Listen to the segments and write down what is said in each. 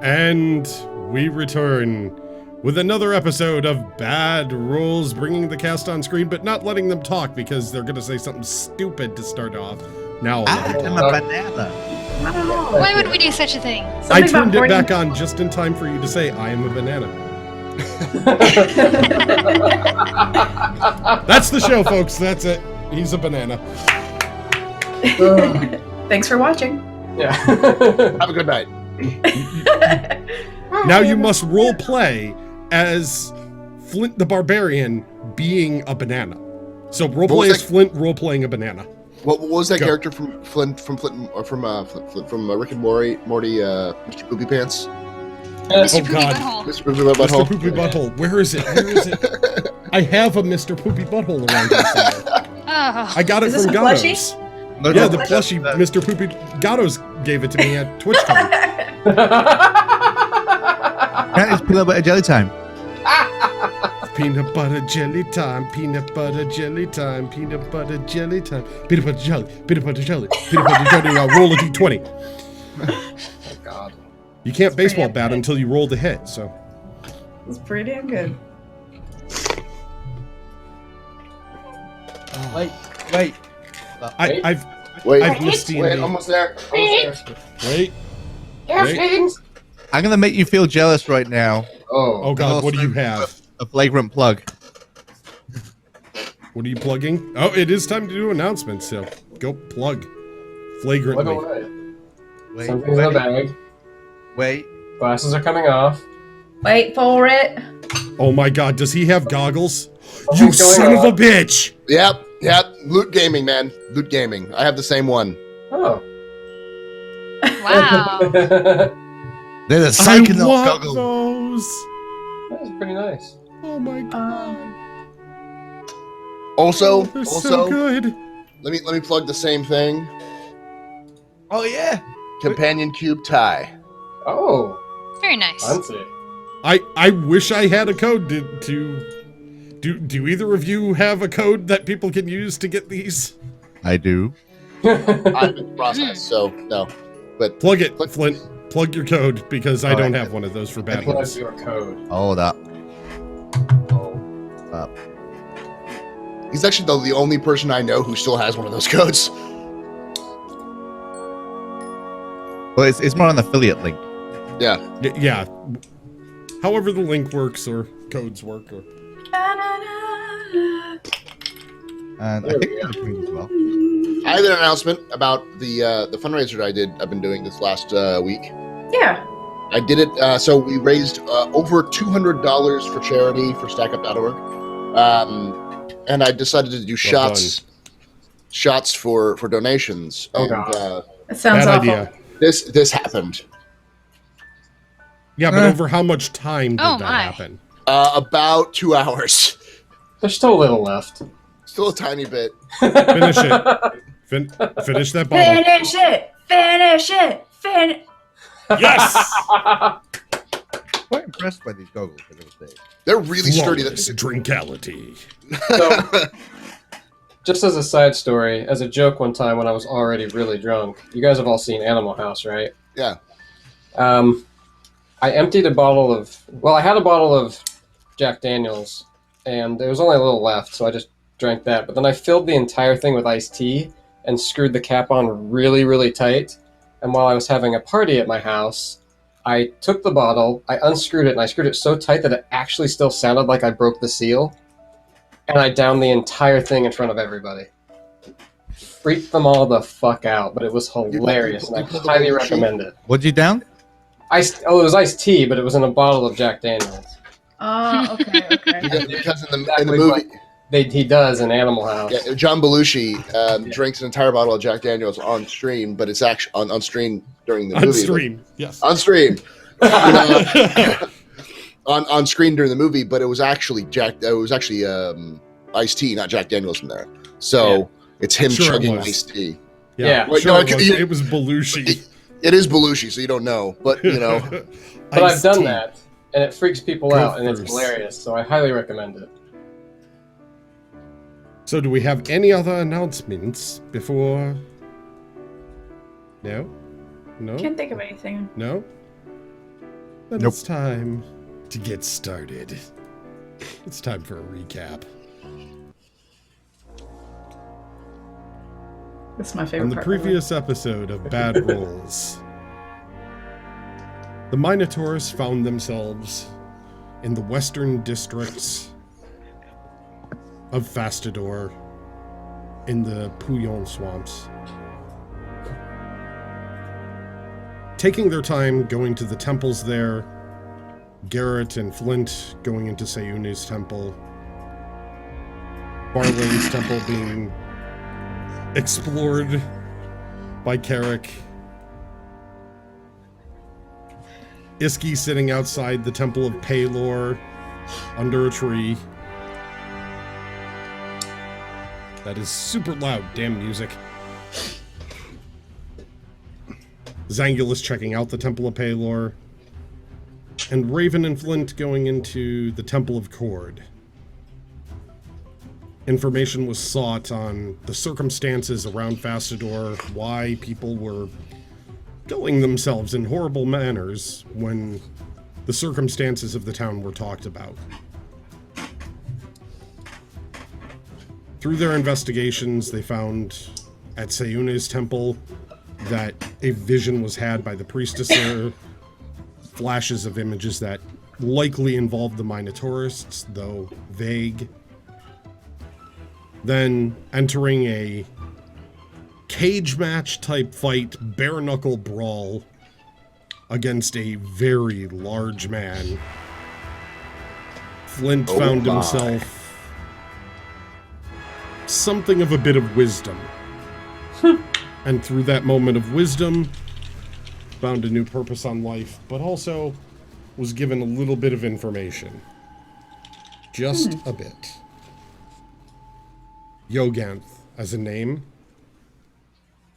And we return with another episode of Bad Rules, bringing the cast on screen, but not letting them talk because they're going to say something stupid to start off. Now I'm a banana. Why would we do such a thing? I turned it back on just in time for you to say, I am a banana. That's the show, folks. That's it. He's a banana. Thanks for watching. Yeah. Have a good night. Now you must role play as Flint the Barbarian being a banana. So role play as Flint role playing a banana. What was that character from Rick and Morty, Mr. Poopy Pants? Mr. Oh, Poopy God. Butthole. Mr. Poopy Butthole. Mr. Poopy Butthole. Where is it? Where is it? I have a Mr. Poopy Butthole around here somewhere. Oh. I got it Is from this a Gatto's. plushie? Yeah, the plushie Mr. Poopy Gatto's gave it to me at TwitchCon. That is peanut butter jelly time. Peanut butter jelly time, peanut butter jelly time, peanut butter jelly time, peanut butter jelly, peanut butter jelly, peanut butter jelly. Now roll a d20. Oh, God. You can't baseball bat until you roll the hit, so. It's pretty damn good. Wait. I've missed D&D. Wait, almost there. Wait. I'm gonna make you feel jealous right now. Oh God, what do you have? A flagrant plug. What are you plugging? Oh, it is time to do announcements, so go plug. Flagrantly. Wait, Something's in the bag. Wait. Glasses are coming off. Wait for it. Oh my God, does he have goggles? Something's You going son of a on. bitch! Yep. Loot gaming, man. Loot gaming. I have the same one. Oh. Wow. They're the I psychonaut want goggles. those! That was pretty nice. Oh my God. Also, They're so good. let me plug the same thing. Oh yeah. Companion cube tie. Oh. Very nice. Fancy. I wish I had a code do either of you have a code that people can use to get these? I do. I'm in the process, so no. But Plug it, Flint. Plug your code because I All don't right. have one of those for bad Plug ones. your code. hold up. He's actually the only person I know who still has one of those codes. Well, it's more an affiliate link. Yeah. Yeah. However the link works or codes work. Or... And I think the other thing as well. I had an announcement about the fundraiser I've been doing this last week. Yeah. I did it. So we raised over $200 for charity for StackUp.org, and I decided to do shots for donations. Oh, and God. That sounds Bad awful. idea. this happened. Yeah, but over how much time did Oh, that my. happen? About 2 hours. There's still a little left. Still a tiny bit. Finish it. Finish that bottle. Finish it! Finish it! Finish. Yes! Quite impressed by these goggles, I gotta say. They're really sturdy. Flawless drinkality. So, just as a side story, as a joke one time when I was already really drunk, you guys have all seen Animal House, right? Yeah. I emptied a bottle of, I had a bottle of Jack Daniels, and there was only a little left, so I just drank that. But then I filled the entire thing with iced tea and screwed the cap on really, really tight. And while I was having a party at my house, I took the bottle, I unscrewed it, and I screwed it so tight that it actually still sounded like I broke the seal. And I downed the entire thing in front of everybody. Freaked them all the fuck out, but it was hilarious, and I highly recommend it. What'd you down? It was iced tea, but it was in a bottle of Jack Daniels. Oh, okay. Because in the Exactly movie, He does in Animal House. yeah, John Belushi drinks an entire bottle of Jack Daniels on stream, but it's actually on stream during the movie. On stream, yes. On stream. on screen during the movie, but it was actually iced tea, not Jack Daniels in there. So it's him Sure it chugging was. iced tea. Yeah. Wait, Sure no, it was Belushi. It is Belushi, so you don't know, but you know. But I've Iced done tea. that, and it freaks people Go out, and it's first. hilarious, so I highly recommend it. So do we have any other announcements before? No? No? Can't think of anything. No? Then Nope. it's time to get started. It's time for a recap. This is my favorite On the part, by way. previous episode of Bad Rolls, the Minotaurs found themselves in the western districts of Fastador in the Pouillon swamps. Taking their time going to the temples there, Garrett and Flint going into Sayune's temple, Barlane's temple being explored by Carrick, Iski sitting outside the temple of Paylor under a tree. That is super loud, damn music. Zangulus checking out the Temple of Paylor, and Raven and Flint going into the Temple of Cord. Information was sought on the circumstances around Fastador, why people were killing themselves in horrible manners when the circumstances of the town were talked about. Through their investigations, they found at Sayune's temple that a vision was had by the priestess there, flashes of images that likely involved the Minotaurists, though vague. Then entering a cage match type fight, bare knuckle brawl against a very large man. Flint found himself something of a bit of wisdom. And through that moment of wisdom, found a new purpose on life, but also was given a little bit of information. Just a bit. Yoganth as a name,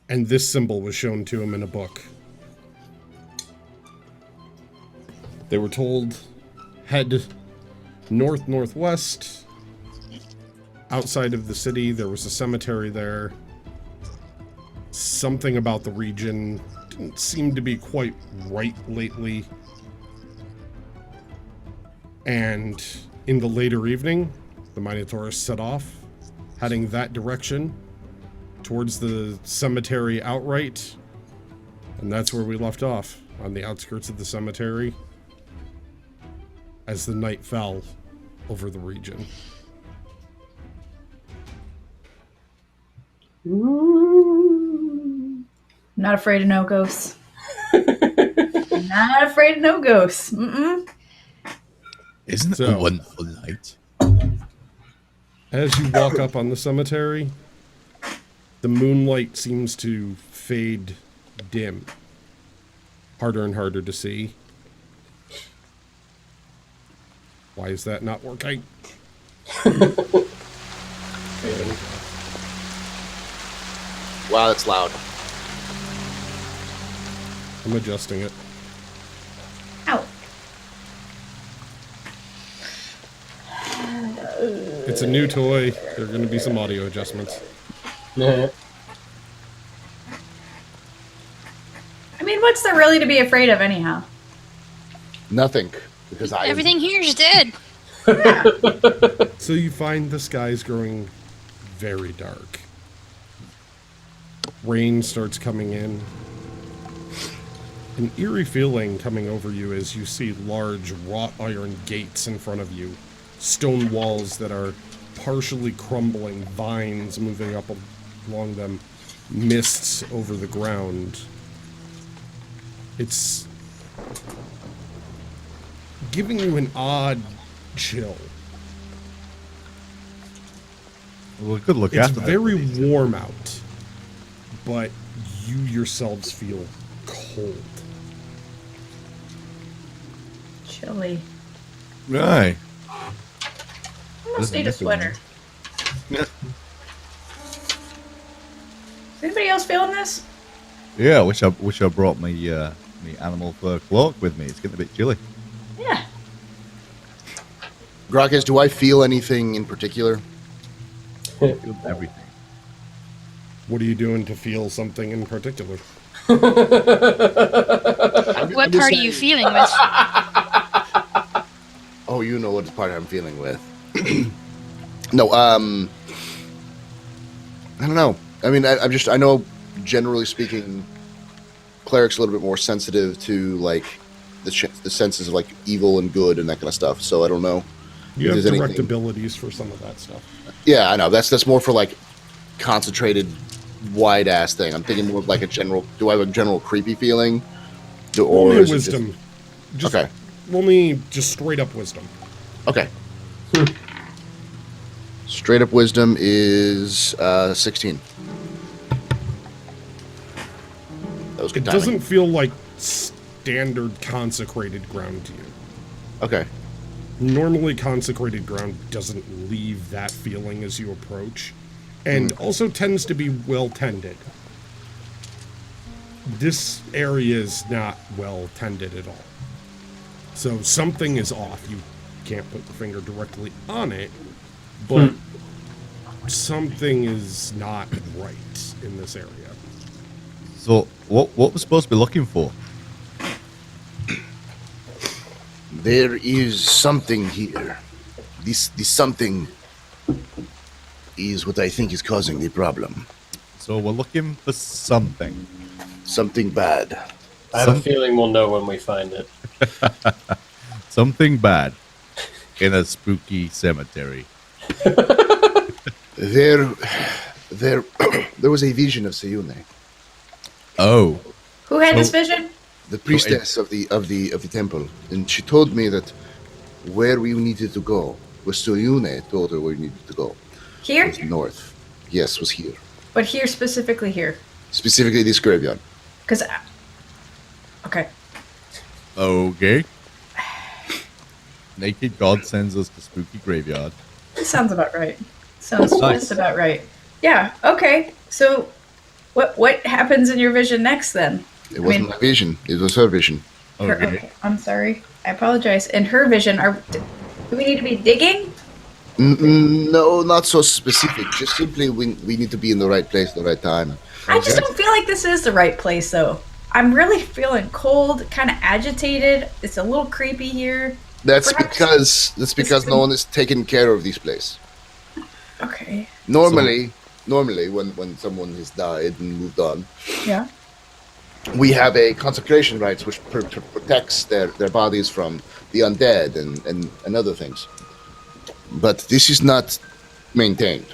and this symbol was shown to him in a book. They were told, head north-northwest. Outside of the city, there was a cemetery there. Something about the region didn't seem to be quite right lately. And in the later evening, the Minotaurs set off, heading that direction towards the cemetery outright. And that's where we left off, on the outskirts of the cemetery, as the night fell over the region. Not afraid of no ghosts. Not afraid of no ghosts. Mm-mm. Isn't it So- a wonderful night? As you walk up on the cemetery, the moonlight seems to fade dim. Harder and harder to see. Why is that not working? Wow, that's loud. I'm adjusting it. Ow. It's a new toy. There are going to be some audio adjustments. Nah. I mean, what's there really to be afraid of anyhow? Nothing, because I Everything here's dead. So you find the skies growing very dark. Rain starts coming in. An eerie feeling coming over you as you see large wrought iron gates in front of you. Stone walls that are partially crumbling, vines moving up along them, mists over the ground. It's giving you an odd chill. Well, good look It's after that. very warm out, but you yourselves feel cold. Chilly. Right. Almost need a Doesn't sweater. Yeah. Is anybody else feeling this? Yeah, I wish I brought my my animal fur cloak with me. It's getting a bit chilly. Yeah. Grakees, do I feel anything in particular? I feel everything. What are you doing to feel something in particular? I'm What just part are you saying- feeling with? Oh, you know what part I'm feeling with. No, I don't know. I mean, I know, generally speaking, clerics are a little bit more sensitive to like the senses of like evil and good and that kind of stuff. So I don't know. You if have there's direct anything- abilities for some of that stuff. Yeah, I know. That's more for like concentrated, wide ass thing. I'm thinking more of like a general. Do I have a general creepy feeling? Roll me a is it wisdom. Just Okay. roll me just straight up wisdom. Okay. Straight up wisdom is 16. That was good It timing. doesn't feel like standard consecrated ground to you. Okay. Normally, consecrated ground doesn't leave that feeling as you approach, and also tends to be well tended. This area is not well tended at all. So something is off. You can't put your finger directly on it, but something is not right in this area. So, what we're supposed to be looking for? There is something here. This something is what I think is causing the problem. So we're looking for something. Something bad. I have a feeling we'll know when we find it. Something bad in a spooky cemetery. There was a vision of Sayune, Oh, Who had this So- vision? the priestess of the temple, and she told me that where we needed to go was Sayune told her where we needed to go. Here? Was north. Yes, was here. But here, specifically here. Specifically this graveyard. Because. Okay. okay. Naked God sends us to spooky graveyard. This sounds about right. Sounds Nice. just about right. Yeah, okay. So, what happens in your vision next then? It wasn't my vision. It was her vision. Her, Okay. okay, I'm sorry. I apologize. In her vision, do we need to be digging? No, not so specific. Just simply we need to be in the right place at the right time. I just don't feel like this is the right place, though. I'm really feeling cold, kind of agitated. It's a little creepy here. That's Perhaps because no one is taking care of this place. Okay. Normally, when someone has died and moved on, Yeah. we have a consecration rites which protects their bodies from the undead and other things. But this is not maintained.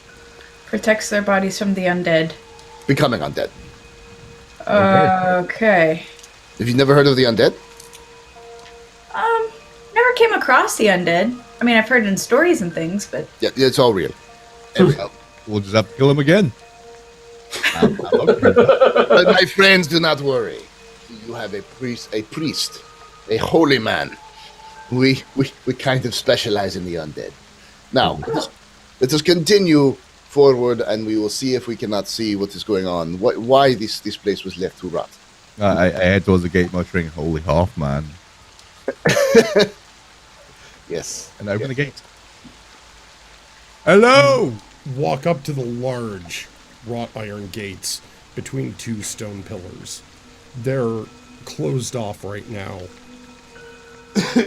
Protects their bodies from the undead. Becoming undead. Okay. Have you never heard of the undead? Never came across the undead. I mean, I've heard in stories and things, but Yeah, it's all real. And, We'll just have to kill him again. I'm okay. but my friends, do not worry. You have a priest, a holy man. We kind of specialize in the undead. Now, let us continue forward, and we will see if we cannot see what is going on. Why this place was left to rot. I head towards the gate muttering, "Holy half, man." Yes. And open the gate. Hello! Walk up to the large wrought iron gates between two stone pillars. They're closed off right now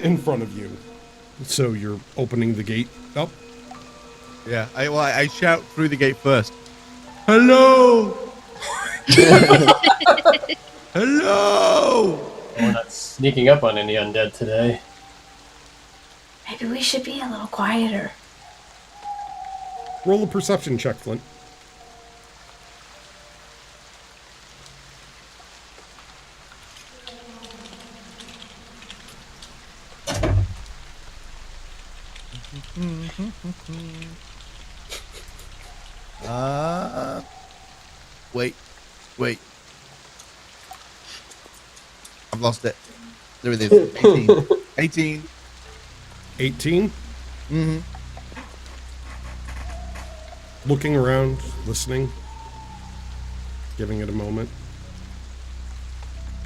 in front of you. So you're opening the gate up. Yeah, I shout through the gate first. Hello! Hello! We're not sneaking up on any undead today. maybe we should be a little quieter. Roll a perception check, Flint. Wait. I've lost it. There it is. 18. 18. 18. Mm-hmm. Looking around, listening, giving it a moment.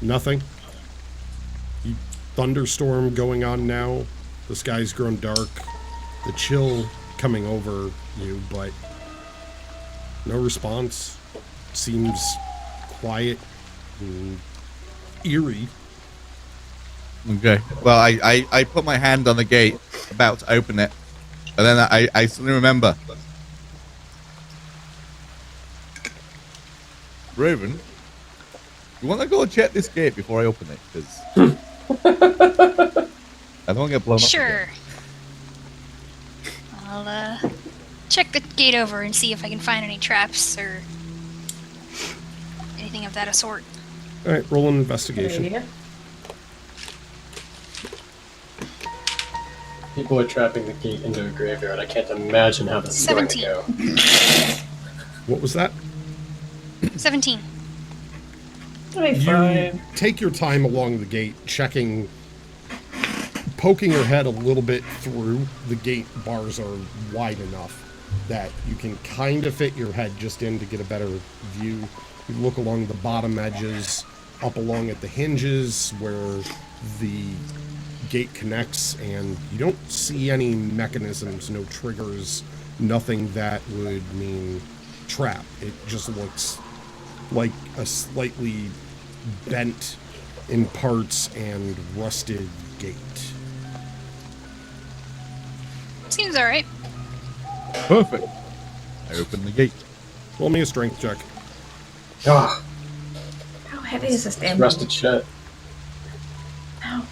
Nothing. Thunderstorm going on now. The sky's grown dark. The chill coming over you, but no response. Seems quiet and eerie. Okay. Well, I put my hand on the gate, about to open it, and then I suddenly remember. Raven, you want to go check this gate before I open it? Because I don't want to get blown up. Sure. I'll check the gate over and see if I can find any traps or anything of that sort. All right, roll an Good investigation. idea. People are trapping the gate into a graveyard. I can't imagine how this is going to 17. go. What was that? 17. It'll be You fine. take your time along the gate, checking, poking your head a little bit through. The gate bars are wide enough that you can kind of fit your head just in to get a better view. You look along the bottom edges, up along at the hinges where the gate connects, and you don't see any mechanisms, no triggers, nothing that would mean trap. It just looks like a slightly bent in parts and rusted gate. Seems alright. Perfect. I open the gate. Roll me a strength check. Ah, How heavy is this damn? rusted shut. Ow.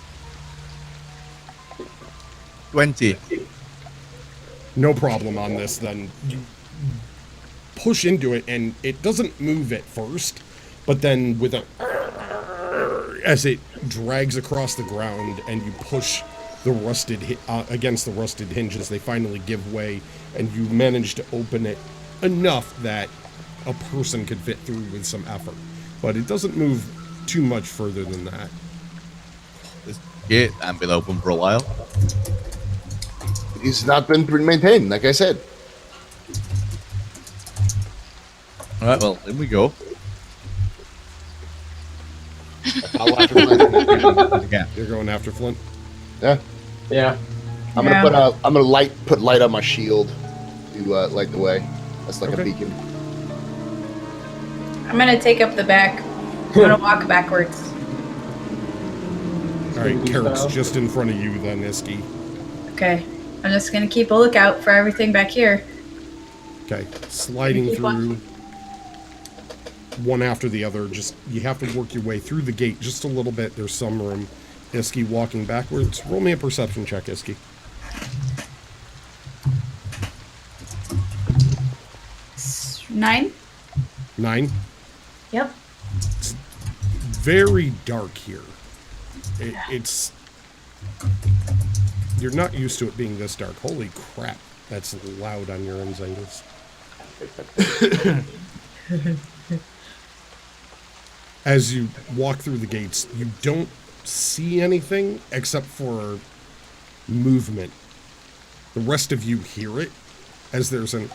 20. No problem on this then. You push into it and it doesn't move at first, but then with a as it drags across the ground and you push the rusted against the rusted hinges, they finally give way and you manage to open it enough that a person could fit through with some effort. But it doesn't move too much further than that. This gate hasn't been open for a while. It's not been maintained, like I said. All right, well, in we go. I'll have to Again. You're going after Flint? yeah. Yeah. I'm Yeah. gonna put light on my shield to light the way. That's like Okay. a beacon. I'm gonna take up the back. I'm gonna walk backwards. All right, Spooky Carrot's style. just in front of you then, Iski. Okay. I'm just gonna keep a lookout for everything back here. Okay, sliding Keep through walking. one after the other. Just you have to work your way through the gate just a little bit. There's some room. Iski walking backwards. Roll me a perception check, Iski. 9? 9. Yep. Very dark here. It's you're not used to it being this dark. Holy crap, that's loud on your ends angles. As you walk through the gates, you don't see anything except for movement. The rest of you hear it as there's an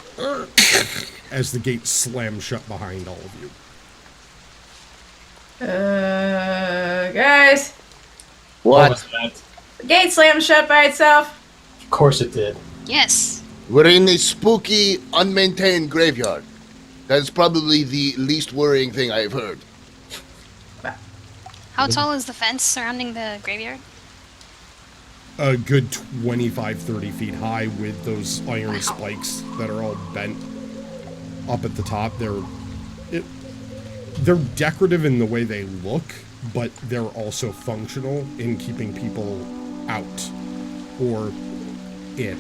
as the gate slams shut behind all of you. Guys, What What? was that? the gate slammed shut by itself. Of course it did. Yes. We're in a spooky, unmaintained graveyard. That's probably the least worrying thing I've heard. How tall is the fence surrounding the graveyard? A good 25, 30 feet high with those iron spikes that are all bent up at the top. They're decorative in the way they look, but they're also functional in keeping people out or in.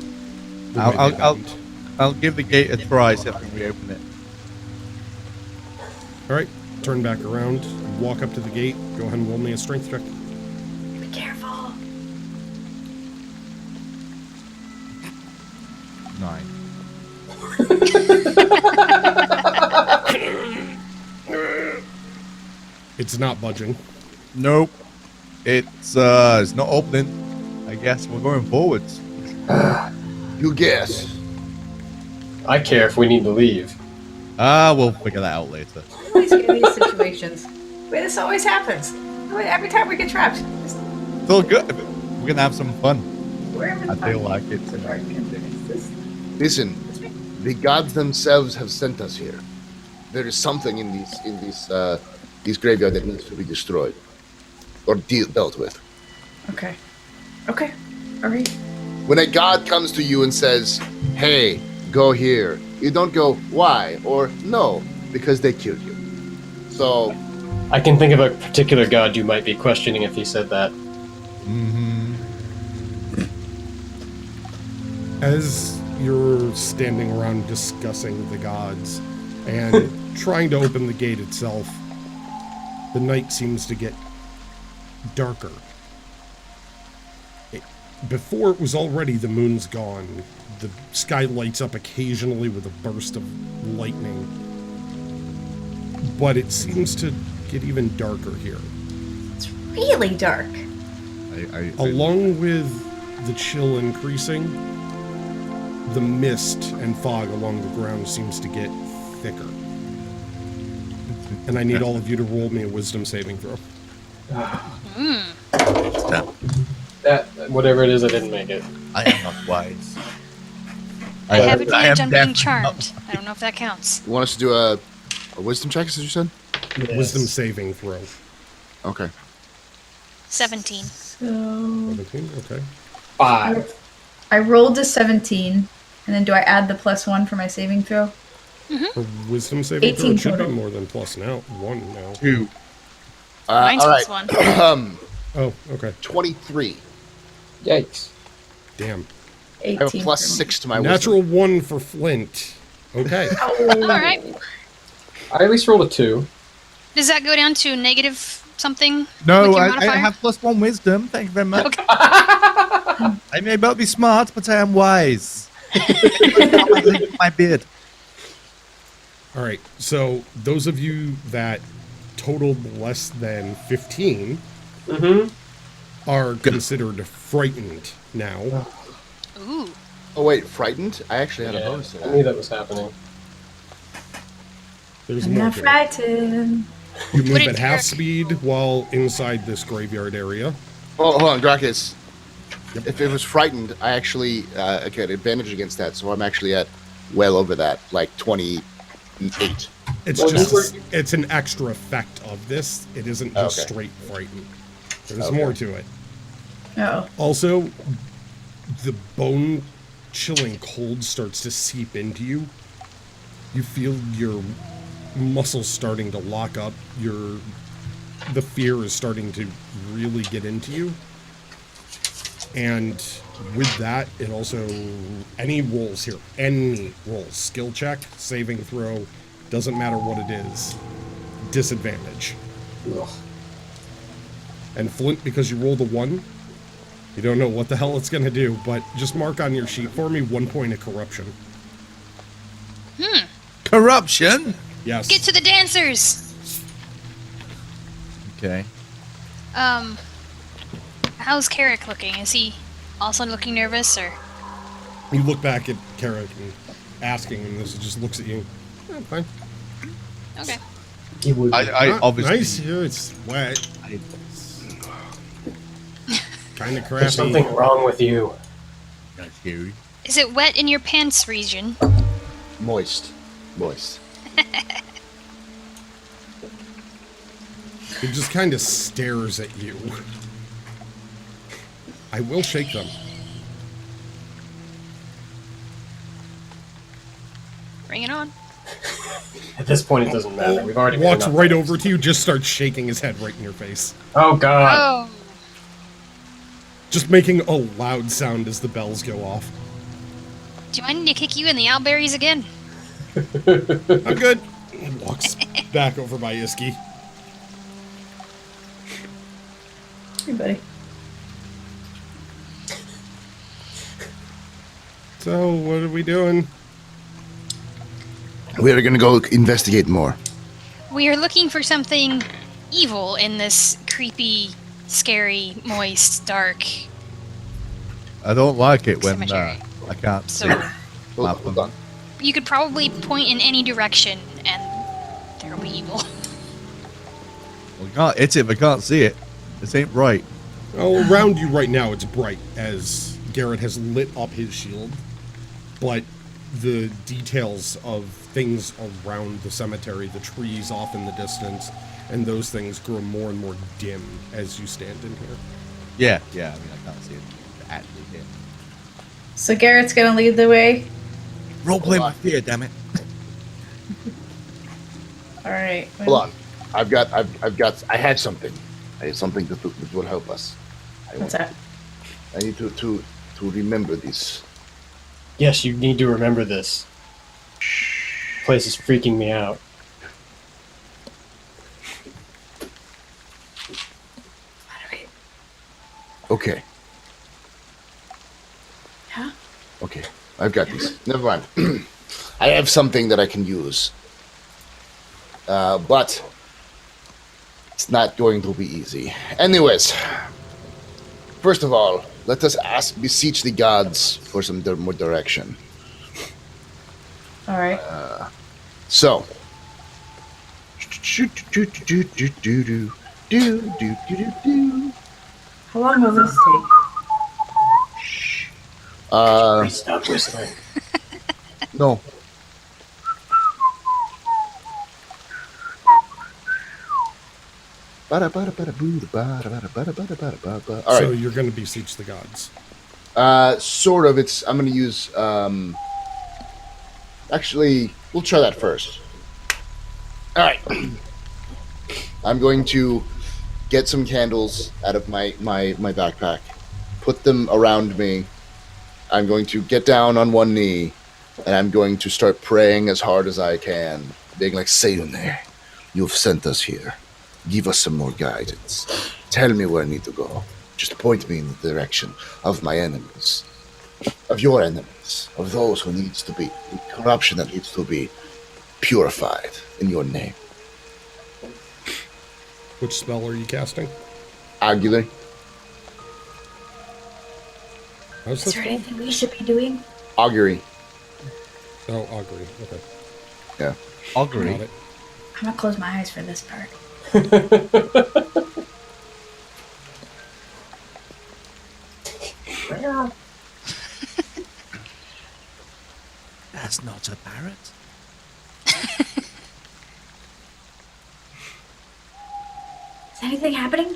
the way they bend. I'll give the gate a try, see if I can reopen it. All right, turn back around, walk up to the gate. Go ahead and roll me a strength check. Be careful. 9. It's not budging. Nope. It's not opening. I guess we're going forwards. You guess. I care if we need to leave. We'll figure that out later. Always get in these situations. Wait, this always happens. Every time we get trapped. It's all good. We're gonna have some fun. We're having I feel fun. like it's Listen, the gods themselves have sent us here. There is something in these graveyard that needs to be destroyed or dealt with. Okay. Okay. All right. When a god comes to you and says, "Hey, go here," you don't go, "Why?" or "No, because they killed you." So, I can think of a particular god you might be questioning if he said that. Mm-hmm. As you're standing around discussing the gods and trying to open the gate itself, the night seems to get darker. Before it was already the moon's gone. The sky lights up occasionally with a burst of lightning. But it seems to get even darker here. It's really dark. Along with the chill increasing, the mist and fog along the ground seems to get thicker. And I need all of you to roll me a wisdom saving throw. That whatever it is, I didn't make it. I am not wise. I have I advantage am on being definitely charmed. I don't know if that counts. you want us to do a wisdom check, as you said? Wisdom saving throw. Okay. 17. So 17? Okay. 5. I rolled a 17, and then do I add the +1 for my saving throw? For wisdom saving throw, 18 it should be total. more than plus now. 1 now. 2. Mine's all right. +1. Oh, okay. 23. Yikes. Damn. 18. I have a for me. +6 to my wisdom. Natural 1 for Flint. Okay. Alright. I at least rolled a 2. Does that go down to negative something? No, with your I modifier? have +1 wisdom. Thank you very much. I may not be smart, but I am wise. My beard. All right. So those of you that totaled less than 15 are considered frightened now. Ooh. Oh, wait, frightened? I actually had a Yeah, bonus to I knew that. that was happening. There's I'm more not to it. frightened. You move What did at half Eric- speed while inside this graveyard area. Oh, hold on, Grakees. If it was frightened, I actually get advantage against that, so I'm actually at well over that, like 28. It's Well, just you it's an extra effect of this. It isn't just Okay. straight frightened. There's Okay. more to it. Oh. Also, the bone chilling cold starts to seep into you. You feel your muscles starting to lock up. The fear is starting to really get into you. And with that, it also, any rolls here, any rolls, skill check, saving throw, doesn't matter what it is, disadvantage. Ugh. And Flint, because you rolled a 1, you don't know what the hell it's going to do, but just mark on your sheet for me 1 point of corruption. Corruption? Yes. Get to the dancers! Okay. How's Carrick looking? Is he also looking nervous, or? You look back at Carrick and asking, and this just looks at you. "Oh, fine. Okay. He would. I Ah, obviously. Nice here, it's wet. Kind of There's crappy. something wrong with you. That's scary. Is it wet in your pants region? Moist. He just kind of stares at you. I will shake them. Bring it on. At this point, it doesn't matter. We've already made Walks enough right noise. over to you, just starts shaking his head right in your face. Oh god. Oh. Just making a loud sound as the bells go off. Do I need to kick you in the owlberries again? I'm good. He walks back over by Iski. Hey, buddy. So, what are we doing? We are going to go investigate more. We are looking for something evil in this creepy, scary, moist, dark I don't like it when cemetery. I can't see. So Hold on. you could probably point in any direction and there'll be evil. We can't hit it if I can't see it. This ain't right. Oh, around you right now it's bright as Garrett has lit up his shield, but the details of things around the cemetery, the trees off in the distance, and those things grow more and more dim as you stand in here. Yeah. I mean, I can't see it actually here. So Garrett's gonna lead the way. Roleplay my fear, damn it. All right. Hold on. I had something. I had something that will help us. What's that? I need to remember this. Yes, you need to remember this. Place is freaking me out. Okay. Yeah. Okay. I've got these. Never mind. I have something that I can use. But it's not going to be easy. Anyways, first of all, let us beseech the gods for some more direction. All right. So, How long will this take? Stop whistling. no. All right. So you're going to beseech the gods. Sort of. I'm going to use. Actually, we'll try that first. All right. I'm going to get some candles out of my backpack, put them around me. I'm going to get down on one knee, and I'm going to start praying as hard as I can, being like, Sayune, you've sent us here. Give us some more guidance. Tell me where I need to go. Just point me in the direction of my enemies, of your enemies, of those who needs to be, corruption that needs to be purified in your name. Which spell are you casting? Arguably. How's Is this there spell? anything we should be doing? Augury. Oh, augury. Okay. Yeah. Augury. Got it. I'm gonna close my eyes for this part. That's not a parrot. Is anything happening?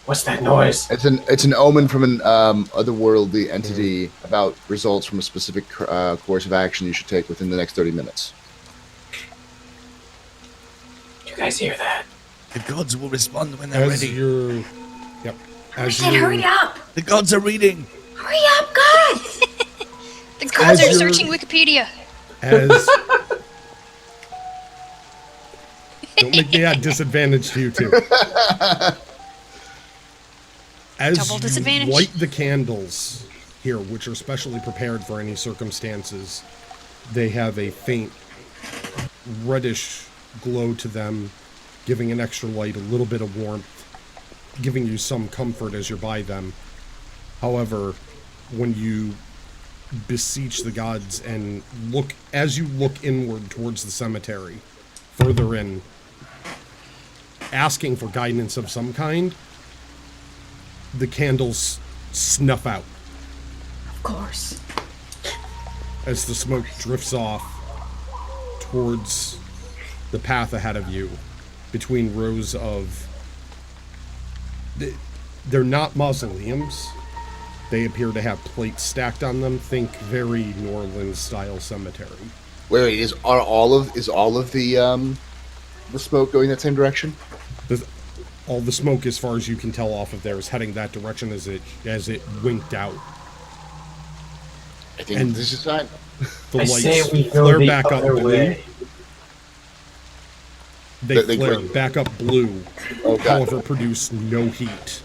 What's that noise? It's an omen from an otherworldly entity about results from a specific course of action you should take within the next 30 minutes. You guys hear that? The gods will respond when they're As ready. you're... Yep. I As said, you hurry up! The gods are reading. Hurry up, God! The gods As are you're- searching Wikipedia. As... Don't make me add disadvantage to you, too. As Double you disadvantage. light the candles here, which are specially prepared for any circumstances, they have a faint reddish glow to them, giving an extra light, a little bit of warmth, giving you some comfort as you're by them. However, when you beseech the gods and as you look inward towards the cemetery, further in, asking for guidance of some kind, the candles snuff out Of course. as the smoke drifts off towards the path ahead of you between rows of... They're not mausoleums. They appear to have plates stacked on them. Think very New Orleans style cemetery. Wait, is all of the smoke going that same direction? All the smoke, as far as you can tell off of there, is heading that direction as it winked out. I think And- this is time. The I say lights we go flare the back up other blue. way. They They flare glow. back up blue, Oh, God. however produce no heat,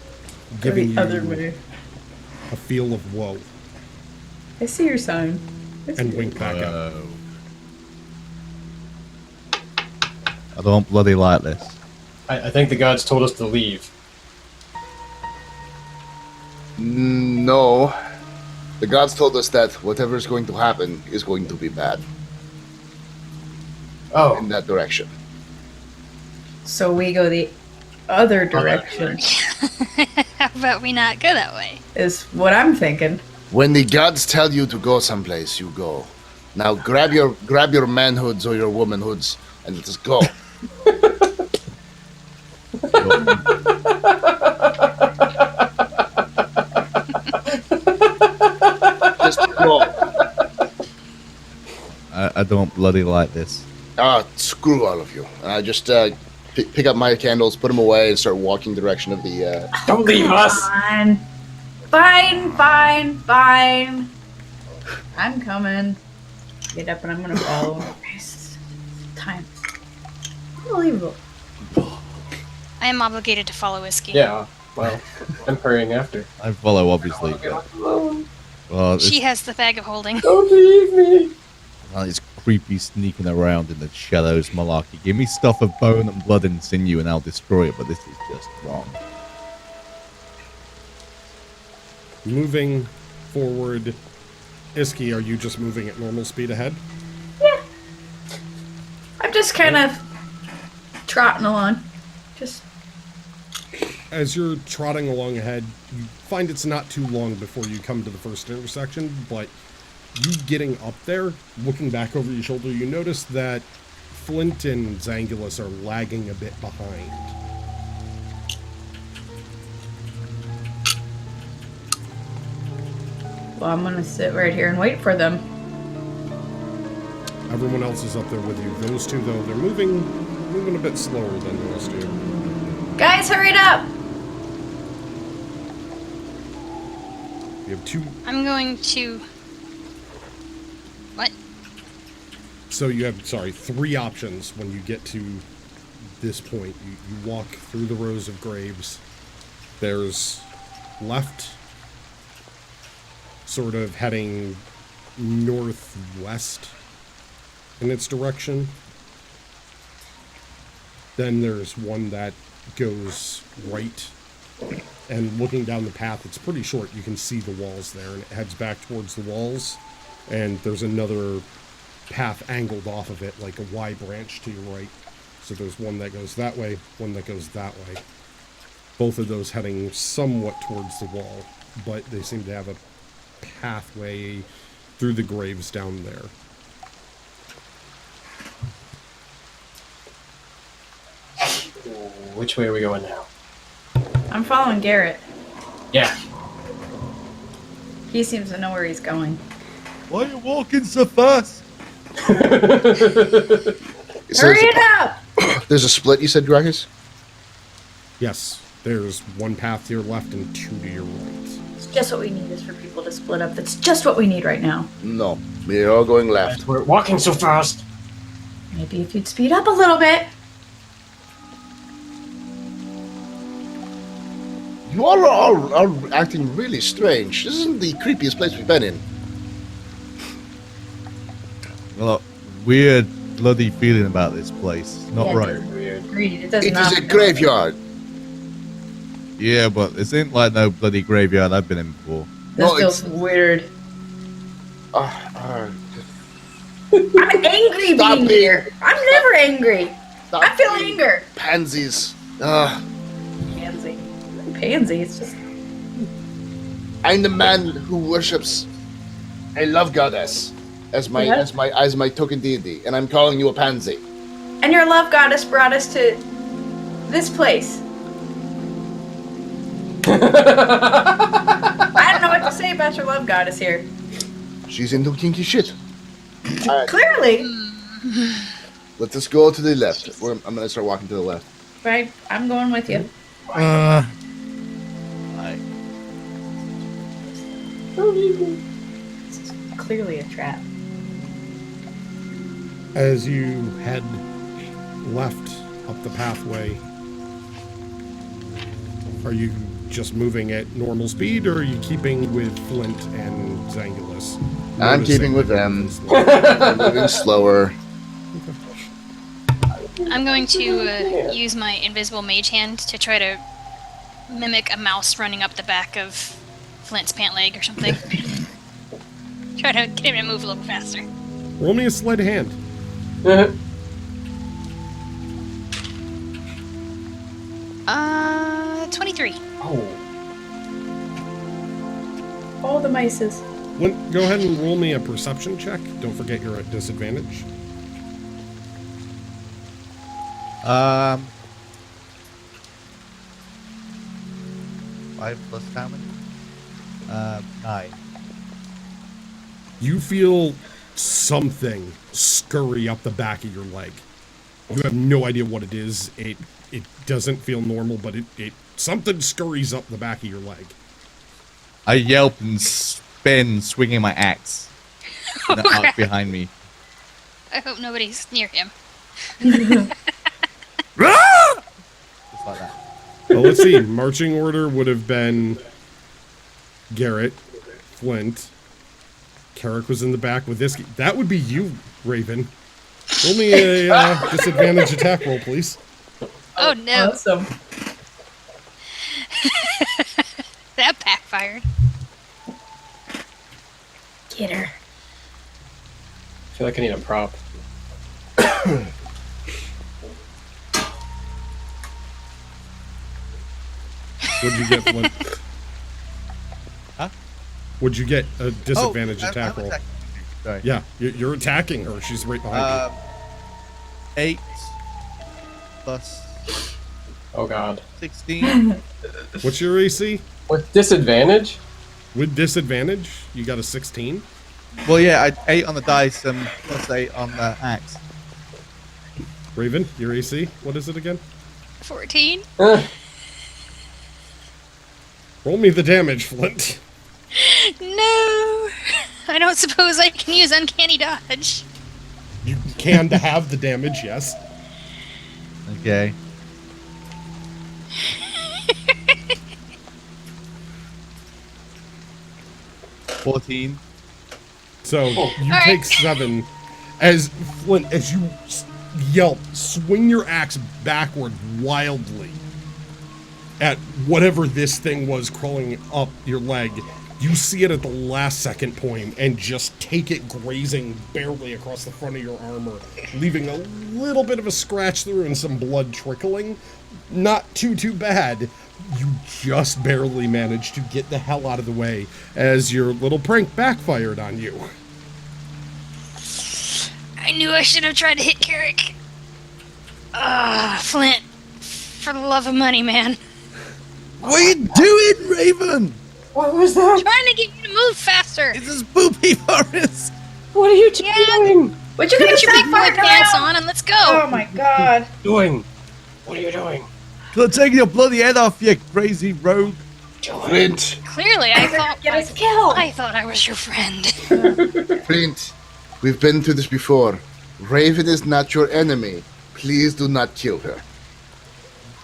giving you way. a feel of woe, I see your sign. and wink back up. I don't bloody like this. I think the gods told us to leave. No. The gods told us that whatever is going to happen is going to be bad Oh, in that direction. So we go the other direction, How about we not go that way? is what I'm thinking. When the gods tell you to go someplace, you go. Now grab your manhoods or your womanhoods and let us go. don't bloody like this. Screw all of you. And I just pick up my candles, put them away, and start walking the direction of the. Don't leave us. Fine. Fine. I'm coming. Get up and I'm gonna follow. Time. Unbelievable. I am obligated to follow Whiskey. Yeah, well, I'm hurrying after. I follow, obviously. But, well, She has the bag of holding. Don't leave me. it's creepy sneaking around in the shadows malarkey. Give me stuff of bone and blood and sinew and I'll destroy it, but this is just wrong. Moving forward, Iski, are you just moving at normal speed ahead? I'm just kind of trotting along. Just As you're trotting along ahead, you find it's not too long before you come to the first intersection, but you getting up there, looking back over your shoulder, you notice that Flint and Zangulus are lagging a bit behind. well, I'm gonna sit right here and wait for them. Everyone else is up there with you. Those two, though, they're moving a bit slower than the rest of you. Guys, hurry it up! You have two. I'm going to... What? So you have, three options when you get to this point. You walk through the rows of graves. There's left, sort of heading northwest in its direction. Then there's one that goes right, and looking down the path, it's pretty short. You can see the walls there, and it heads back towards the walls. And there's another path angled off of it, like a Y branch to your right. So there's one that goes that way, one that goes that way. Both of those heading somewhat towards the wall, but they seem to have a pathway through the graves down there. Which way are we going now? I'm following Garrett. Yeah. He seems to know where he's going. Why are you walking so fast? So Hurry it up! There's a split, you said, Grakees? Yes, there's one path to your left and two to your right. It's just what we need is for people to split up. That's just what we need right now. No, we're all going left. We're walking so fast. Maybe if you'd speed up a little bit. You all are acting really strange. This isn't the creepiest place we've been in. Well, weird bloody feeling about this place. Not Yeah, right. Weird. Agreed. It does It not. is a graveyard. Yeah, but this ain't like no bloody graveyard I've been in before. This No, feels weird. Uh, I'm angry Stop being being- here. I'm never angry. stop I feel being anger. Pansies. Pansy. Pansy. It's just. I'm the man who worships a love goddess as my Yeah. as my token deity, and I'm calling you a pansy. And your love goddess brought us to this place. I don't know what to say about your love goddess here. She's into kinky shit. Alright, Clearly. let us go to the left. I'm gonna start walking to the left. Right. I'm going with you. I This is clearly a trap. As you head left up the pathway, are you just moving at normal speed, or are you keeping with Flint and Zangulus? I'm Noticing keeping with them. slow. I'm moving slower. I'm going to use my invisible mage hand to try to mimic a mouse running up the back of Flint's pant leg or something. Try to get him to move a little faster. Roll me a sleight of hand. 23. Oh. All the mices. Go ahead and roll me a perception check. Don't forget you're at disadvantage. 5 plus how many? 9. You feel something scurry up the back of your leg. You have no idea what it is. It doesn't feel normal, but it something scurries up the back of your leg. I yelp and spin, swinging my axe. Oh, The arc crap. behind me. I hope nobody's near him. Just like that. Well, let's see. Marching order would have been Garrett, Flint. Carrick was in the back with this. That would be you, Raven. Roll me a disadvantage attack roll, please. Oh no, Awesome. that backfired. Get her. I feel like I need a prop. What'd you get, Flint? Huh? Would you get a disadvantage I'm attack roll? attacking. Sorry. Yeah, you're attacking her. She's right behind 8 plus Oh god. 16. you. What's your AC? With disadvantage? With disadvantage, you got a 16. Well, yeah, 8 on the dice and plus 8 on the axe. Raven, your AC? What is it again? 14. Roll me the damage, Flint. No, I don't suppose I can use uncanny dodge. You can to have the damage, yes. Okay. $14. So you Alright. take 7 as Flint, as you yelp, swing your axe backward wildly at whatever this thing was crawling up your leg. You see it at the last second point and just take it grazing barely across the front of your armor, leaving a little bit of a scratch through and some blood trickling. Not too bad. You just barely managed to get the hell out of the way as your little prank backfired on you. I knew I should have tried to hit Carrick. Flint, for the love of money, man. What are you doing, Raven? What was that? Trying to get you to move faster. It's a spoopy forest. What are you two Yeah. doing? But you're gonna Get your stop big boy farting pants around. on and let's go. Oh my god. Doing? What are you doing? Gonna take your bloody head off, you crazy rogue. Flint, Clearly, I Get us killed. thought I was your friend. Flint, we've been through this before. Raven is not your enemy. Please do not kill her.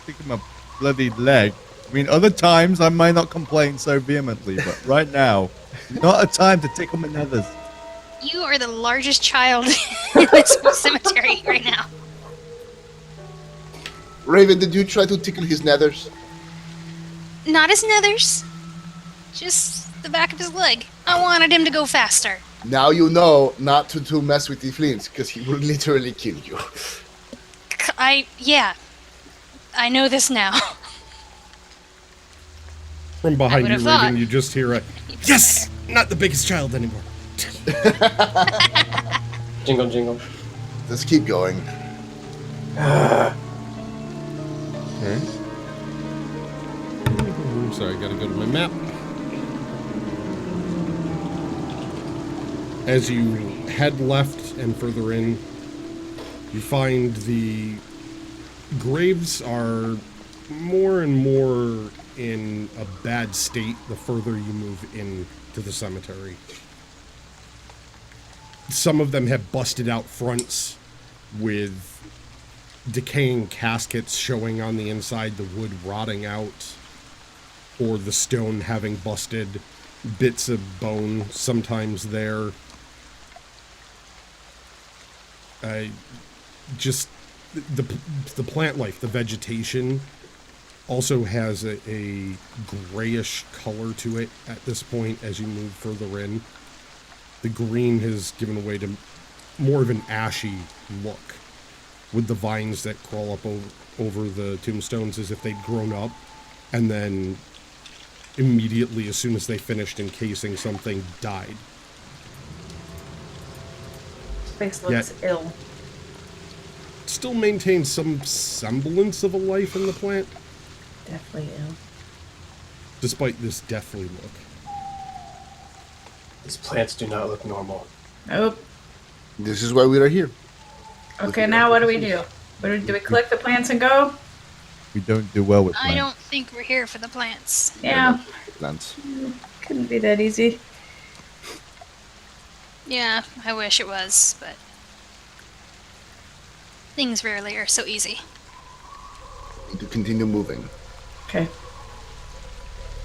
Sticking my bloody leg. I mean, other times I might not complain so vehemently, but right now, not a time to tickle my nethers. You are the largest child in this whole cemetery right now. Raven, did you try to tickle his nethers? Not his nethers, just the back of his leg. I wanted him to go faster. Now you know not to mess with the Flint, because he will literally kill you. Yeah. I know this now. From behind you, would've Raven, thought. you just hear a, yes! Not the biggest child anymore. Jingle, jingle. Let's keep going. Sorry, gotta go to my map. As you head left and further in, you find the graves are more and more in a bad state the further you move into the cemetery. Some of them have busted out fronts with decaying caskets showing on the inside, the wood rotting out, or the stone having busted, bits of bone sometimes there. Just the plant life, the vegetation also has a grayish color to it at this point as you move further in. The green has given way to more of an ashy look, with the vines that crawl up over the tombstones as if they'd grown up, and then immediately, as soon as they finished encasing something, died. Face looks ill. Still maintains some semblance of a life in the plant, Definitely ill. despite this deathly look. These plants do not look normal. Nope. This is why we are here. Okay, now what do we do? Do we collect the plants and go? We don't do well with I plants. don't think we're here for the plants. Yeah, Plants. couldn't be that easy. Yeah, I wish it was, but things rarely are so easy. Need to continue moving. Okay.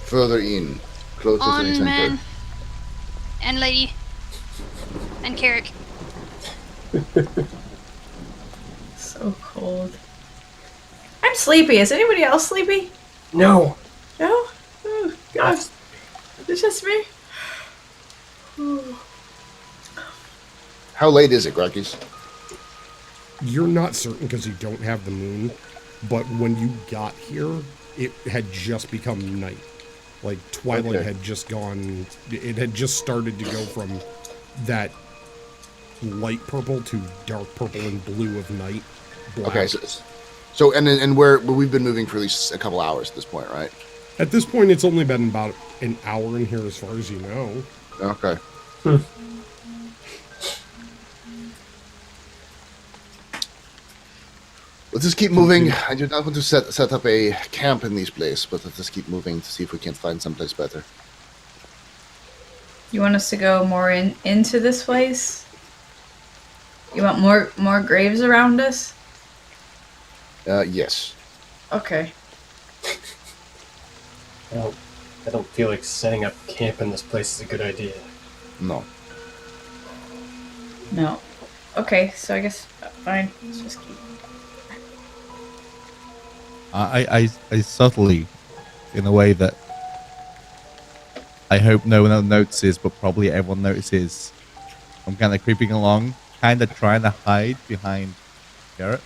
Further in. Closer to the On, center. man. And lady. And Carrick. So cold. I'm sleepy. Is anybody else sleepy? No. No? Oh, gosh. It's just me? Ooh. How late is it, Grakees? You're not certain because you don't have the moon, but when you got here, it had just become night. Like twilight Okay. had just gone. It had just started to go from that light purple to dark purple and blue of night. Black. Okay, so and we've been moving for at least a couple hours at this point, right? At this point, it's only been about an hour in here, as far as you know. Okay. Let's just keep moving. I do not want to set up a camp in this place, but let's just keep moving to see if we can find someplace better. You want us to go more into this place? You want more graves around us? Yes. Okay. I don't feel like setting up camp in this place is a good idea. No. No. Okay, so I guess fine. Let's just keep. I subtly, in a way that I hope no one else notices, but probably everyone notices, I'm kind of creeping along, kind of trying to hide behind Garrett.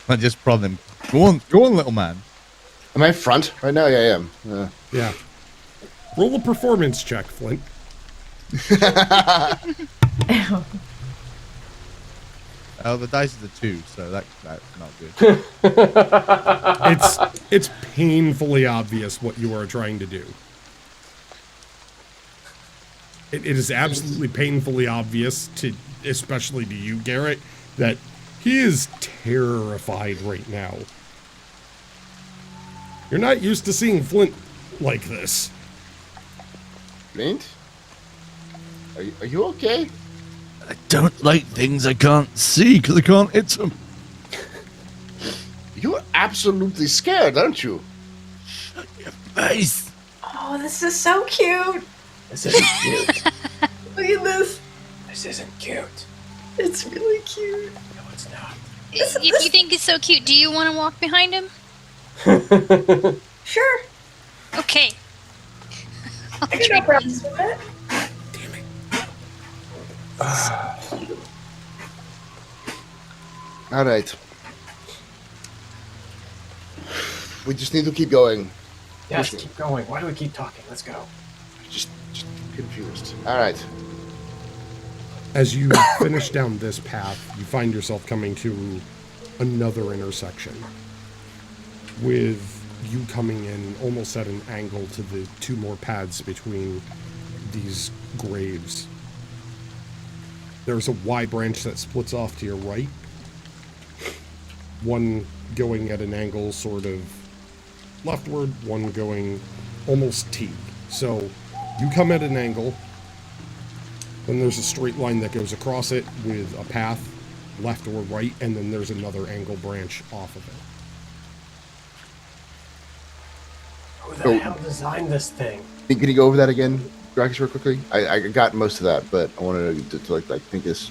I just prod him. Go on, little man. Am I front right now? Yeah, I am. Yeah. Roll a performance check, Flint. Oh, the dice is a 2, so that's not good. It's painfully obvious what you are trying to do. It is absolutely painfully obvious to, especially to you, Garrett, that he is terrified right now. You're not used to seeing Flint like this. Flint? Are you okay? I don't like things I can't see because I can't hit them. You're absolutely scared, aren't you? Face. Oh, this is so cute. This isn't cute. Look at this. This isn't cute. It's really cute. No, it's not. If you think it's so cute, do you want to walk behind him? Sure. Okay. I'll I got no trade problems with it. All right. We just need to keep going. Yes, keep going. Why do we keep talking? Let's go. Just confused. All right. As you finish down this path, you find yourself coming to another intersection with you coming in almost at an angle to the two more paths between these graves. There's a Y branch that splits off to your right, one going at an angle sort of leftward, one going almost T. So you come at an angle, then there's a straight line that goes across it with a path left or right, and then there's another angle branch off of it. Who the hell designed this thing? Can you go over that again, Grakees, real quickly? I got most of that, but I wanted to like think this.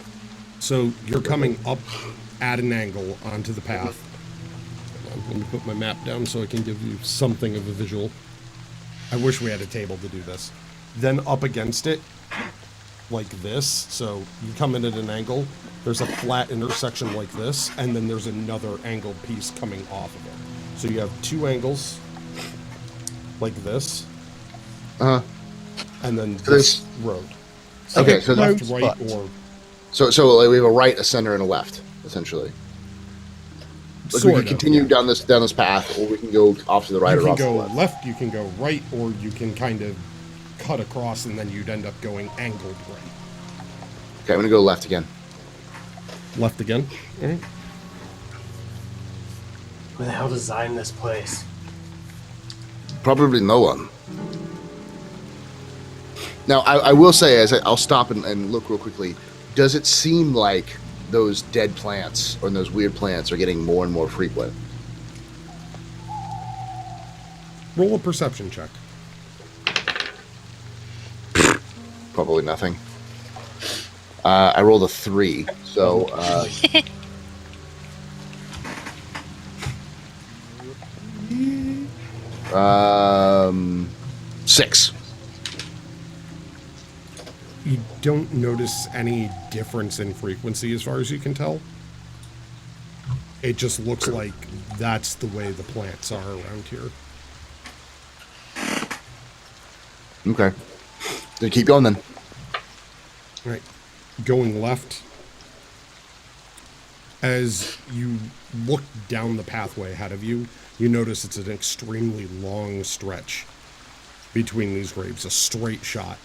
So you're coming up at an angle onto the path. Let me put my map down so I can give you something of a visual. I wish we had a table to do this. Then up against it, like this. So you come in at an angle, there's a flat intersection like this, and then there's another angled piece coming off of it. So you have two angles, like this, and then this road. So Okay, so left, that's right, fucked. or So like we have a right, a center, and a left, essentially. Like we sort can of, continue yeah. down this path, or we can go off to the right You or can off to the go left. left, you can go right, or you can kind of cut across, and then you'd end up going angled right. Okay, I'm gonna go left again. Left again. All right. Who the hell designed this place? Probably no one. Now, I will say, I'll stop and look real quickly. Does it seem like those dead plants or those weird plants are getting more and more frequent? Roll a perception check. Probably nothing. I rolled a 3, so... 6. You don't notice any difference in frequency as far as you can tell. It just looks like that's the way the plants are around here. Okay. Then keep going then. All right. Going left. As you look down the pathway ahead of you, you notice it's an extremely long stretch between these graves, a straight shot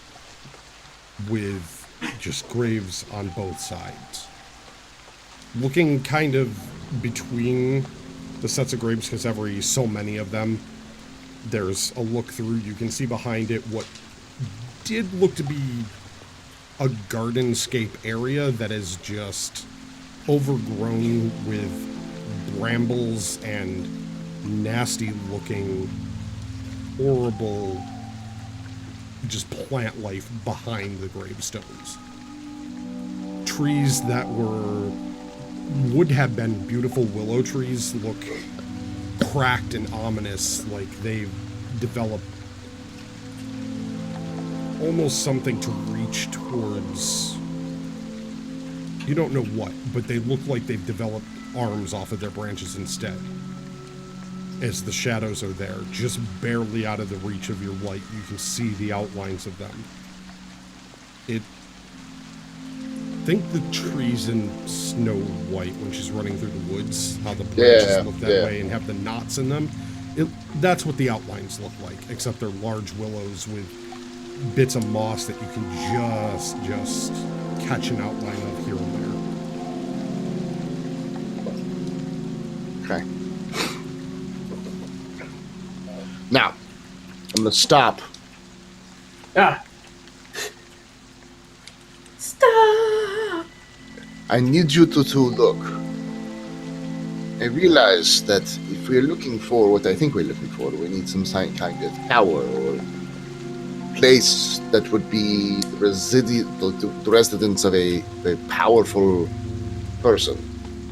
with just graves on both sides. Looking kind of between the sets of graves, because every so many of them, there's a look through. You can see behind it what did look to be a gardenscape area that is just overgrown with brambles and nasty looking, horrible, just plant life behind the gravestones. Trees that would have been beautiful willow trees look cracked and ominous, like they've developed almost something to reach towards. You don't know what, but they look like they've developed arms off of their branches instead. As the shadows are there, just barely out of the reach of your light, you can see the outlines of them. Think the trees in Snow White when she's running through the woods, how the branches look that way and have the knots in them. That's what the outlines look like, except they're large willows with bits of moss that you can just catch an outline of here and there. Okay. Now, I'm going to stop. Ah! Stop! I need you to look. I realize that if we're looking for what I think we're looking for, we need some kind of tower or place that would be the residence of a powerful person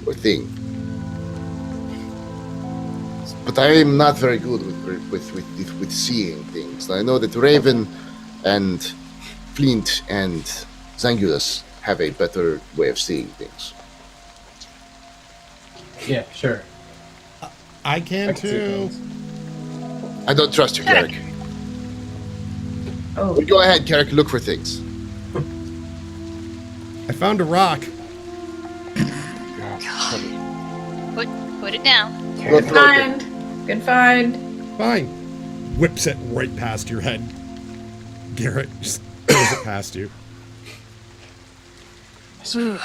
or thing. But I am not very good with seeing things. I know that Raven and Flint and Zangulus have a better way of seeing things. Yeah, sure. I can see too. things. I don't trust you, Carrick. Oh, But go ahead, Carrick, look for things. I found a rock. Put it down. Good find. Good find. Fine. Whips it right past your head. Garrett just throws it past you. Ooh.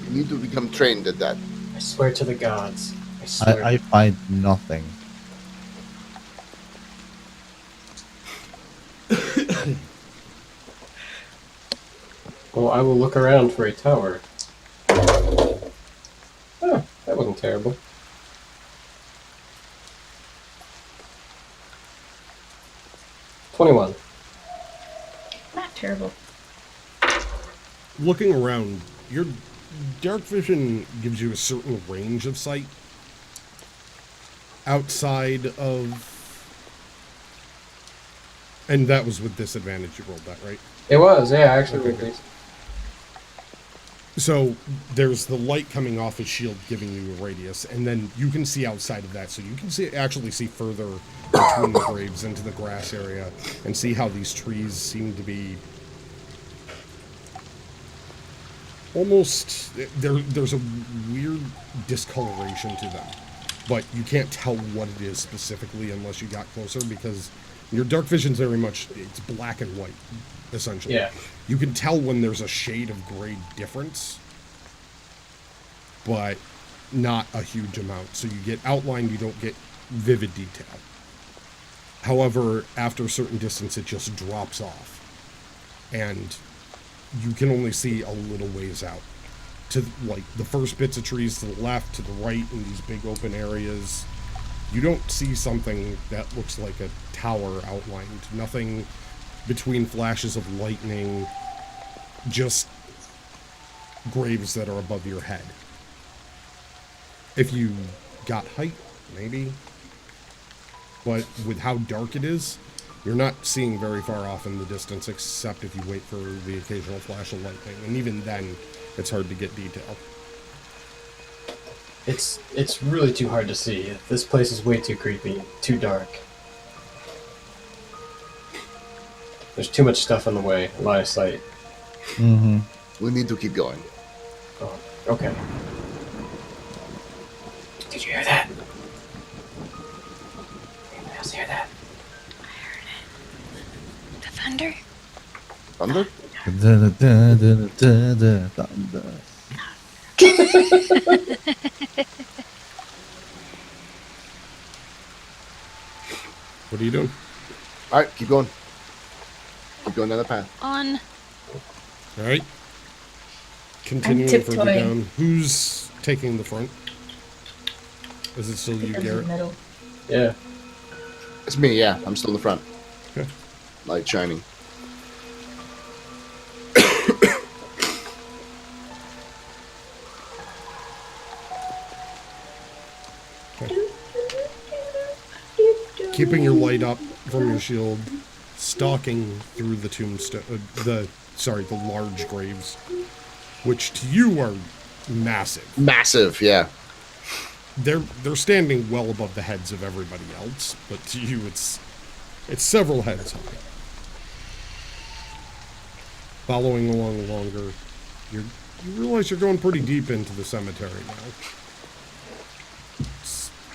You need to become trained at that. I swear to the gods. I swear. I find nothing. Well, I will look around for a tower. Oh, that wasn't terrible. $21. Not terrible. Looking around, your dark vision gives you a certain range of sight outside of... And that was with disadvantage you rolled that, right? It was, yeah, actually. Okay. So there's the light coming off his shield giving you a radius, and then you can see outside of that, so you can actually see further between the graves into the grass area and see how these trees seem to be almost... There's a weird discoloration to them, but you can't tell what it is specifically unless you got closer, because Your dark vision's very much, it's black and white, essentially. Yeah. You can tell when there's a shade of gray difference, but not a huge amount. So you get outline, you don't get vivid detail. However, after a certain distance, it just drops off. And you can only see a little ways out. To, like, the first bits of trees to the left, to the right, in these big open areas. You don't see something that looks like a tower outlined. Nothing between flashes of lightning. Just graves that are above your head. If you got height, maybe. But with how dark it is, you're not seeing very far off in the distance, except if you wait for the occasional flash of lightning. And even then, it's hard to get detail. It's really too hard to see. This place is way too creepy, too dark. There's too much stuff in the way, line of sight. Mm-hmm. We need to keep going. Oh, okay. Did you hear that? Anyone else hear that? The thunder? Thunder? Thunder. What are you doing? All right, keep going. Keep going down the path. On. All right. Continuing further tiptoeing. down. Who's taking the front? Is it still you, Because of Garrett? middle. Yeah. It's me, yeah. I'm still in the front. Okay. Light shining. Keeping your light up from your shield, stalking through the tombstone, the large graves, which to you are massive. Massive, yeah. They're standing well above the heads of everybody else, but to you it's several heads high. Following along longer, you realize you're going pretty deep into the cemetery now.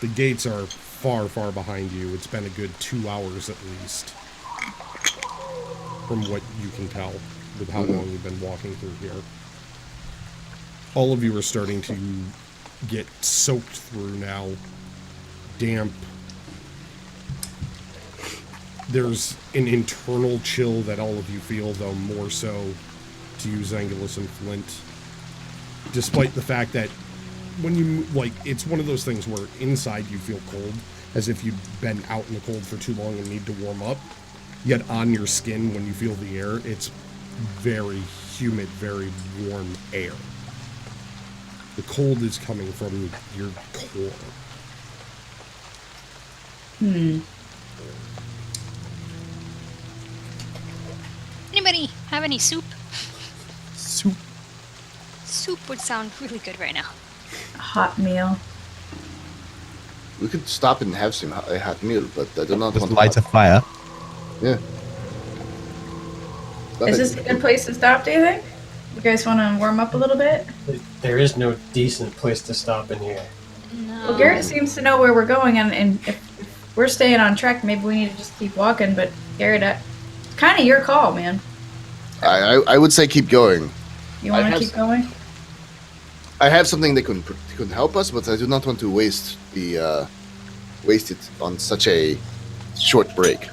The gates are far, far behind you. It's been a good 2 hours at least, from what you can tell, with how long you've been walking through here. All of you are starting to get soaked through now. Damp. There's an internal chill that all of you feel, though more so to you, Zangulus and Flint. Despite the fact that when you, like, it's one of those things where inside you feel cold, as if you've been out in the cold for too long and need to warm up. Yet on your skin, when you feel the air, it's very humid, very warm air. The cold is coming from your core. Anybody have any soup? Soup. Soup would sound really good right now. A hot meal. We could stop and have some a hot meal, but I do not Just want light a fire. Yeah. Is this a good place to stop, do you think? You guys want to warm up a little bit? There is no decent place to stop in here. No. Well, Garrett seems to know where we're going, and if we're staying on track, maybe we need to just keep walking. But Garrett, it's kind of your call, man. I would say keep going. You want I to have- keep going? I have something that could help us, but I do not want to waste it on such a short break.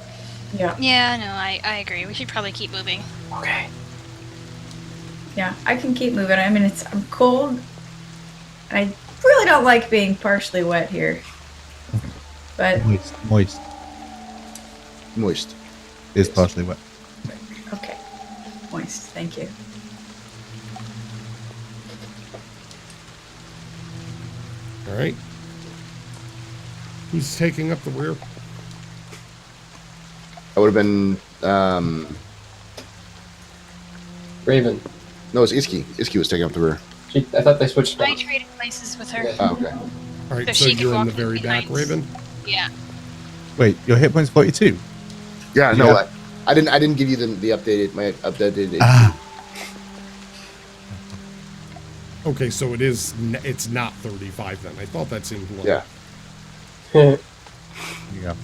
Yeah. Yeah, no, I agree. We should probably keep moving. Okay. Yeah, I can keep moving. I mean, I'm cold. I really don't like being partially wet here. But, Moist. Moist. Is partially wet. okay. Moist, thank you. All right. Who's taking up the rear? I would have been. Raven. No, it's Iski. Iski was taking up the rear. I thought they switched. I traded places with her. Yeah. Oh, okay. All right, So so she can you're in walk the very back, behind. Raven? Yeah. Wait, your hit point's 42? Yeah, no, Yeah. I didn't give you the updated. Ah. Okay, so it's not 35 then. I thought that seemed low. Yeah. There you go.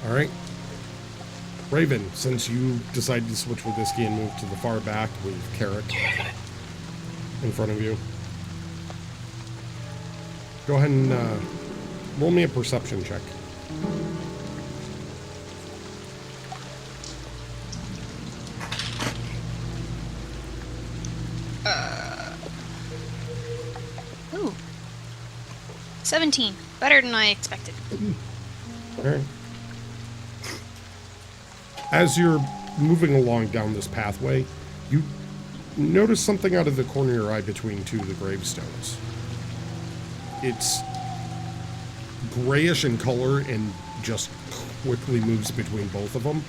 All right. Raven, since you decided to switch with Whiskey and move to the far back with Carrick in front of you, go ahead and roll me a perception check. Ooh. 17. Better than I expected. All right. As you're moving along down this pathway, you notice something out of the corner of your eye between two of the gravestones. It's grayish in color and just quickly moves between both of them.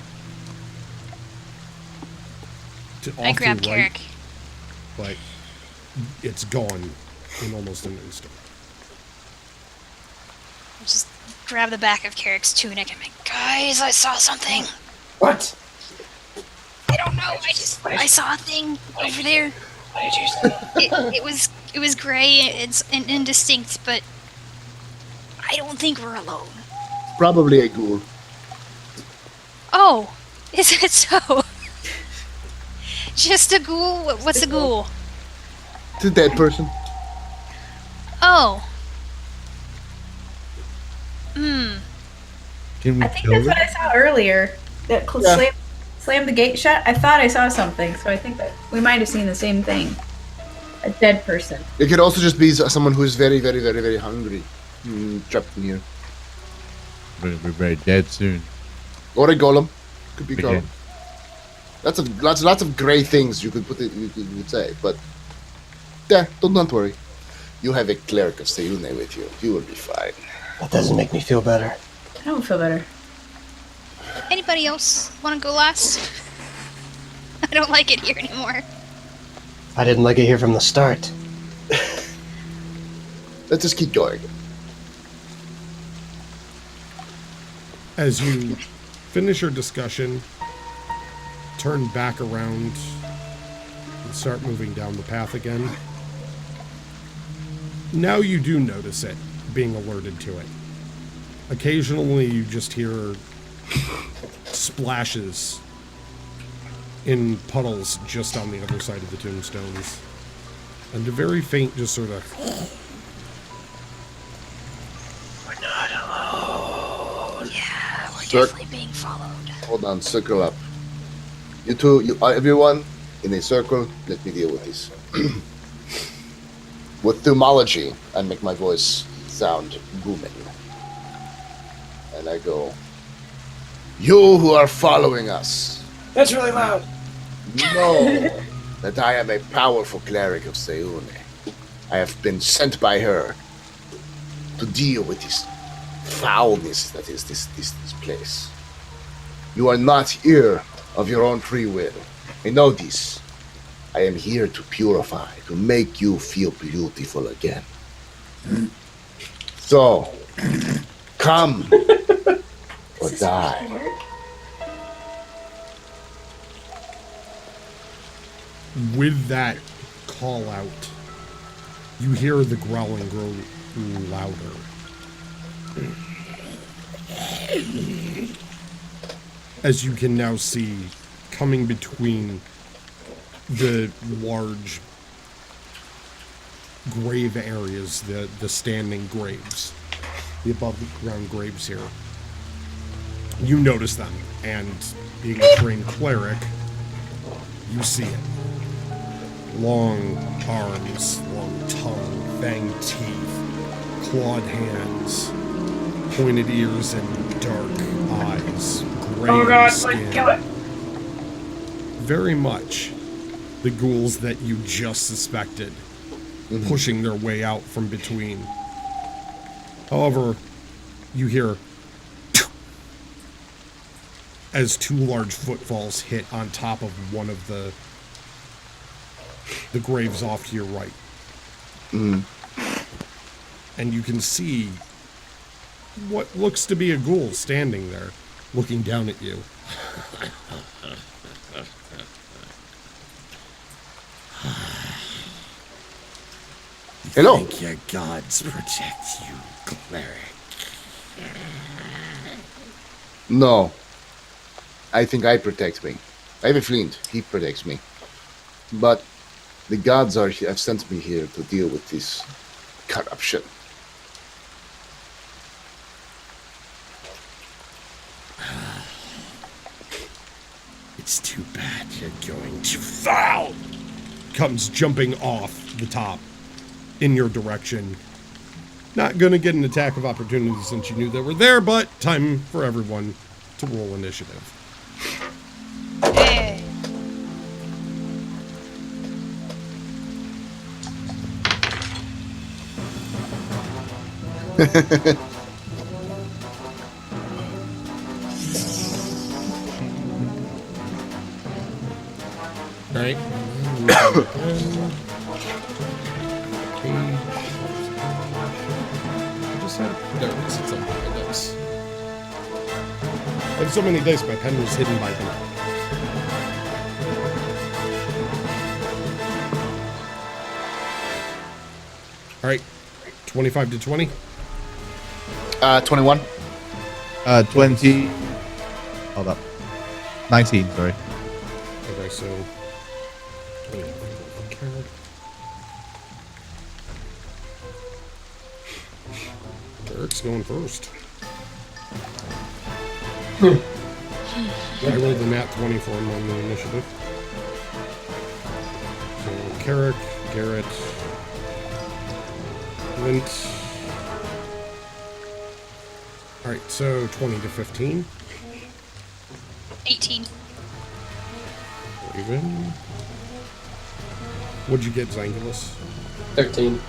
I grab Carrick. But it's gone in almost an instant. I just grab the back of Carrick's tunic and I'm like, guys, I saw something. What? I don't know. I saw a thing over there. What did you say? It was gray. It's indistinct, but I don't think we're alone. Probably a ghoul. Oh, is it so? Just a ghoul? What's a ghoul? It's a dead person. Oh. Hmm. Can we I think kill that's them? what I saw earlier. That Yeah. slammed the gate shut. I thought I saw something, so I think that we might have seen the same thing. A dead person. It could also just be someone who is very, very, very, very hungry, trapped in here. We're gonna be very dead soon. Or a golem. Could be Okay. golem. Lots of grey things you could you could say, but yeah, don't worry. You have a cleric of Seune with you. You will be fine. That doesn't make me feel better. I don't feel better. Anybody else want to go last? I don't like it here anymore. I didn't like it here from the start. Let's just keep going. As you finish your discussion, turn back around, and start moving down the path again. Now you do notice it, being alerted to it. Occasionally you just hear splashes in puddles just on the other side of the tombstones. And a very faint, just sort of... We're not alone. Yeah, we're Sir- definitely being followed. Hold on, circle up. You two, everyone, in a circle. Let me deal with this. With thumology, I make my voice sound booming. And I go, you who are following us, That's really loud. know that I am a powerful cleric of Seune. I have been sent by her to deal with this foulness that is this place. You are not here of your own free will. I know this. I am here to purify, to make you feel beautiful again. So, come or die. With that call out, you hear the growling grow louder. As you can now see, coming between the large grave areas, the standing graves, the above ground graves here. You notice them, and being a trained cleric, you see it. Long arms, long tongue, fanged teeth, clawed hands, pointed ears, and dark eyes. Gray skin. kill it. Very much the ghouls that you just suspected, pushing their way out from between. However, you hear as two large footfalls hit on top of one of the graves off to your right. And you can see what looks to be a ghoul standing there, looking down at you. Hello. Think your gods protect you, cleric. No. I think I protect me. I have a flint. He protects me. But the gods have sent me here to deal with this corruption. It's too bad you're going to fall. Comes jumping off the top in your direction. Not gonna get an attack of opportunity since you knew they were there, but time for everyone to roll initiative. Hey. All right. I just had there it is. It's on my dice. I have so many dice. My pen was hidden by them. All right. 25 to 20. 21. 20. Hold up. 19, sorry. Okay, so 20. Eric's going first. I rolled a nat 20 for him on the initiative. So Carrick, Garrett, Clint. Alright, so 20 to 15. 18. Raven. What'd you get, Zangulus? 13.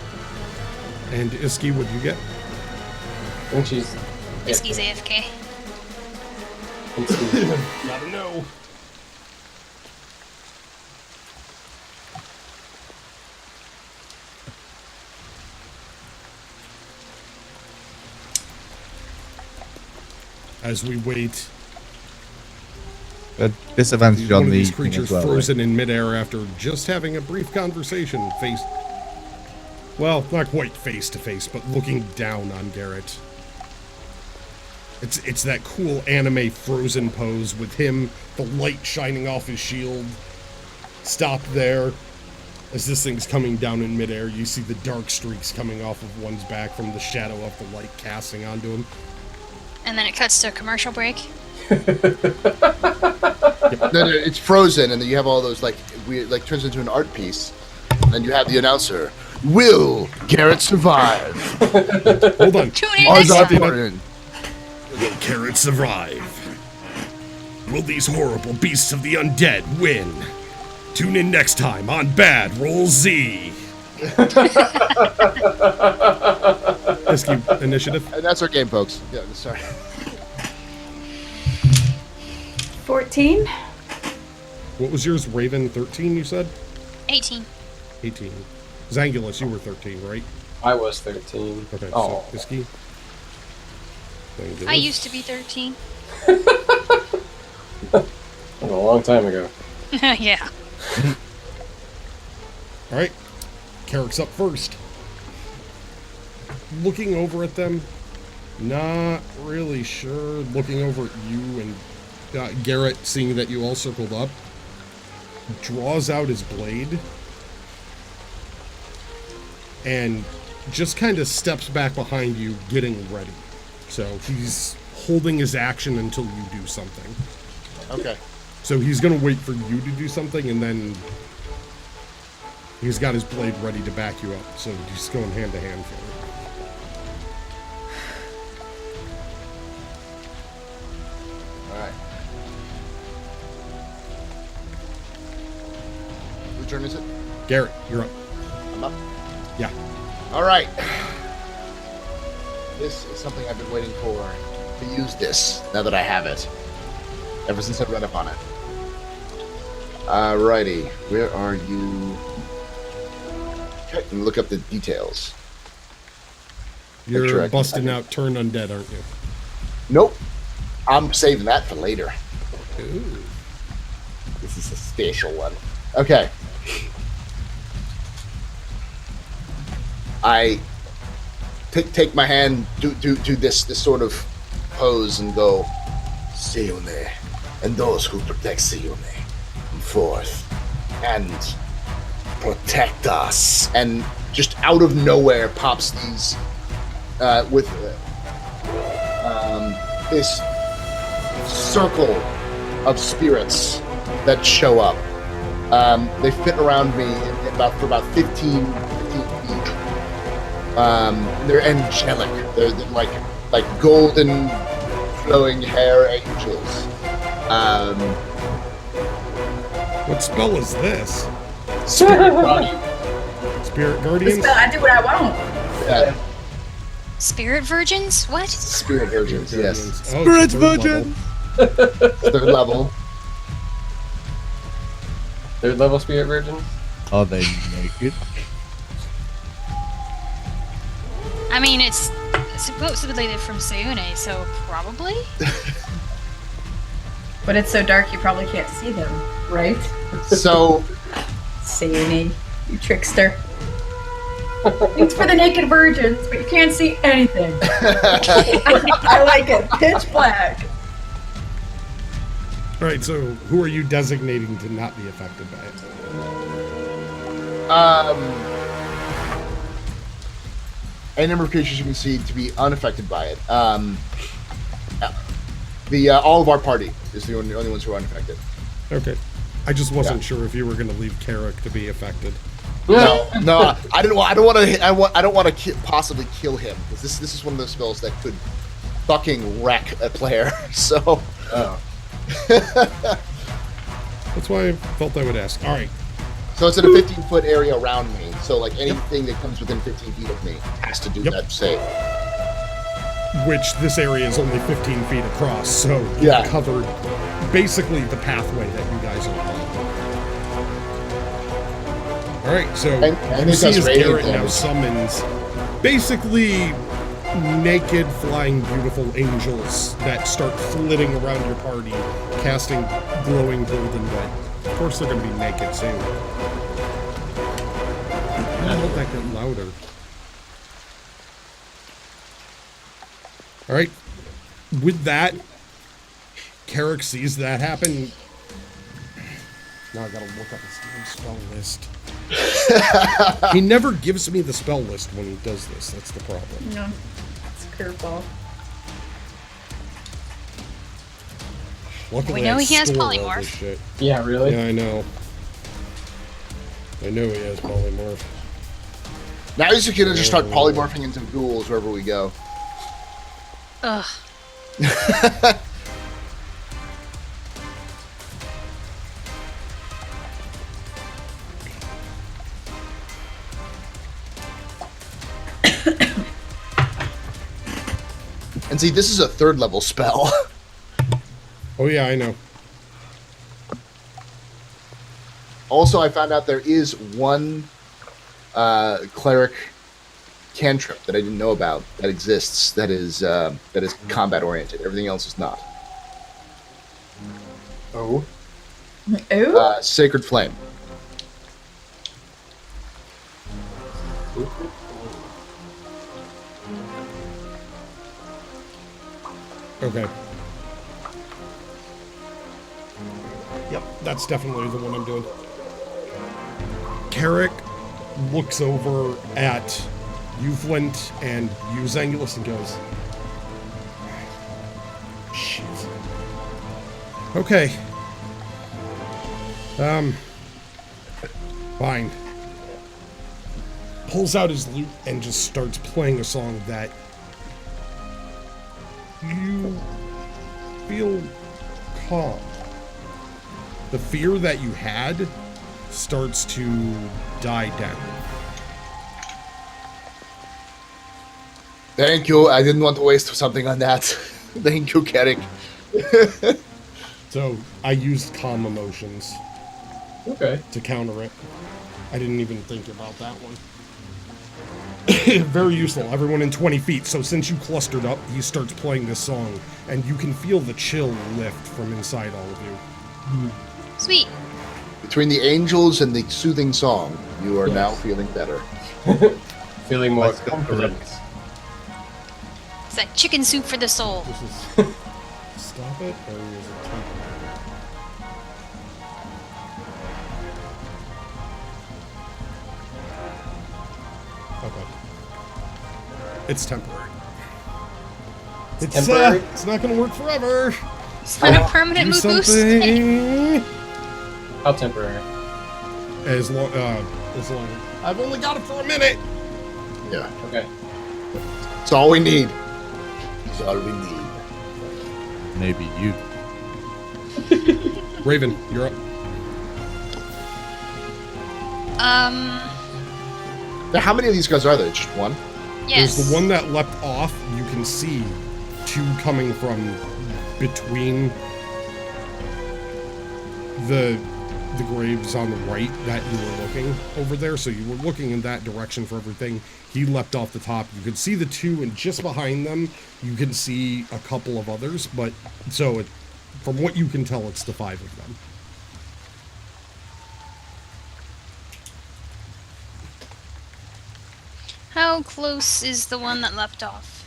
And Iski, what'd you get? I think she's. Whiskey's AFK. Gotta know. As we wait, Disadvantage one on of the these thing creatures as well, frozen in midair after just having a brief conversation face. Well, not quite face to face, but looking down on Garrett. It's that cool anime Frozen pose with him, the light shining off his shield. Stop there. As this thing's coming down in midair, you see the dark streaks coming off of one's back from the shadow of the light casting onto him. And then it cuts to a commercial break. No, it's frozen, and then you have all those like weird, like turns into an art piece. And then you have the announcer. Will Garrett survive? Hold on. Tune in Ours next are time. important. Will Carrot survive? Will these horrible beasts of the undead win? Tune in next time on Bad Roll Z. Rescue initiative. And that's our game, folks. Yeah, sorry. 14. What was yours, Raven? 13, you said? 18. 18. Zangulus, you were 13, right? I was 13. Okay, Oh. so Iski. I used to be 13. A long time ago. Yeah. Alright. Carrick's up first. Looking over at them, not really sure. Looking over at you and Garrett, seeing that you all circled up, draws out his blade and just kind of steps back behind you, getting ready. So he's holding his action until you do something. Okay. So he's going to wait for you to do something, and then he's got his blade ready to back you up. So he's going hand to hand for it. All right. Whose turn is it? Garrett, you're up. I'm up. Yeah. All right. This is something I've been waiting for to use this. Now that I have it, ever since I read up on it. Alrighty, where are you? Okay, let me look up the details. Make sure I You're can- busting out Turn Undead, aren't you? Nope. I'm saving that for later. Ooh. This is a special one. Okay. I take my hand, do this sort of pose and go, Seone, and those who protect Seone. And fourth, and protect us. And just out of nowhere pops these with this circle of spirits that show up. They fit around me for about 15 feet. They're angelic. They're like golden flowing hair angels. What spell is this? Spirit guardian. Spirit Guardians? I do what I want. Yeah, Spirit virgins? What? spirit virgins. Yes, Oh, Spirit third Virgin! level. third level. Third level spirit virgin. Are they naked? I mean, it's supposedly they're from Seune, so probably? But it's so dark you probably can't see them, right? So Sayuni, you trickster. It's for the naked virgins, but you can't see anything. I like it. Pitch black. All right, so who are you designating to not be affected by it? a number of creatures you can see to be unaffected by it. All of our party is the only ones who are unaffected. Okay. I just wasn't sure if you were going to leave Carrick to be affected. No, I don't want to possibly kill him because this is one of those spells that could fucking wreck a player. So, That's why I felt I would ask. All right. so it's in a 15-foot area around me. So like anything that comes within 15 feet of me has to do that save. Which this area is only 15 feet across, so you've Yeah. covered basically the pathway that you guys are on. All right, so And you it see does as radiant Garrett now damage. summons basically naked, flying, beautiful angels that start flitting around your party, casting glowing golden light. Of course, they're going to be naked soon. How did that get louder? All right. With that, Carrick sees that happen. Now I gotta look up his damn spell list. He never gives me the spell list when he does this. That's the problem. No, it's a curveball. Luckily, We know I he has store all polymorph. this shit. Yeah, really? Yeah, I know. I know he has polymorph. Now he's just gonna just start polymorphing into ghouls wherever we go. Ugh. And see, this is a 3rd level spell. Oh yeah, I know. Also, I found out there is one cleric cantrip that I didn't know about that exists that is combat oriented. Everything else is not. Oh. Ooh. Sacred Flame. Okay. Yep, that's definitely the one I'm doing. Carrick looks over at Flint and Zangulus and goes, shit. Okay. Fine. Pulls out his lute and just starts playing a song that you feel calm. The fear that you had starts to die down. Thank you. I didn't want to waste something on that. Thank you, Carrick. So I used calm emotions Okay. to counter it. I didn't even think about that one. Very useful. Everyone in 20 feet. So since you clustered up, he starts playing this song, and you can feel the chill lift from inside all of you. Sweet. Between the angels and the soothing song, you are Yes. now feeling better. Feeling more Let's go for confident. it. It's that chicken soup for the soul. This is... Stop habit or is it temporary? Okay. It's temporary. Temporary? It's not going to work forever. It's not a permanent Do mood boost. something. How temporary? As long, I've only got it for a minute. Yeah. Okay. It's all we need. It's all we need. Maybe you. Raven, you're up. Now, how many of these guys are there? Just one? Yes. There's the one that leapt off. You can see two coming from between the graves on the right that you were looking over there. So you were looking in that direction for everything. He leapt off the top. You could see the two, and just behind them, you can see a couple of others. But so from what you can tell, it's the 5 of them. How close is the one that leapt off?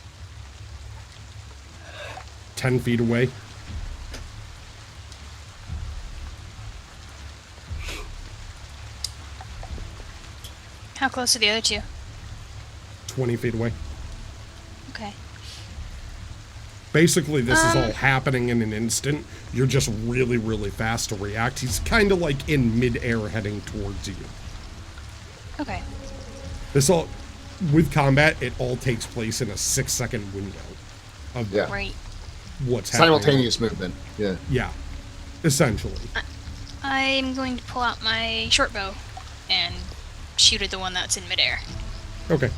10 feet away. How close are the other two? 20 feet away. Okay. Basically, this is all happening in an instant. You're just really, really fast to react. He's kind of like in mid-air heading towards you. Okay. This all, with combat, it all takes place in a 6-second window of Yeah. Right. what's happening. Simultaneous movement. Yeah. Yeah, essentially. I'm going to pull out my short bow and shoot at the one that's in midair. Okay.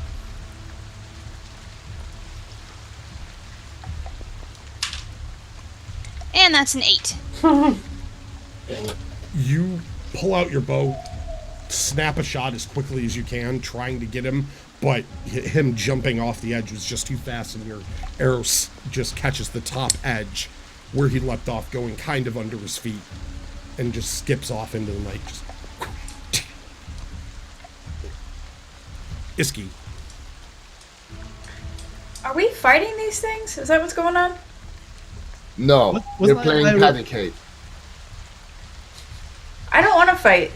And that's an 8. Dang it. You pull out your bow, snap a shot as quickly as you can, trying to get him, but him jumping off the edge was just too fast, and your arrow just catches the top edge where he leapt off, going kind of under his feet, and just skips off into the night. Just Iski. Are we fighting these things? Is that what's going on? No, What- you're wasn't playing that- Panicate. I don't want to fight.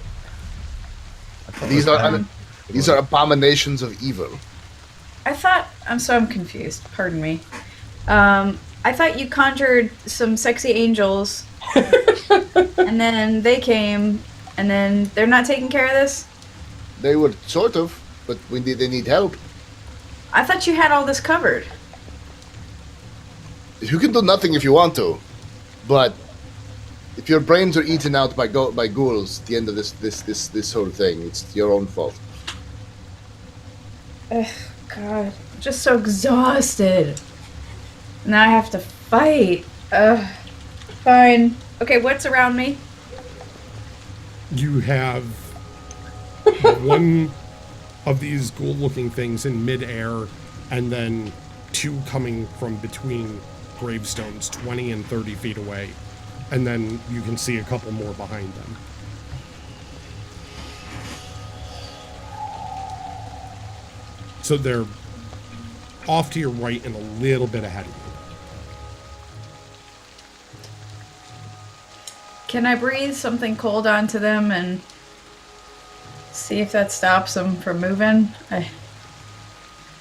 These are abominations of evil. I thought I'm confused. Pardon me. I thought you conjured some sexy angels, and then they came, and then they're not taking care of this. They would sort of, but they need help. I thought you had all this covered. You can do nothing if you want to, but if your brains are eaten out by ghouls at the end of this whole thing, it's your own fault. Ugh, God, I'm just so exhausted. Now I have to fight. Fine. Okay, what's around me? You have one of these ghoul-looking things in mid-air, and then two coming from between gravestones, 20 and 30 feet away. And then you can see a couple more behind them. So they're off to your right and a little bit ahead of you. Can I breathe something cold onto them and see if that stops them from moving?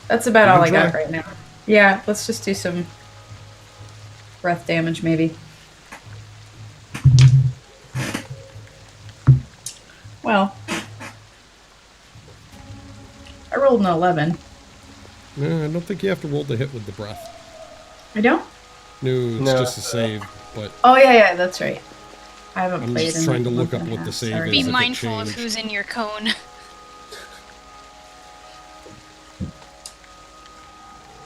That's about You all can I got try. right now. Yeah, let's just do some breath damage, maybe. Well, I rolled an 11. No, I don't think you have to roll the hit with the breath. I don't? No, it's No. just a save, but Oh, yeah, that's right. I haven't I'm played just in trying to a look month up and a what the half, save sorry. is. Be if it mindful of changed. who's in your cone.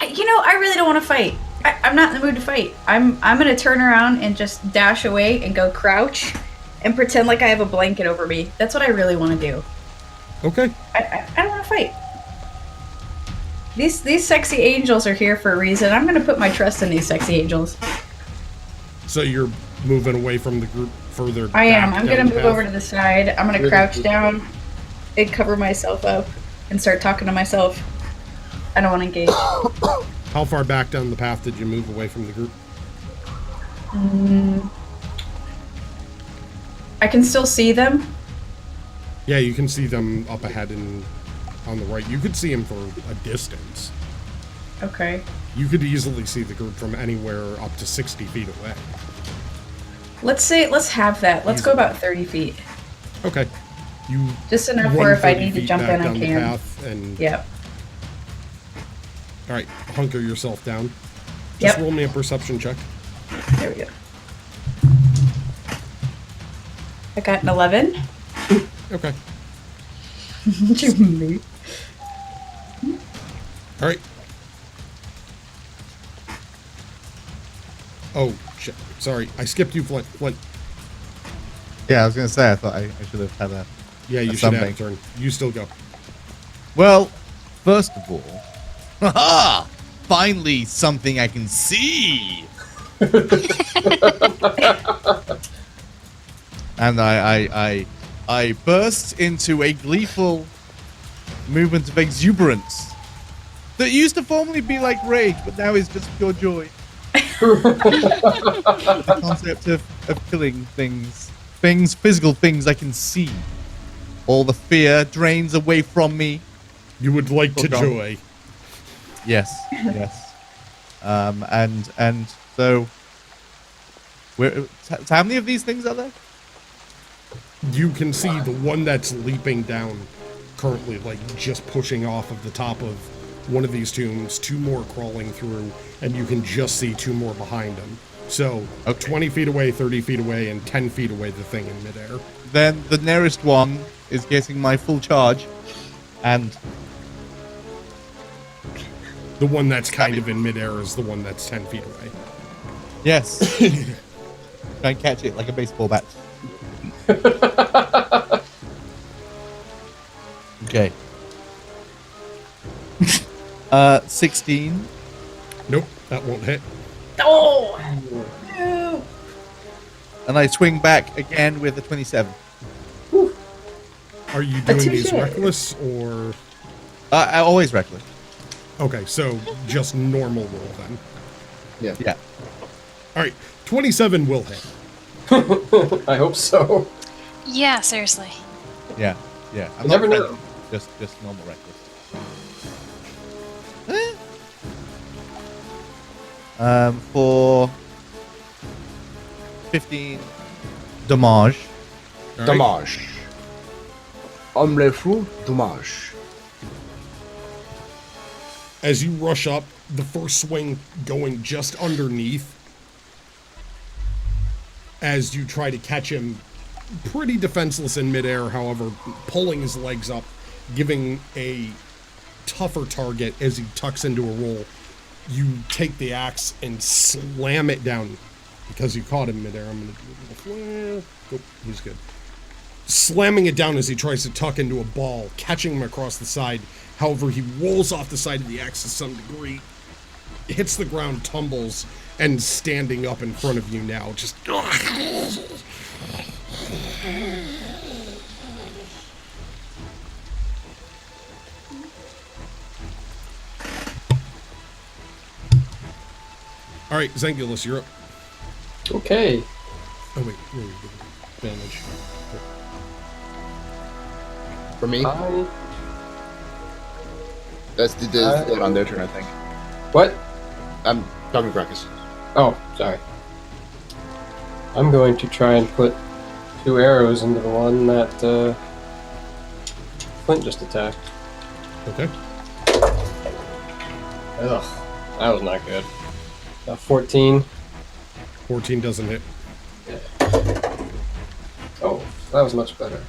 You know, I really don't want to fight. I'm not in the mood to fight. I'm gonna turn around and just dash away and go crouch and pretend like I have a blanket over me. That's what I really want to do. Okay. I don't want to fight. These sexy angels are here for a reason. I'm gonna put my trust in these sexy angels. So you're moving away from the group further. I am. back I'm down gonna the move path? over to the side. I'm gonna crouch down and cover myself up and start talking to myself. I don't want to engage. How far back down the path did you move away from the group? I can still see them. Yeah, you can see them up ahead and on the right. You could see them for a distance. Okay. You could easily see the group from anywhere up to 60 feet away. Let's have that. Let's go about 30 feet. Okay. You Just enough run where if I 30 need to feet jump back in, I down the can. path and Yep. all right, hunker yourself down. Just Yep. roll me a perception check. There we go. I got an 11. Okay. Me. All right. Oh, shit. Sorry. I skipped you, Flint. Flint. Yeah, I was gonna say I thought I should have had a. Yeah, you a should have something. a turn. You still go. Well, first of all, haha! Finally, something I can see. And I burst into a gleeful movement of exuberance that used to formerly be like rage, but now is just pure joy. The concept of killing things, physical things I can see. All the fear drains away from me. You would like to Look on. joy. Yes, yes. And so, how many of these things are there? You can see the one that's leaping down currently, like just pushing off of the top of one of these tombs, 2 more crawling through, and you can just see 2 more behind them. So, Okay. 20 feet away, 30 feet away, and 10 feet away, the thing in midair. Then the nearest one is getting my full charge, and The one that's kind of in midair is the one that's 10 feet away. yes, try and catch it like a baseball bat. Okay. 16. Nope, that won't hit. Oh! No! And I swing back again with a 27. Are you doing these touche. reckless or... I always reckless. Okay, so just normal roll then. Yeah. All right, 27 will hit. I hope so. Yeah, seriously. Yeah. I'm You never not know. reckless, just normal reckless. For 15 damage. All right? Dommage. Homme fou, dommage. As you rush up, the first swing going just underneath, as you try to catch him pretty defenseless in midair, however, pulling his legs up, giving a tougher target as he tucks into a roll. You take the axe and slam it down because you caught him midair. I'm going to do a little flare. Nope, he's good. Slamming it down as he tries to tuck into a ball, catching him across the side. However, he rolls off the side of the axe to some degree, hits the ground, tumbles, and standing up in front of you now, just... All right, Zengulus, you're up. Okay. Oh, wait. Advantage. For me, that's the on their turn, I think. What? I'm talking to Grakees. Oh, sorry. I'm going to try and put 2 arrows into the one that Flint just attacked. Okay. Ugh, that was not good. 14. 14 doesn't hit. Oh, that was much better.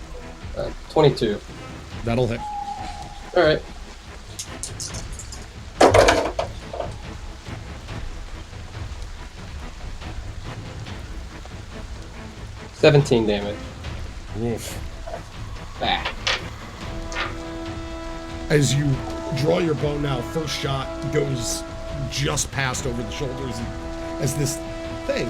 22. That'll hit. All right. $17 damage. Ah. As you draw your bow now, first shot goes just past over the shoulders, and as this thing,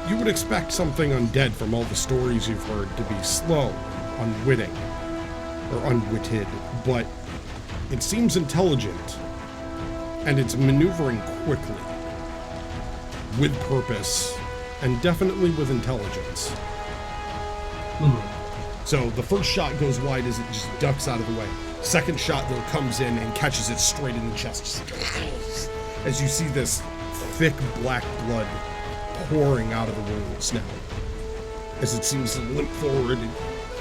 you would expect something undead from all the stories you've heard to be slow, unwitting, or unwitted, but it seems intelligent, and it's maneuvering quickly. with purpose, and definitely with intelligence. So the first shot goes wide as it just ducks out of the way. Second shot, though, comes in and catches it straight in the chest. As you see this thick black blood pouring out of the wounds now. As it seems to limp forward,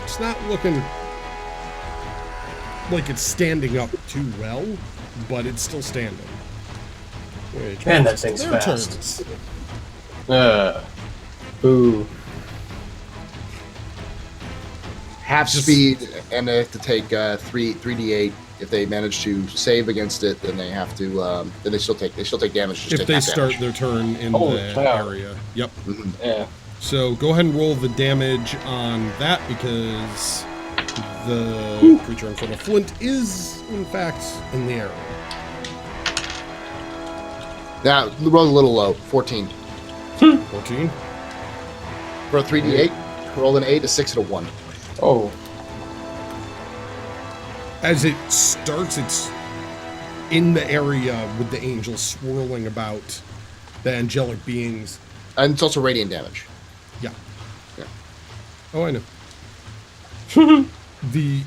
it's not looking like it's standing up too well, but it's still standing. Man, that thing's Their fast. turns. Boo. Half speed, and they have to take 3d8. If they manage to save against it, then they have to. Then they still take damage. Just If take they half start damage. their turn in Holy the cow. area. Yep. Yeah. So go ahead and roll the damage on that because the creature in front of Flint is, in fact, in the area. Now roll a little low. 14 14. for a 3d8. Roll an 8, a 6, and a 1. Oh. As it starts, it's in the area with the angels swirling about the angelic beings. And it's also radiant damage. Yeah. Yeah. Oh, I know. the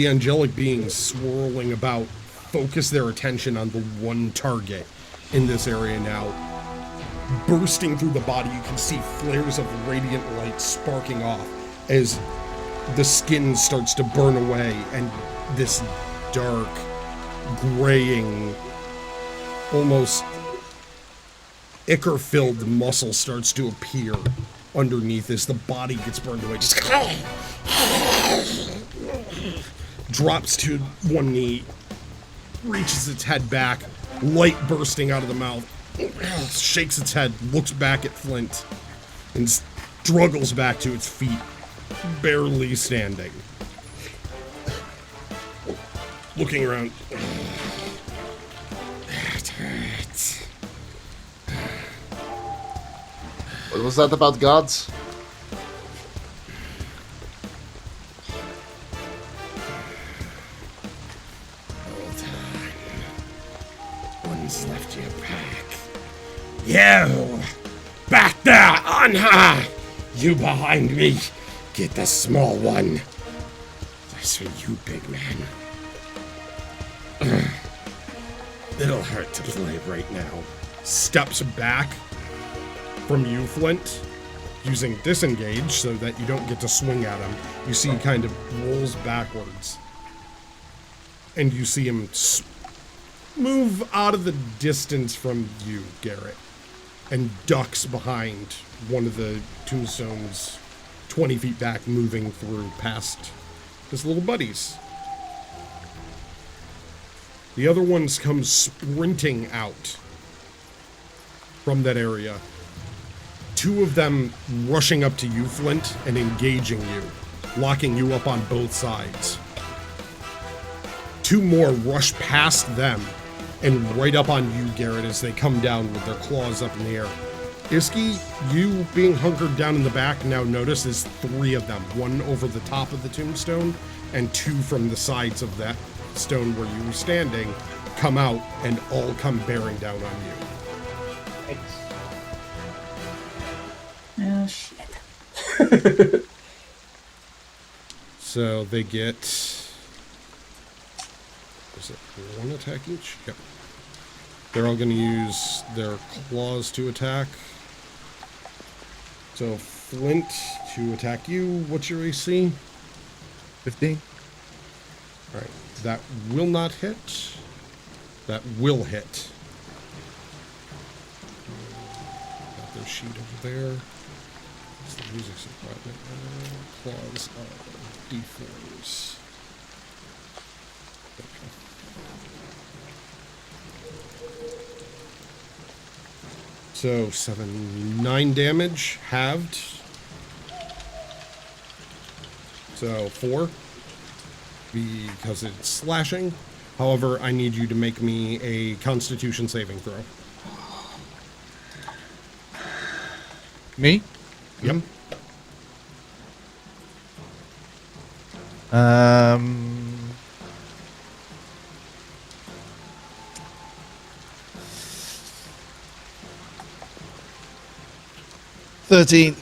angelic beings swirling about focus their attention on the one target in this area now. Bursting through the body, you can see flares of radiant light sparking off as the skin starts to burn away and this dark, graying, almost ichor-filled muscle starts to appear underneath as the body gets burned away. Just drops to one knee, reaches its head back, light bursting out of the mouth, shakes its head, looks back at Flint, and struggles back to its feet, barely standing. Looking around. That hurts. What was that about gods? Hold on. One's left your pack. You! Back there! On her! You behind me! Get the small one. That's for you, big man. It'll hurt to play right now. Steps back from you, Flint, using disengage so that you don't get to swing at him. You see he kind of rolls backwards. And you see him move out of the distance from you, Garrett, and ducks behind one of the tombstones 20 feet back, moving through past his little buddies. The other ones come sprinting out from that area. Two of them rushing up to you, Flint, and engaging you, locking you up on both sides. Two more rush past them and right up on you, Garrett, as they come down with their claws up in the air. Iski, you being hunkered down in the back now notices three of them, one over the top of the tombstone and two from the sides of that stone where you were standing, come out and all come bearing down on you. Oh, shit. So they get... is it one attack each? Yep. They're all going to use their claws to attack. So Flint to attack you. What's your AC? 15. Alright. That will not hit. That will hit. Got their sheet over there. It's the music's department. Claws are D4s. Okay. So 9 damage, halved. So 4, because it's slashing. However, I need you to make me a Constitution saving throw. Me? Yep. 13.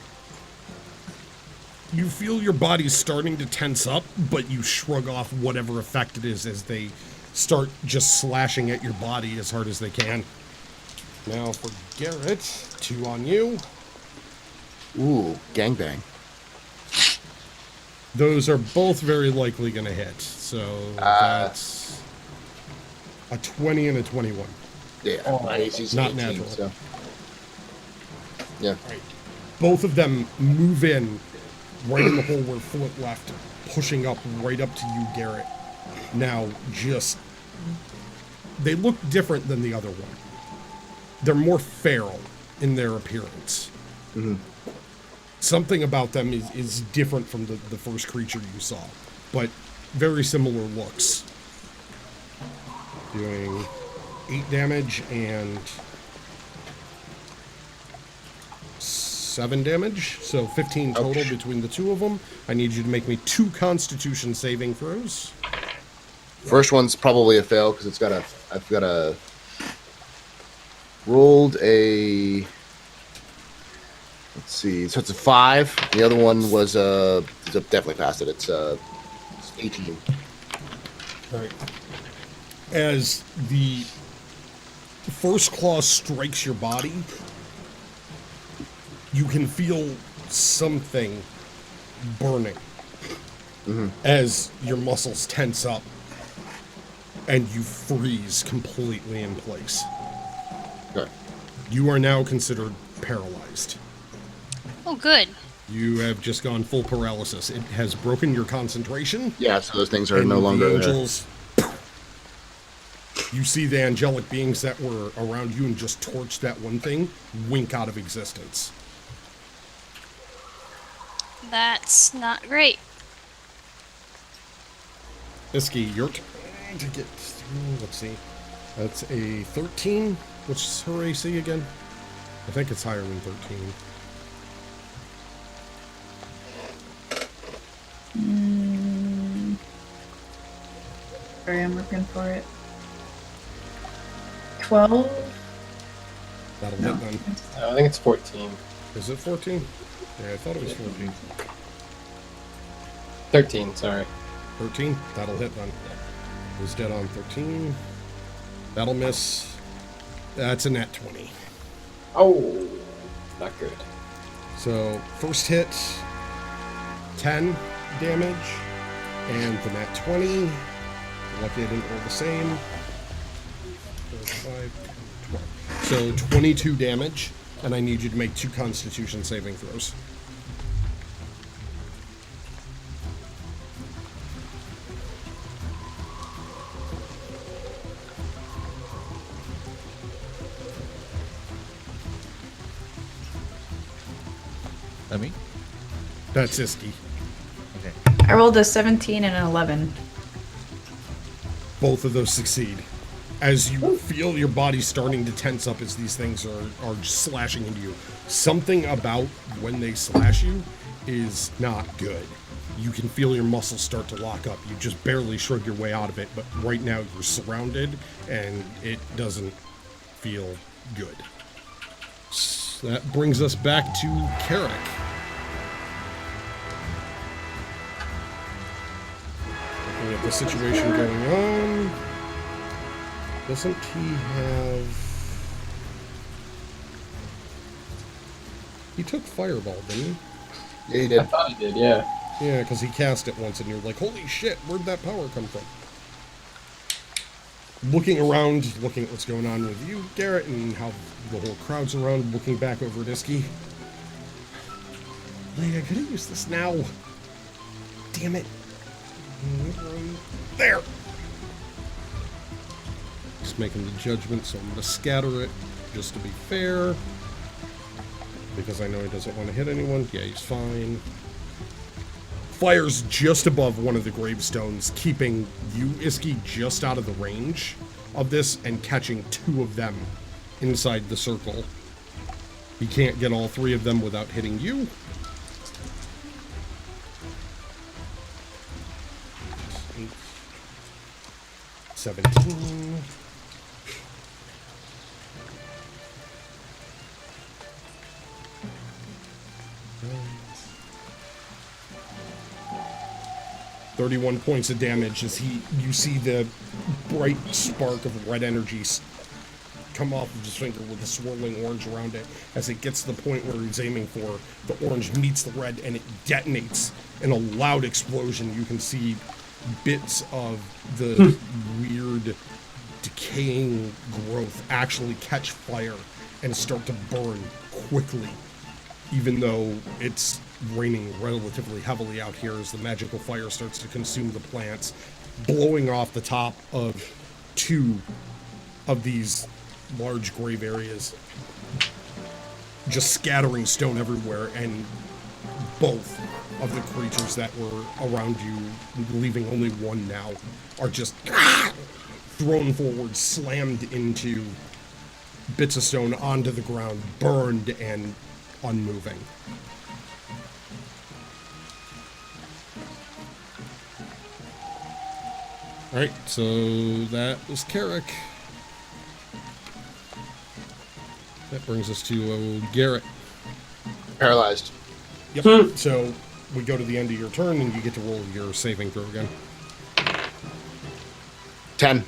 You feel your body starting to tense up, but you shrug off whatever effect it is as they start just slashing at your body as hard as they can. Now for Garrett, 2 on you. Ooh, gangbang. Those are both very likely going to hit. So that's a 20 and a 21. Yeah, my AC's Not 18, natural. so. Yeah. Right. Both of them move in right in the hole where Flint left, pushing up right up to you, Garrett. Now, they look different than the other one. They're more feral in their appearance. Mm-hmm. Something about them is different from the first creature you saw, but very similar looks. Doing 8 damage and 7 damage, so 15 total between the two of them. I need you to make me 2 Constitution saving throws. First one's probably a fail because I've got a rolled a, let's see, so it's a 5. The other one was definitely passed it. It's 18. All right. As the first claw strikes your body, you can feel something burning as your muscles tense up and you freeze completely in place. Okay. You are now considered paralyzed. Oh, good. You have just gone full paralysis. It has broken your concentration. Yeah, so those things are and no longer the there. angels. You see the angelic beings that were around you and just torched that one thing wink out of existence. That's not great. Iski, your turn to get through. Let's see. That's a 13. What's her AC again? I think it's higher than 13. Sorry, I'm looking for it. 12? That'll No. hit then. I think it's 14. Is it 14? Yeah, I thought it was 14. 13, sorry. 13? That'll hit then. Who's dead on 13? That'll miss. That's a nat 20. Oh, not good. So, first hit, 10 damage, and the nat 20. Lucky I didn't roll the same. 4, 5, 12. So, 22 damage, and I need you to make 2 Constitution saving throws. Let me. That's Iski. Okay. I rolled a 17 and an 11. Both of those succeed. As you feel your body starting to tense up as these things are slashing into you. Something about when they slash you is not good. You can feel your muscles start to lock up. You just barely shrug your way out of it, but right now you're surrounded and it doesn't feel good. So that brings us back to Carrick. Looking at the situation going on. Doesn't he have... He took Fireball, didn't he? Yeah, you I did. thought he did, yeah. Yeah, because he cast it once and you're like, holy shit, where'd that power come from? Looking around, looking at what's going on with you, Garrett, and how the whole crowd's around, looking back over at Iski. Like, I could have used this now. Damn it. There! Just making the judgment, so I'm going to scatter it, just to be fair. Because I know he doesn't want to hit anyone. Yeah, he's fine. Fires just above one of the gravestones, keeping you, Iski, just out of the range of this and catching 2 of them inside the circle. He can't get all 3 of them without hitting you. Eight, 17. 31 points of damage as you see the bright spark of red energy come off of his finger with a swirling orange around it. As it gets to the point where he's aiming for, the orange meets the red and it detonates in a loud explosion. You can see bits of the weird decaying growth actually catch fire and start to burn quickly, even though it's raining relatively heavily out here as the magical fire starts to consume the plants, blowing off the top of 2 of these large grave areas, just scattering stone everywhere, and both of the creatures that were around you, leaving only one now, are just thrown forward, slammed into bits of stone onto the ground, burned and unmoving. Alright, so that was Carrick. That brings us to Garrett. Paralyzed. Yep. So we go to the end of your turn and you get to roll your saving throw again. 10.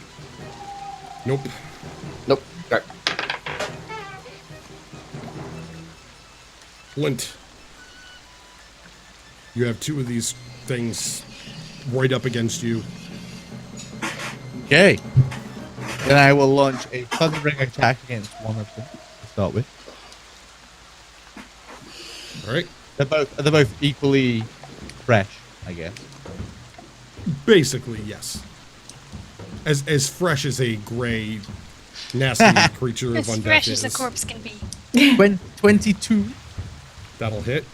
Nope. Nope. Okay. Lint. You have 2 of these things right up against you. Okay. Then I will launch a thundering attack against one of them to start with. Alright. They're both equally fresh, I guess. Basically, yes. As fresh as a gray, nasty creature of As undeath fresh is. as a corpse can be. 22 That'll hit.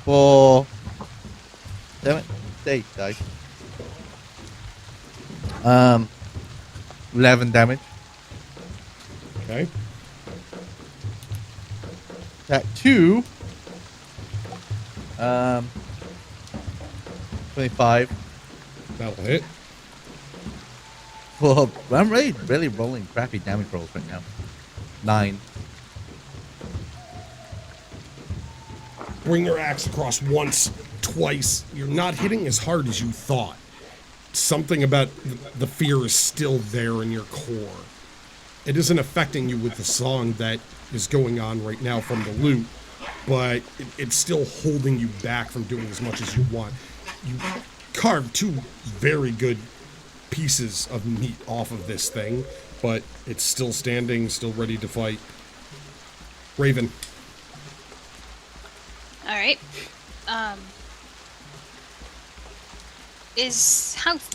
for... Damn it. 8 dice. 11 damage. Okay. That 2. 25. That'll hit. Well, I'm really rolling crappy damage rolls right now. 9. Bring your axe across once, twice. You're not hitting as hard as you thought. Something about the fear is still there in your core. It isn't affecting you with the song that is going on right now from the loot, but it's still holding you back from doing as much as you want. You carved 2 very good pieces of meat off of this thing, but it's still standing, still ready to fight. Raven. Alright.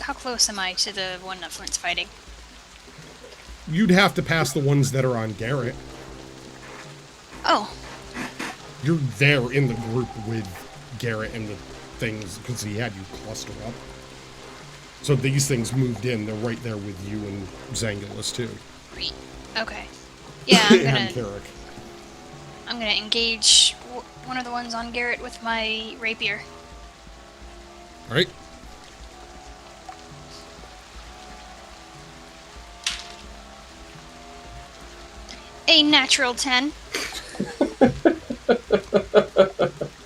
How close am I to the one that Flint's fighting? You'd have to pass the ones that are on Garrett. Oh, You're there in the group with Garrett and the things, because he had you cluster up. So these things moved in. They're right there with you and Zangulus, too. great. Okay. Yeah, And Carrick. I'm gonna engage one of the ones on Garrett with my rapier. Alright. A natural 10.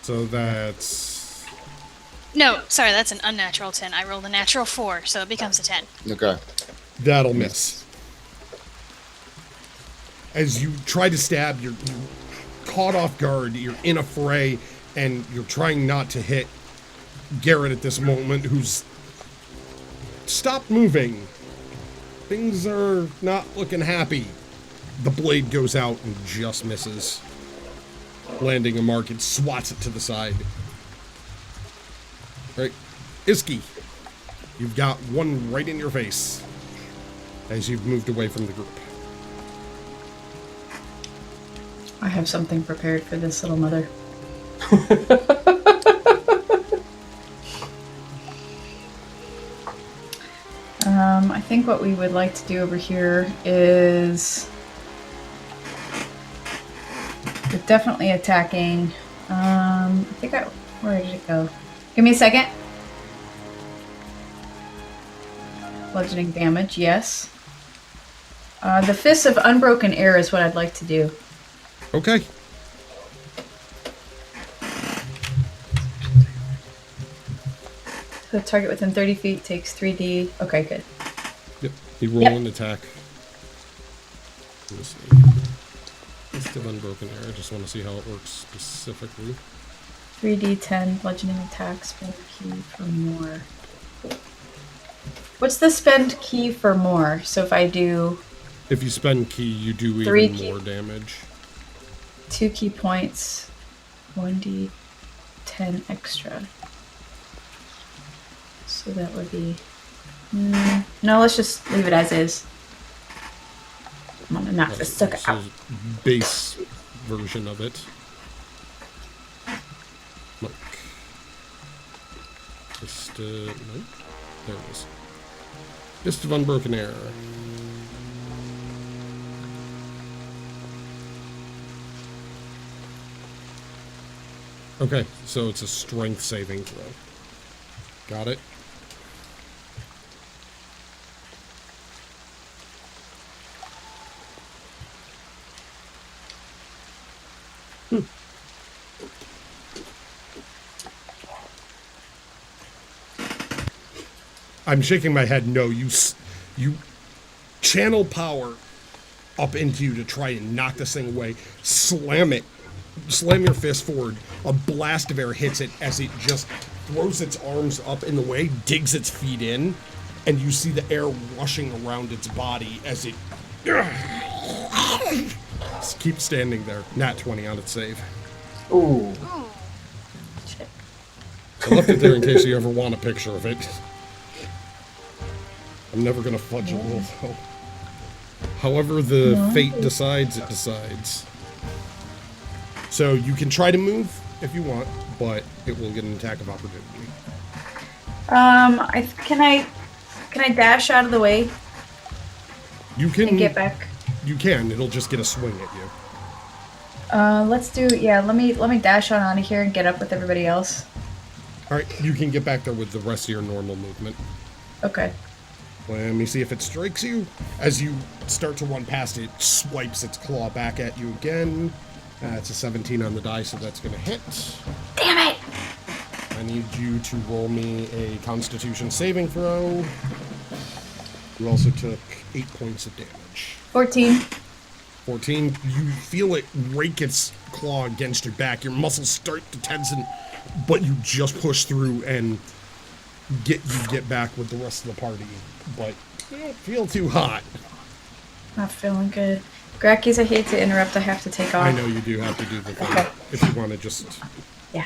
So that's... No, sorry, that's an unnatural 10. I rolled a natural 4, so it becomes a 10. Okay. That'll miss. As you try to stab, you're caught off guard, you're in a fray, and you're trying not to hit Garrett at this moment, who's stopped moving. Things are not looking happy. The blade goes out and just misses. Landing a mark, it swats it to the side. Right. Iski, you've got one right in your face as you've moved away from the group. I have something prepared for this little mother. I think what we would like to do over here is we're definitely attacking. Where did it go? Give me a second. Bludgeoning damage, yes. The Fists of Unbroken Air is what I'd like to do. The target within 30 feet takes 3d. Okay, good. Yep. You roll Yep. an attack. Let me see. It's still unbroken air. I just want to see how it works specifically. 3d10 bludgeoning attack. Spend key for more. What's the spend key for more? So if I do If you spend key, you do 3 even key. more damage. 2 key points, 1d10 extra. So that would be... no, let's just leave it as is. I'm gonna knock this sucker So out. base version of it. Look. Just, no. There it is. Fist of Unbroken Air. Okay, so it's a strength saving throw. Got it? I'm shaking my head. No, you channel power up into you to try and knock this thing away. Slam your fist forward. A blast of air hits it as it just throws its arms up in the way, digs its feet in, and you see the air rushing around its body as it just keeps standing there. Nat 20 on its save. Ooh. Ooh. I left it there in case you ever want a picture of it. I'm never gonna fudge a roll though. However the fate decides, it decides. So you can try to move if you want, but it will get an attack of opportunity. Can I dash out of the way You can and get back? You can. It'll just get a swing at you. Let's do, yeah, let me dash on out of here and get up with everybody else. All right, you can get back there with the rest of your normal movement. Okay. Let me see if it strikes you. As you start to run past it, swipes its claw back at you again. It's a 17 on the die, so that's going to hit. Damn it! I need you to roll me a Constitution saving throw. You also took 8 points of damage. 14. 14. You feel it rake its claw against your back. Your muscles start to tension, but you just push through and get back with the rest of the party. But you don't feel too hot. Not feeling good. Grakees, I hate to interrupt. I have to take off. I know you do have to do the thing. Okay. If you want to just... Yeah.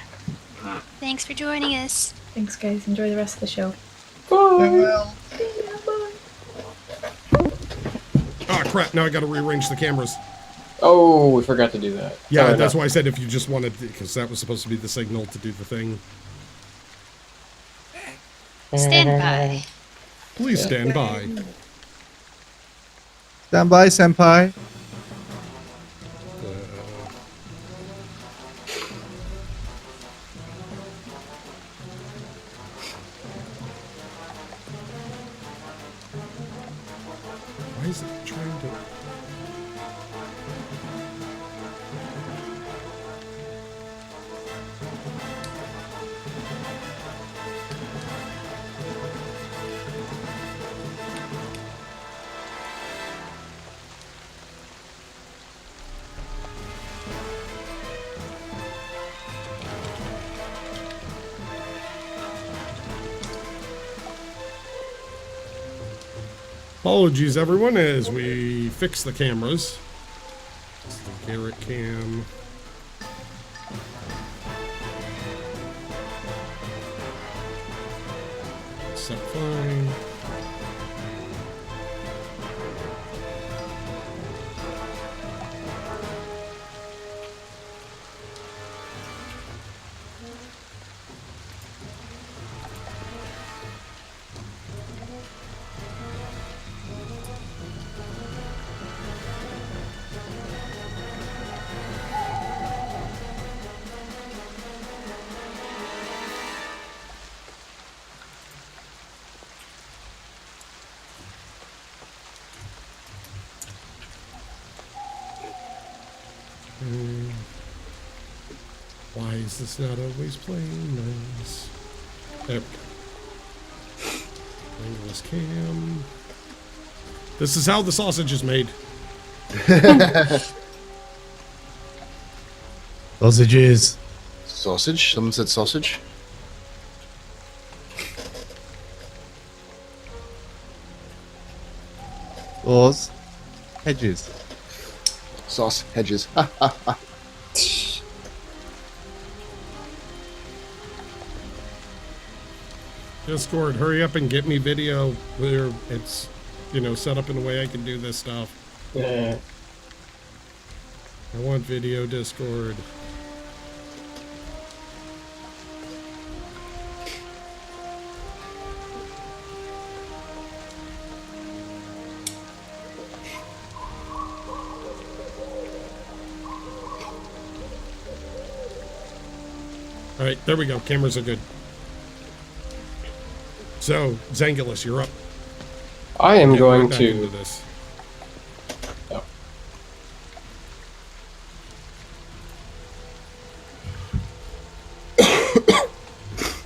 Thanks for joining us. Thanks, guys. Enjoy the rest of the show. Ah, crap. Now I got to rearrange the cameras. Oh, we forgot to do that. Yeah, Sorry that's about- why I said if you just wanted to, because that was supposed to be the signal to do the thing. Stand by. Please stand by. Stand by, senpai. Why is it trying to... Apologies, everyone, as we fix the cameras. It's the Garrett cam. Set fine. Why is this not always playing nice? There we go. Anglers cam. This is how the sausage is made. Sausages. Sausage? Someone said sausage? Laws. Hedges. Sauce hedges. Discord, hurry up and get me video where it's, set up in a way I can do this stuff. Yeah. I want video, Discord. All right, there we go. Cameras are good. So, Zangulis, you're up. I am Get going right back to. into this. Oh.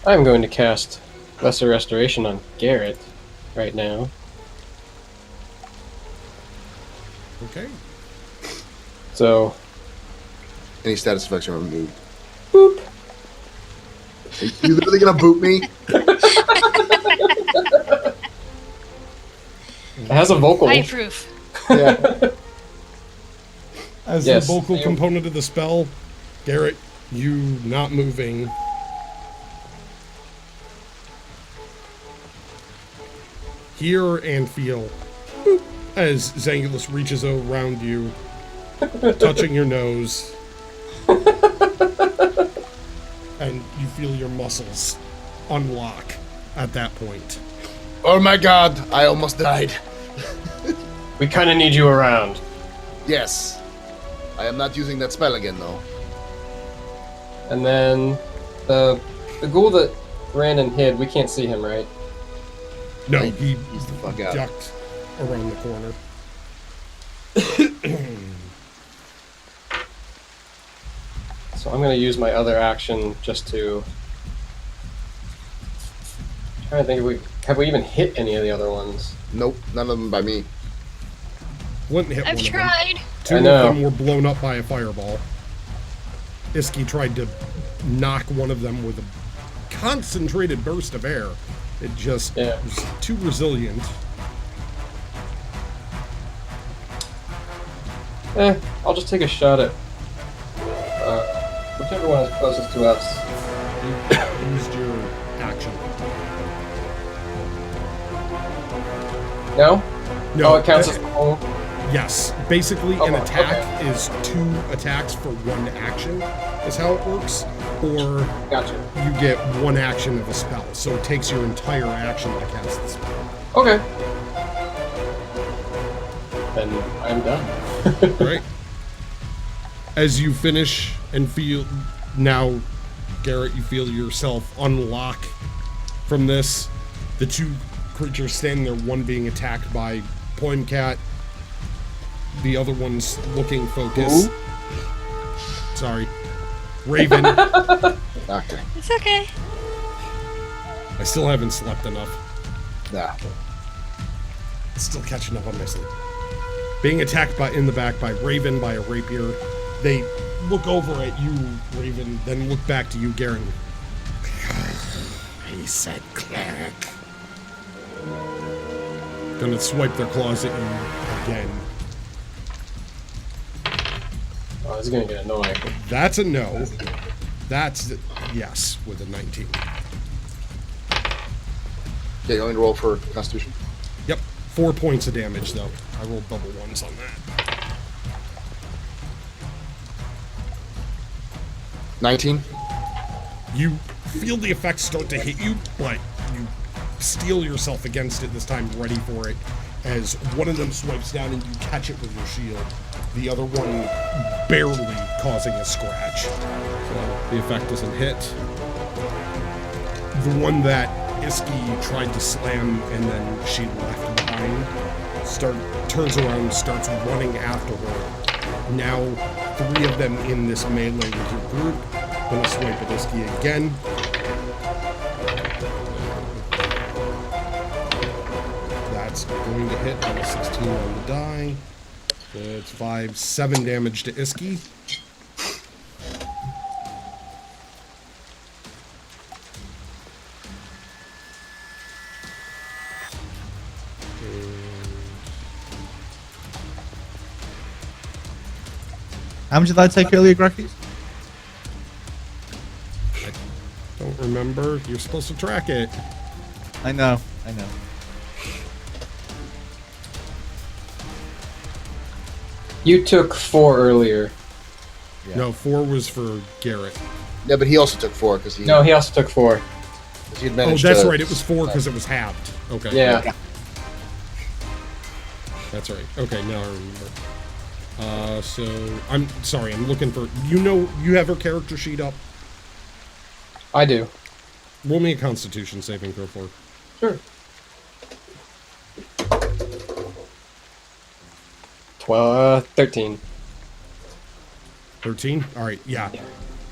I'm going to cast Lesser Restoration on Garrett right now. Okay. So, Any status effects are removed. boop. You literally gonna boot me? It has a vocal. Fireproof. Yeah. As Yes. the vocal component of the spell, Garrett, you not moving. Hear and feel boop, as Zangulis reaches around you, touching your nose. And you feel your muscles unlock at that point. Oh my god, I almost died. We kind of need you around. Yes. I am not using that spell again, though. And then the ghoul that ran and hid, we can't see him, right? No, Right. he He's the fuck out. ducked around the corner. So I'm going to use my other action just to... trying to think if have we even hit any of the other ones? Nope, none of them by me. Wouldn't hit I've one of them. tried. Two I of know. them were blown up by a fireball. Iski tried to knock one of them with a concentrated burst of air. It just Yeah. was too resilient. I'll just take a shot at whichever one is closest to us. You used your action. No? No, Oh, it counts as a whole? yes. Basically, an Okay, attack is 2 attacks for 1 action, is how it works. Or Gotcha. you get 1 action of a spell. So it takes your entire action to cast the spell. Okay. Then I'm done. Right? As you finish and feel now, Garrett, you feel yourself unlock from this. The 2 creatures standing there, one being attacked by Poemcat, the other one's looking focused. Sorry. Raven. Okay. It's okay. I still haven't slept enough. Nah. Still catching up on my sleep. Being attacked in the back by Raven, by a rapier. They look over at you, Raven, then look back to you, Garen. He said cleric. Gonna swipe their claws at you again. Oh, this is gonna get annoying. That's a no. That's yes with a 19. Okay, you want me to roll for Constitution? Yep, 4 points of damage though. I rolled double ones on that. 19? You feel the effects start to hit you, but you steel yourself against it this time, ready for it. As one of them swipes down and you catch it with your shield. The other one barely causing a scratch. So the effect doesn't hit. The one that Iski tried to slam and then she left behind turns around and starts running after her. Now 3 of them in this melee with your group. Gonna swipe at Iski again. That's going to hit on a 16 on the die. That's 7 damage to Iski. How much did I take earlier, Grakees? I don't remember. You're supposed to track it. I know. You took 4 earlier. Yeah. No, 4 was for Garrett. Yeah, but he also took 4 because he. No, he also took 4. He had Oh, managed that's to- right. It was 4 because it was halved. Okay. Yeah. That's right. Okay, now I remember. So I'm sorry. I'm looking for. You have her character sheet up. I do. Roll me a Constitution saving throw for. Sure. 13. 13? Alright, yeah.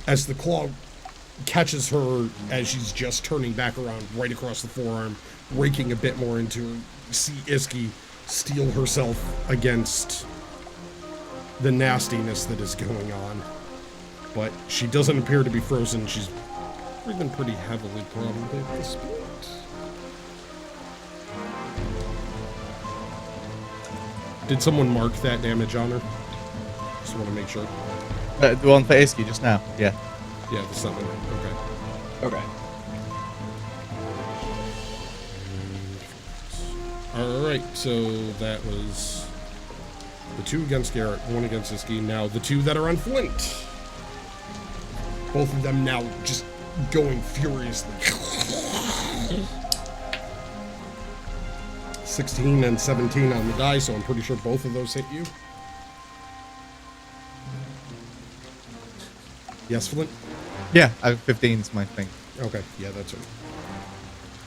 As the claw catches her as she's just turning back around right across the forearm, raking a bit more into her, you see Iski steel herself against the nastiness that is going on. But she doesn't appear to be frozen. She's breathing pretty heavily probably at this point. Did someone mark that damage on her? Just want to make sure. The one for Iski just now. Yeah. Yeah, the 7. Okay. Okay. Alright, so that was the 2 against Garrett, 1 against Iski. Now the 2 that are on Flint. Both of them now just going furiously. 16 and 17 on the die, so I'm pretty sure both of those hit you. Yes, Flint? Yeah, 15's my thing. Okay, yeah, that's right.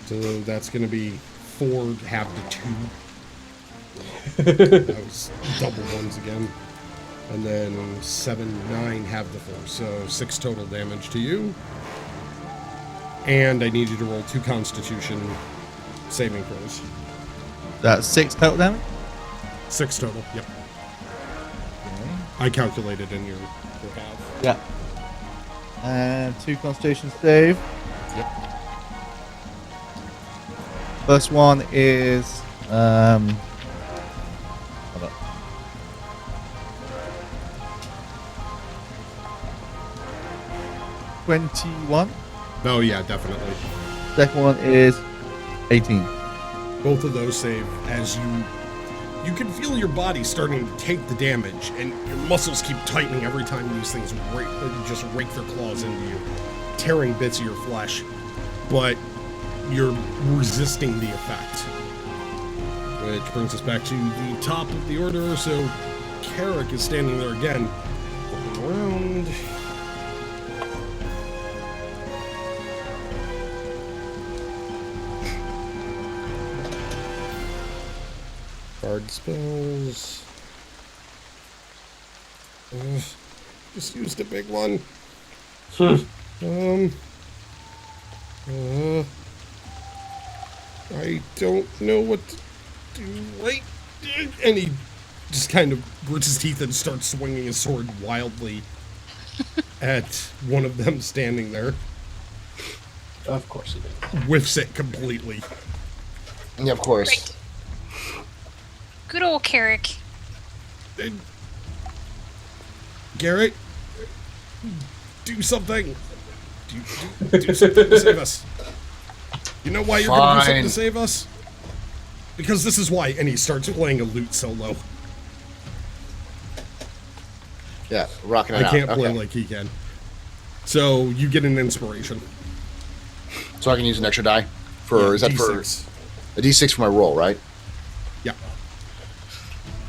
So that's going to be 4 half to 2. That was double ones again. And then 7, 9 half the 4. So 6 total damage to you. And I need you to roll 2 Constitution saving throws. That's 6 total damage? 6 total, yep. I calculated in your half. Yeah. And 2 Constitution save. Yep. First one is hold up. $21. Oh, yeah, definitely. Second one is 18. Both of those save as you can feel your body starting to take the damage, and your muscles keep tightening every time these things just rake their claws into you, tearing bits of your flesh. But you're resisting the effect. Which brings us back to the top of the order. So Carrick is standing there again, looking around. Card spells. Just used a big one. I don't know what to do right. And he just kind of grits his teeth and starts swinging his sword wildly at one of them standing there. Of course he did. Whiffs it completely. Yeah, of course. Great. Good old Carrick. And Garrett, do something. Do something to save us. You know why you're going to do something Fine. to save us? Because this is why. And he starts playing a lute solo. Yeah, rocking it I out. can't play Okay. like he can. So you get an inspiration. So I can use an extra die for Yeah, is that D6. for a D6 for my roll, right? Yeah.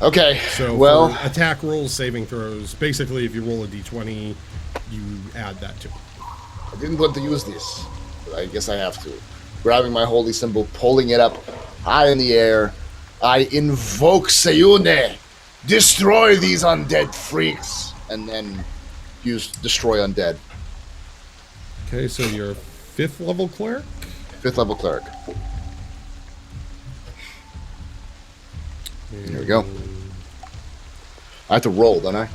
Okay. So well, for attack rolls, saving throws, basically if you roll a d20, you add that to it. I didn't want to use this, but I guess I have to. Grabbing my holy symbol, pulling it up high in the air, I invoke Sayune. Destroy these undead freaks, and then use destroy undead. Okay, so you're a 5th level cleric? 5th level cleric. There we go. I have to roll, don't I?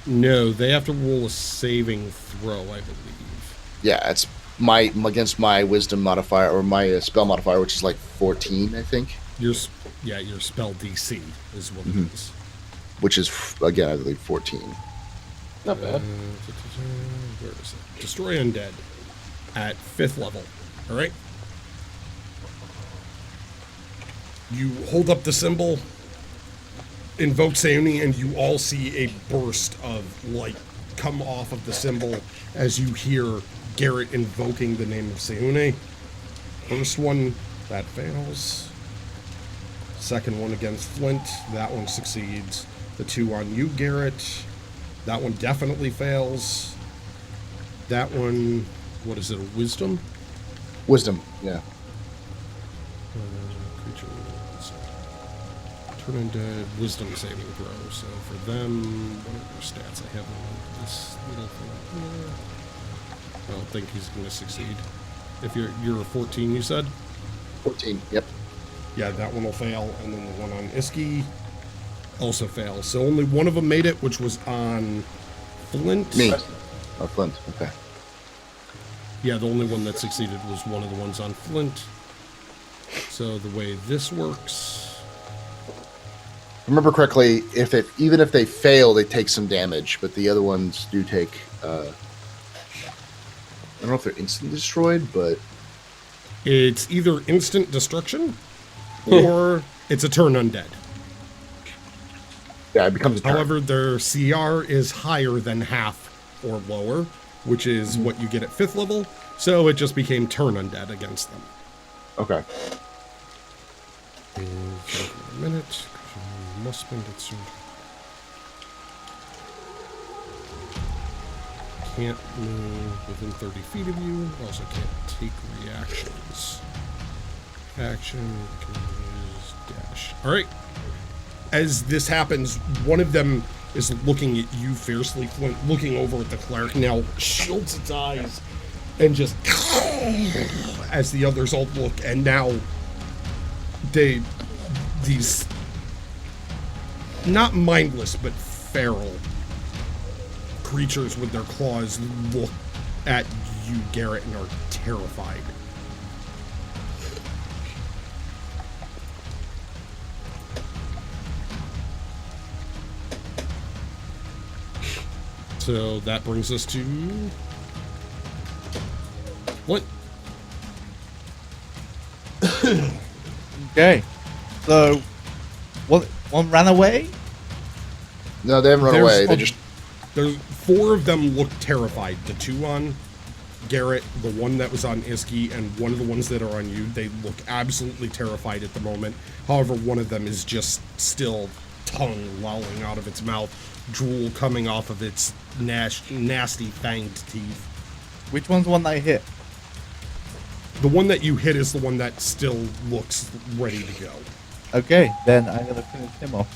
No, they have to roll a saving throw, I believe. Yeah, it's against my wisdom modifier or my spell modifier, which is like 14, I think. Your spell DC is what it is. Which is again, I believe 14. Not bad. Where is it? Destroy undead at 5th level. All right. You hold up the symbol, invoke Sayuni, and you all see a burst of light come off of the symbol as you hear Garrett invoking the name of Sayuni. First one, that fails. Second one against Flint, that one succeeds. The 2 on you, Garrett. That one definitely fails. That one, what is it, a wisdom? Wisdom, yeah. Creature turn undead, wisdom saving throw. So for them, what are their stats? I have on this little thing here. I don't think he's going to succeed. If you're a 14, you said? 14, yep. Yeah, that one will fail, and then the one on Iski also fails. So only one of them made it, which was on Flint. Me. Oh, Flint, okay. Yeah, the only one that succeeded was one of the ones on Flint. So the way this works... If I remember correctly, even if they fail, they take some damage, but the other ones do take... I don't know if they're instantly destroyed, but... It's either instant destruction, or it's a turn undead. Yeah, it becomes a turn. However, their CR is higher than half or lower, which is what you get at 5th level, so it just became turn undead against them. Okay. A minute. Must spend it soon. Can't move within 30 feet of you. Also can't take reactions. Action, can use dash. Alright. As this happens, one of them is looking at you fiercely, Flint, looking over at the cleric, now shields its eyes, and just as the others all look, and now these not mindless but feral creatures with their claws look at you, Garrett, and are terrified. So that brings us to what? Okay. So, one ran away? No, they haven't run away. They just... There's 4 of them look terrified. The 2 on Garrett, the one that was on Iski, and one of the ones that are on you. They look absolutely terrified at the moment. However, one of them is just still tongue lolling out of its mouth, drool coming off of its nasty fanged teeth. Which one's the one that I hit? The one that you hit is the one that still looks ready to go. Okay, then I'm gonna finish him off.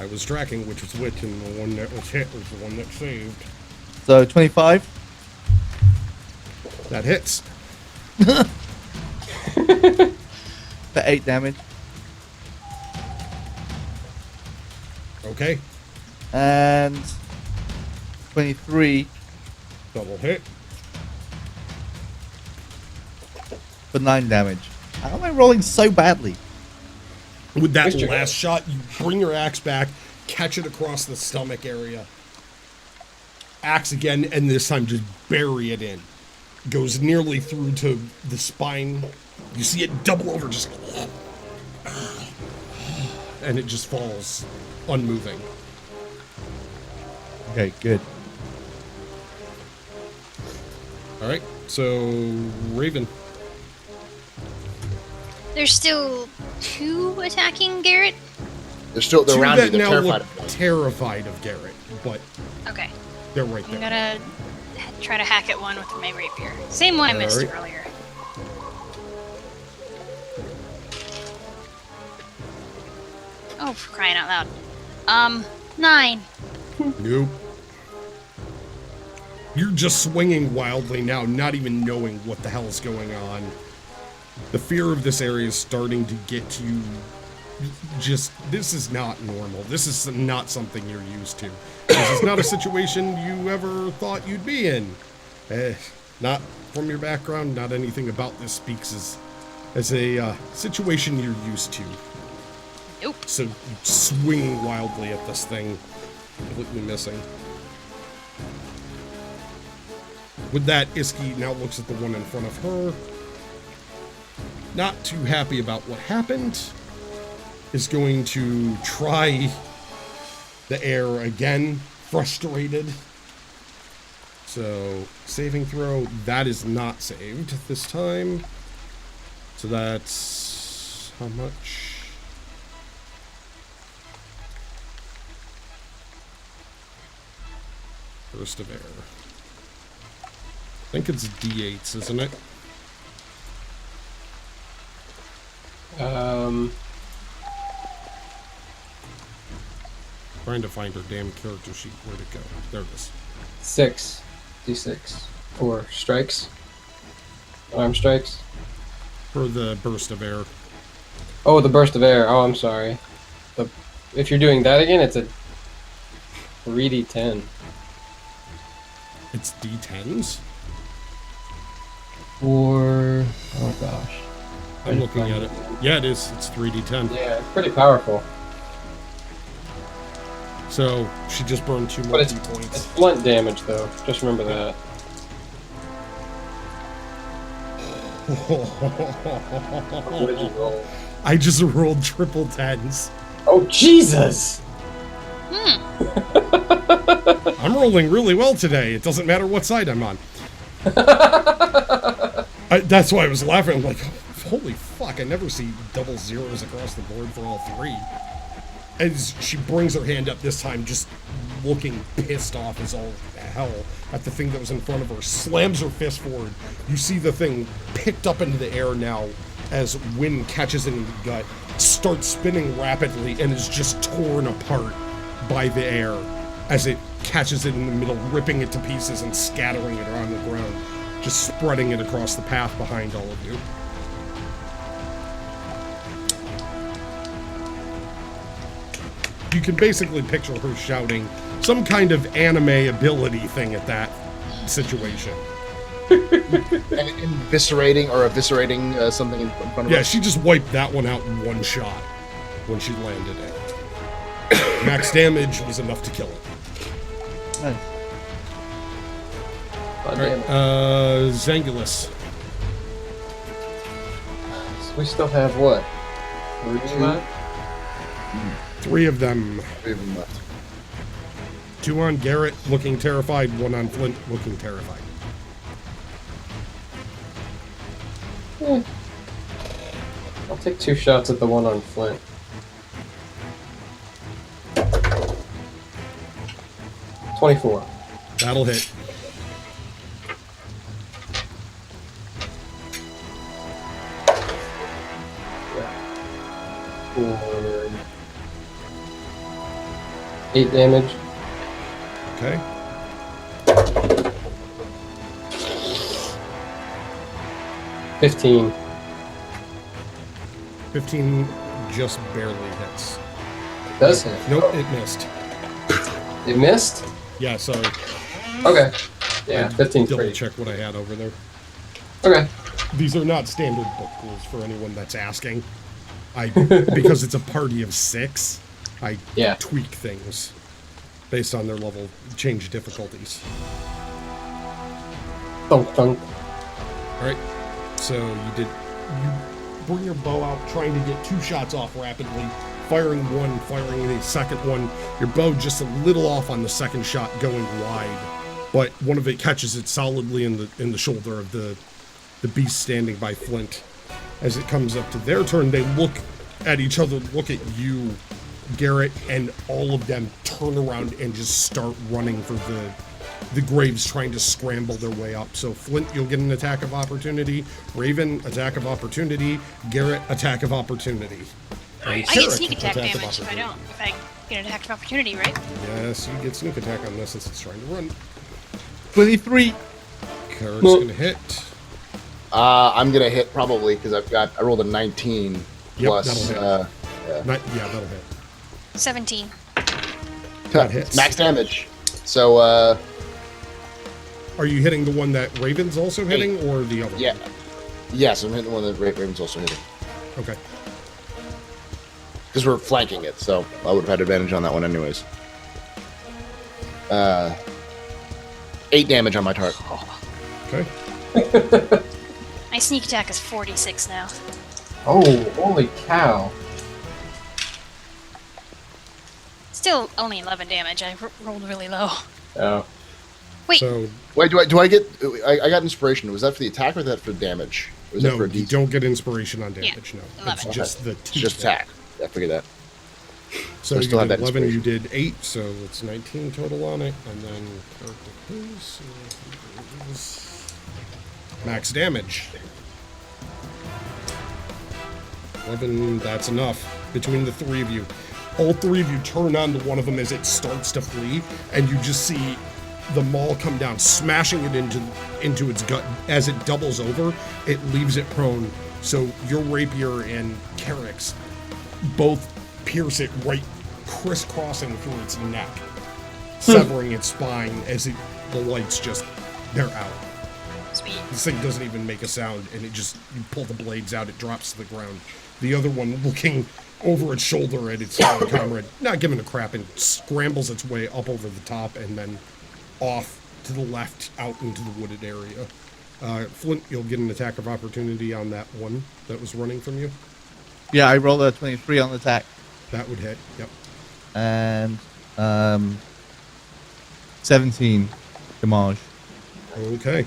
I was tracking which was which, and the one that was hit was the one that saved. So 25. That hits. For 8 damage. Okay. And 23 Double hit. for 9 damage. How am I rolling so badly? With that Mr. last shot, you bring your axe back, catch it across the stomach area. Axe again, and this time just bury it in. Goes nearly through to the spine. You see it double over, just... And it just falls, unmoving. Okay, good. Alright, so... Raven. There's still 2 attacking Garrett? They're still... They're 2 around you. that They're now terrified. look terrified of Garrett, but Okay. they're right I'm there. gonna try to hack at one with my rapier. Same one I missed Alright. earlier. Oh, for crying out loud. 9. Nope. You're just swinging wildly now, not even knowing what the hell is going on. The fear of this area is starting to get to you this is not normal. This is not something you're used to. This is not a situation you ever thought you'd be in. Not from your background, not anything about this speaks as a situation you're used to. Nope. So you swing wildly at this thing, completely missing. With that, Iski now looks at the one in front of her. Not too happy about what happened. Is going to try the air again, frustrated. So, saving throw, that is not saved this time. So that's how much? Burst of air. I think it's D8s, isn't it? Trying to find her damn character sheet. Where'd it go? There it is. 6 d6 for strikes. Arm strikes. For the burst of air. Oh, the burst of air. Oh, I'm sorry. If you're doing that again, it's a 3d10. It's D10s? Or oh gosh. I'm looking at it. Yeah, it is. It's 3D10. Yeah, it's pretty powerful. So she just burned 2 more But key it's points. blunt damage, though. Just remember that. What did you roll? I just rolled triple 10s. Oh, Jesus! I'm rolling really well today. It doesn't matter what side I'm on. That's why I was laughing. I'm like, holy fuck, I never see double zeros across the board for all three. As she brings her hand up this time, just looking pissed off as all hell at the thing that was in front of her, slams her fist forward. You see the thing picked up into the air now as wind catches it in the gut, starts spinning rapidly, and is just torn apart by the air as it catches it in the middle, ripping it to pieces and scattering it around the ground, just spreading it across the path behind all of you. You can basically picture her shouting some kind of anime ability thing at that situation. And eviscerating something in front of Yeah, her. she just wiped that one out in one shot when she landed it. Max damage was enough to kill it. Nice. God damn it. Zangulus. So we still have what? 3 left? 3 of them. 3 of them left. 2 on Garrett, looking terrified. 1 on Flint, looking terrified. I'll take 2 shots at the one on Flint. $24. That'll hit. For 8 damage. Okay. $15. 15 just barely hits. It does hit. Nope, it missed. It missed? Yeah, sorry. Okay. Yeah, 15 Double free. check what I had over there. Okay. These are not standard book rules for anyone that's asking. Because it's a party of 6, I Yeah. tweak things based on their level, change difficulties. Thunk thunk. Alright, so you bring your bow out, trying to get 2 shots off rapidly, firing one, firing the second one. Your bow just a little off on the second shot, going wide, but one of it catches it solidly in the shoulder of the beast standing by Flint. As it comes up to their turn, they look at each other, look at you, Garrett, and all of them turn around and just start running for the graves, trying to scramble their way up. So Flint, you'll get an attack of opportunity. Raven, attack of opportunity. Garrett, attack of opportunity. And I get Carrick, sneak attack of damage if I opportunity. don't. If I get an attack of opportunity, right? Yes, you get sneak attack on this since it's trying to run. 23. Carrick's gonna hit. I'm gonna hit probably because I rolled a 19 Yep, plus that'll hit. Yeah, that'll hit. 17. That hits. Max damage. So, Are you hitting the one that Raven's also hitting, or the other yeah. one? Yes, I'm hitting the one that Raven's also hitting. Okay. Because we're flanking it, so I would have had advantage on that one anyways. 8 damage on my target. Okay. My sneak attack is 46 now. Oh, holy cow. Still only 11 damage. I rolled really low. Oh. Wait, So Wait, do I get... I got inspiration. Was that for the attack or was that for damage? Or was that no, for a you DC? don't get inspiration on damage. Yeah, No, it's 11. just the It's just attack. Yeah, I figured that. So I you still have did that 11. You inspiration. did 8, so it's 19 total on it, and then max damage. 11. That's enough. Between the three of you, all three of you turn onto one of them as it starts to flee, and you just see the maul come down, smashing it into its gut. As it doubles over, it leaves it prone. So your rapier and Carrick's both pierce it right, crisscrossing through its neck, severing its spine as the lights just, they're out. sweet. This thing doesn't even make a sound, and it just, you pull the blades out, it drops to the ground. The other one, looking over its shoulder at its fallen comrade, not giving a crap, and scrambles its way up over the top and then off to the left out into the wooded area. Flint, you'll get an attack of opportunity on that one that was running from you. Yeah, I rolled a 23 on the attack. That would hit, yep. And 17 damage. Okay.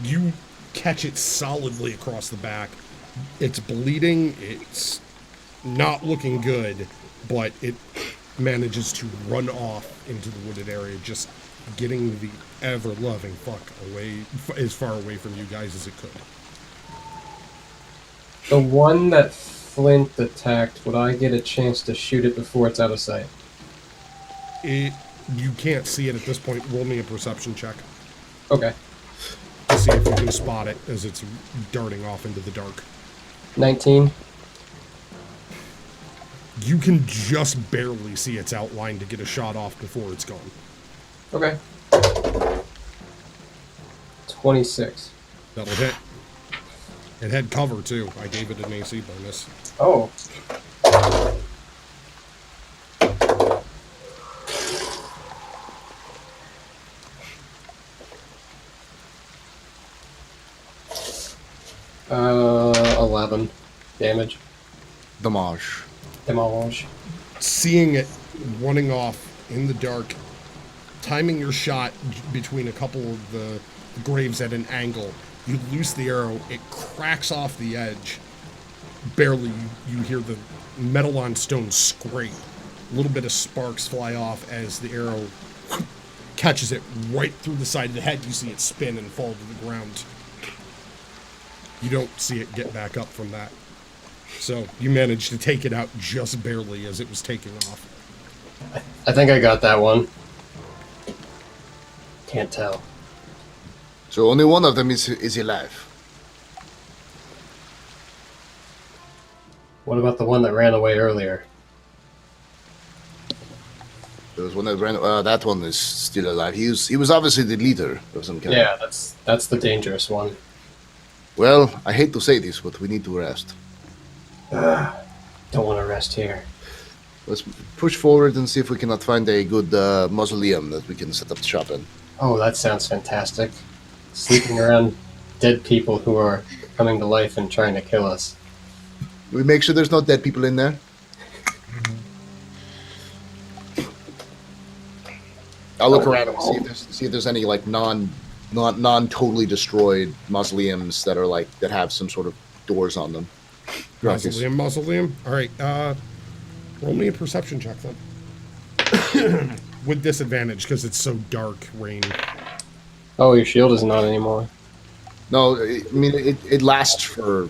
You catch it solidly across the back. It's bleeding. It's not looking good, but it manages to run off into the wooded area, just getting the ever-loving fuck away, as far away from you guys as it could. The one that Flint attacked, would I get a chance to shoot it before it's out of sight? You can't see it at this point. Roll me a perception check Okay. to see if you can spot it as it's darting off into the dark. 19. You can just barely see its outline to get a shot off before it's gone. Okay. 26. That'll hit. It had cover, too. I gave it an AC bonus. Oh. Uh, 11 damage. Damage. Damage. Seeing it running off in the dark, timing your shot between a couple of the graves at an angle, you loose the arrow, it cracks off the edge. Barely, you hear the metal on stone scrape. A little bit of sparks fly off as the arrow catches it right through the side of the head. You see it spin and fall to the ground. You don't see it get back up from that. So you managed to take it out just barely as it was taking off. I think I got that one. Can't tell. So only one of them is alive. What about the one that ran away earlier? There was one that ran. That one is still alive. He was obviously the leader of some kind. Yeah, that's the dangerous one. Well, I hate to say this, but we need to rest. Don't want to rest here. Let's push forward and see if we cannot find a good mausoleum that we can set up shop in. Oh, that sounds fantastic. Sleeping around dead people who are coming to life and trying to kill us. We make sure there's no dead people in there. I'll look around and see if there's any like non totally destroyed mausoleums that are that have some sort of doors on them. Mausoleum. All right. Roll me a perception check then. With disadvantage because it's so dark, rain. Oh, your shield is not anymore. No, I mean it lasts for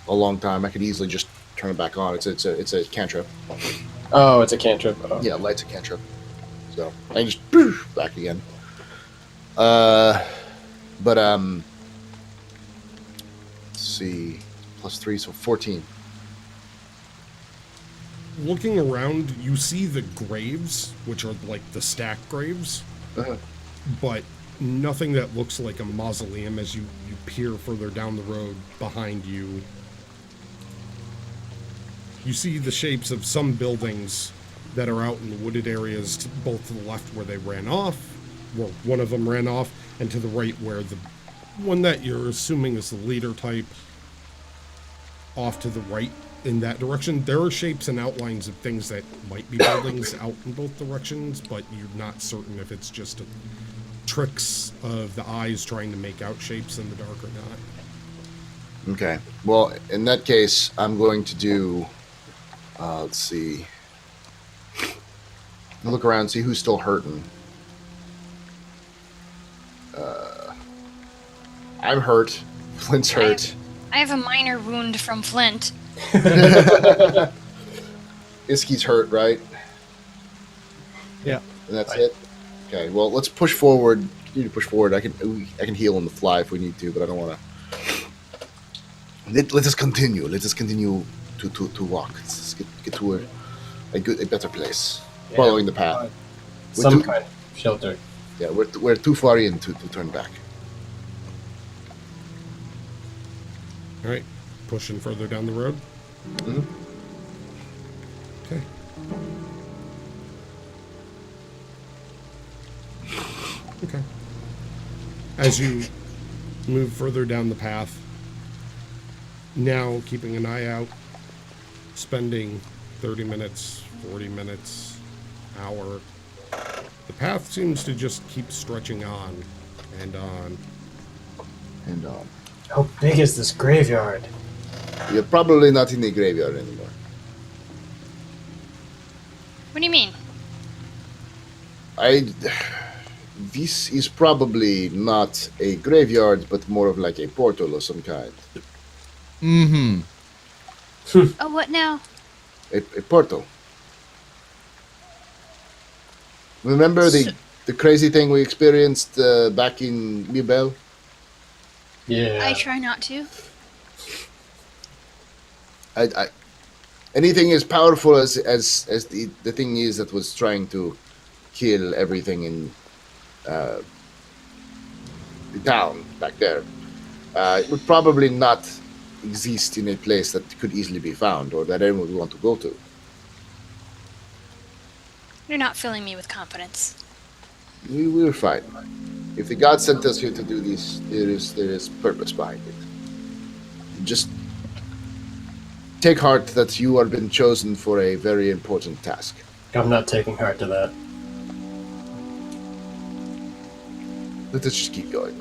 a long time. I could easily just turn it back on. It's a cantrip. Oh, it's a cantrip. Oh. Yeah, light's a cantrip. So I can just poof, back again. But let's see, +3, so 14. looking around, you see the graves, which are like the stacked graves, Uh-huh. but nothing that looks like a mausoleum as you peer further down the road behind you. You see the shapes of some buildings that are out in the wooded areas, both to the left where they ran off, where one of them ran off, and to the right where the one that you're assuming is the leader type off to the right in that direction. There are shapes and outlines of things that might be buildings out in both directions, but you're not certain if it's just tricks of the eyes trying to make out shapes in the dark or not. Okay. Well, in that case, I'm going to do. Let's see. I'll look around, see who's still hurting. I'm hurt. Flint's hurt. I have a minor wound from Flint. Iski's hurt, right? Yeah. And that's it. Okay. Well, let's push forward. You need to push forward. I can heal on the fly if we need to, but I don't want to. Let us continue. Let us continue to walk. Let's get to a better place. Yeah. Following the path. Some kind of shelter. Yeah, we're too far in to turn back. All right, pushing further down the road. Mhm. Okay. Okay. As you move further down the path, now keeping an eye out, spending 30 minutes, 40 minutes, hour, the path seems to just keep stretching on and on. And How big is this graveyard? you're probably not in the graveyard anymore. What do you mean? This is probably not a graveyard, but more of like a portal of some kind. Mm-hmm. Oh, what now? A portal. Remember the crazy thing we experienced back in Mibel? Yeah. I try not to. I anything as powerful as the thing is that was trying to kill everything in the town back there. It would probably not exist in a place that could easily be found or that anyone would want to go to. You're not filling me with confidence. We're fine. If the God sent us here to do this, there is purpose behind it. Just take heart that you have been chosen for a very important task. I'm not taking heart to that. Let us just keep going.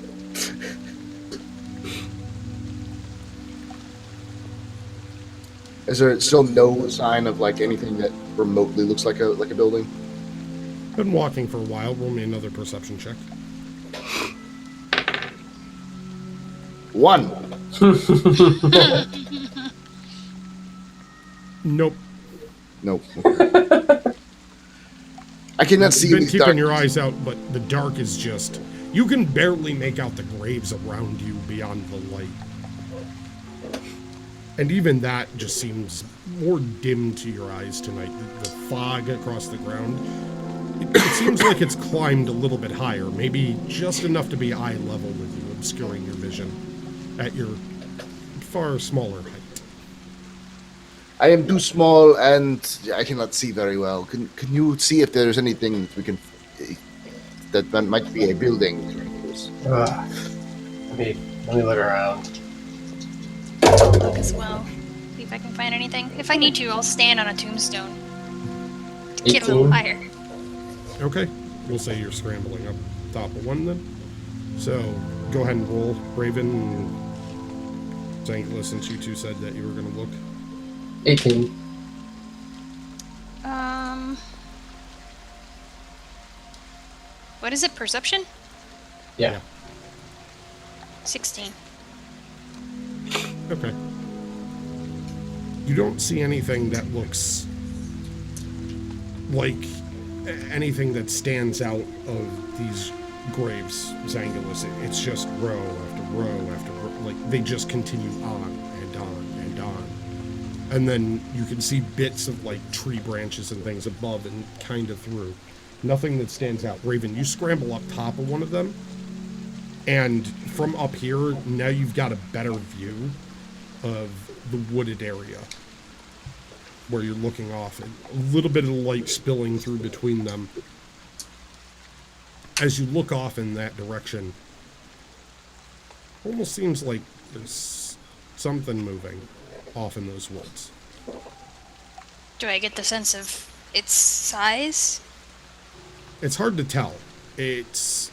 Is there still no sign of like anything that remotely looks like a building? Been walking for a while. Roll me another perception check. 1. Nope. Nope. I cannot see You've been these keeping dark- your eyes out, but the dark is just... You can barely make out the graves around you beyond the light. And even that just seems more dim to your eyes tonight. The fog across the ground. It seems like it's climbed a little bit higher, maybe just enough to be eye level with you, obscuring your vision at your far smaller height. I am too small and I cannot see very well. Can you see if there's anything that we can that might be a building? Let me look around. I'll look as well. See if I can find anything. If I need to, I'll stand on a tombstone to get a little 18. higher. Okay, we'll say you're scrambling up top of one then. So, go ahead and roll. Raven and Zangla, since you two said that you were going to look. 18. What is it? Perception? Yeah. 16. Okay. You don't see anything that looks like anything that stands out of these graves, Zangulus. It's just row after row after row. Like, they just continue on and on and on. And then you can see bits of like tree branches and things above and kind of through. Nothing that stands out. Raven, you scramble up top of one of them, and from up here, now you've got a better view of the wooded area where you're looking off, and a little bit of light spilling through between them. As you look off in that direction, almost seems like there's something moving off in those woods. Do I get the sense of its size? It's hard to tell. It's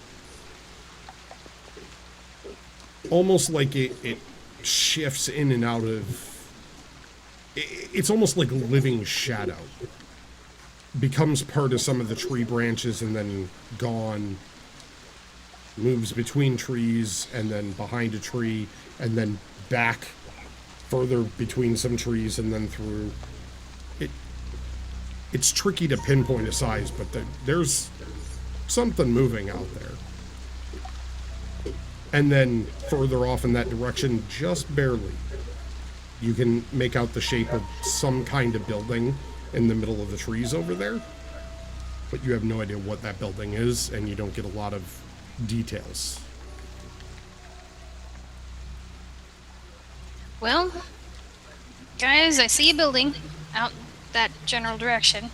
almost like it shifts in and out of... It's almost like a living shadow. Becomes part of some of the tree branches and then gone. Moves between trees and then behind a tree and then back further between some trees and then through. It's tricky to pinpoint a size, but there's something moving out there. And then further off in that direction, just barely, you can make out the shape of some kind of building in the middle of the trees over there. But you have no idea what that building is, and you don't get a lot of details. Well, guys, I see a building out that general direction.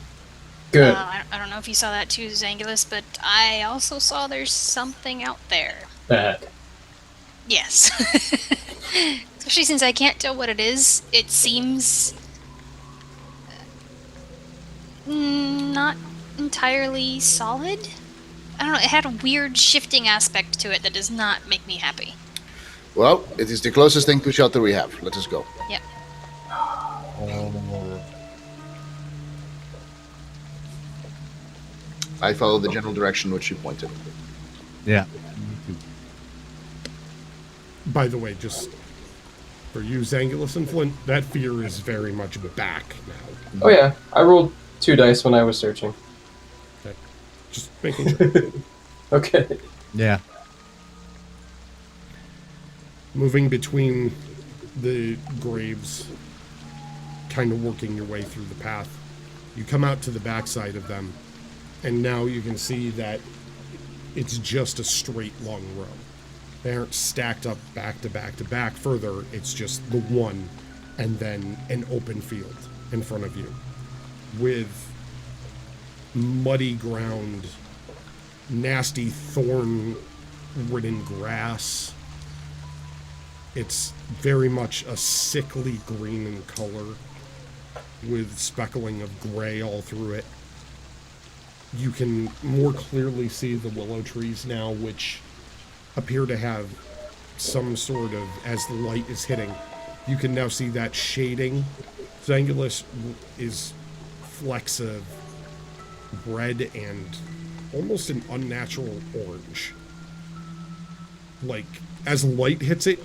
Good. I don't know if you saw that too, Zangulus, but I also saw there's something out there. Bad. Yes. Especially since I can't tell what it is. It seems not entirely solid. I don't know, it had a weird shifting aspect to it that does not make me happy. Well, it is the closest thing to shelter we have. Let us go. Yep. I follow the general direction which you pointed. Yeah. By the way, just for you, Zangulus and Flint, that fear is very much back now. Oh yeah, I rolled 2 dice when I was searching. Okay. Just making sure. Okay. Yeah. Moving between the graves, kind of working your way through the path. You come out to the backside of them, and now you can see that it's just a straight long row. They aren't stacked up back to back to back further. It's just the one, and then an open field in front of you with muddy ground, nasty thorn-ridden grass. It's very much a sickly green in color with speckling of gray all through it. You can more clearly see the willow trees now, which appear to have some sort of, as the light is hitting, you can now see that shading. Zangulus is flecks of red and almost an unnatural orange. Like, as light hits it,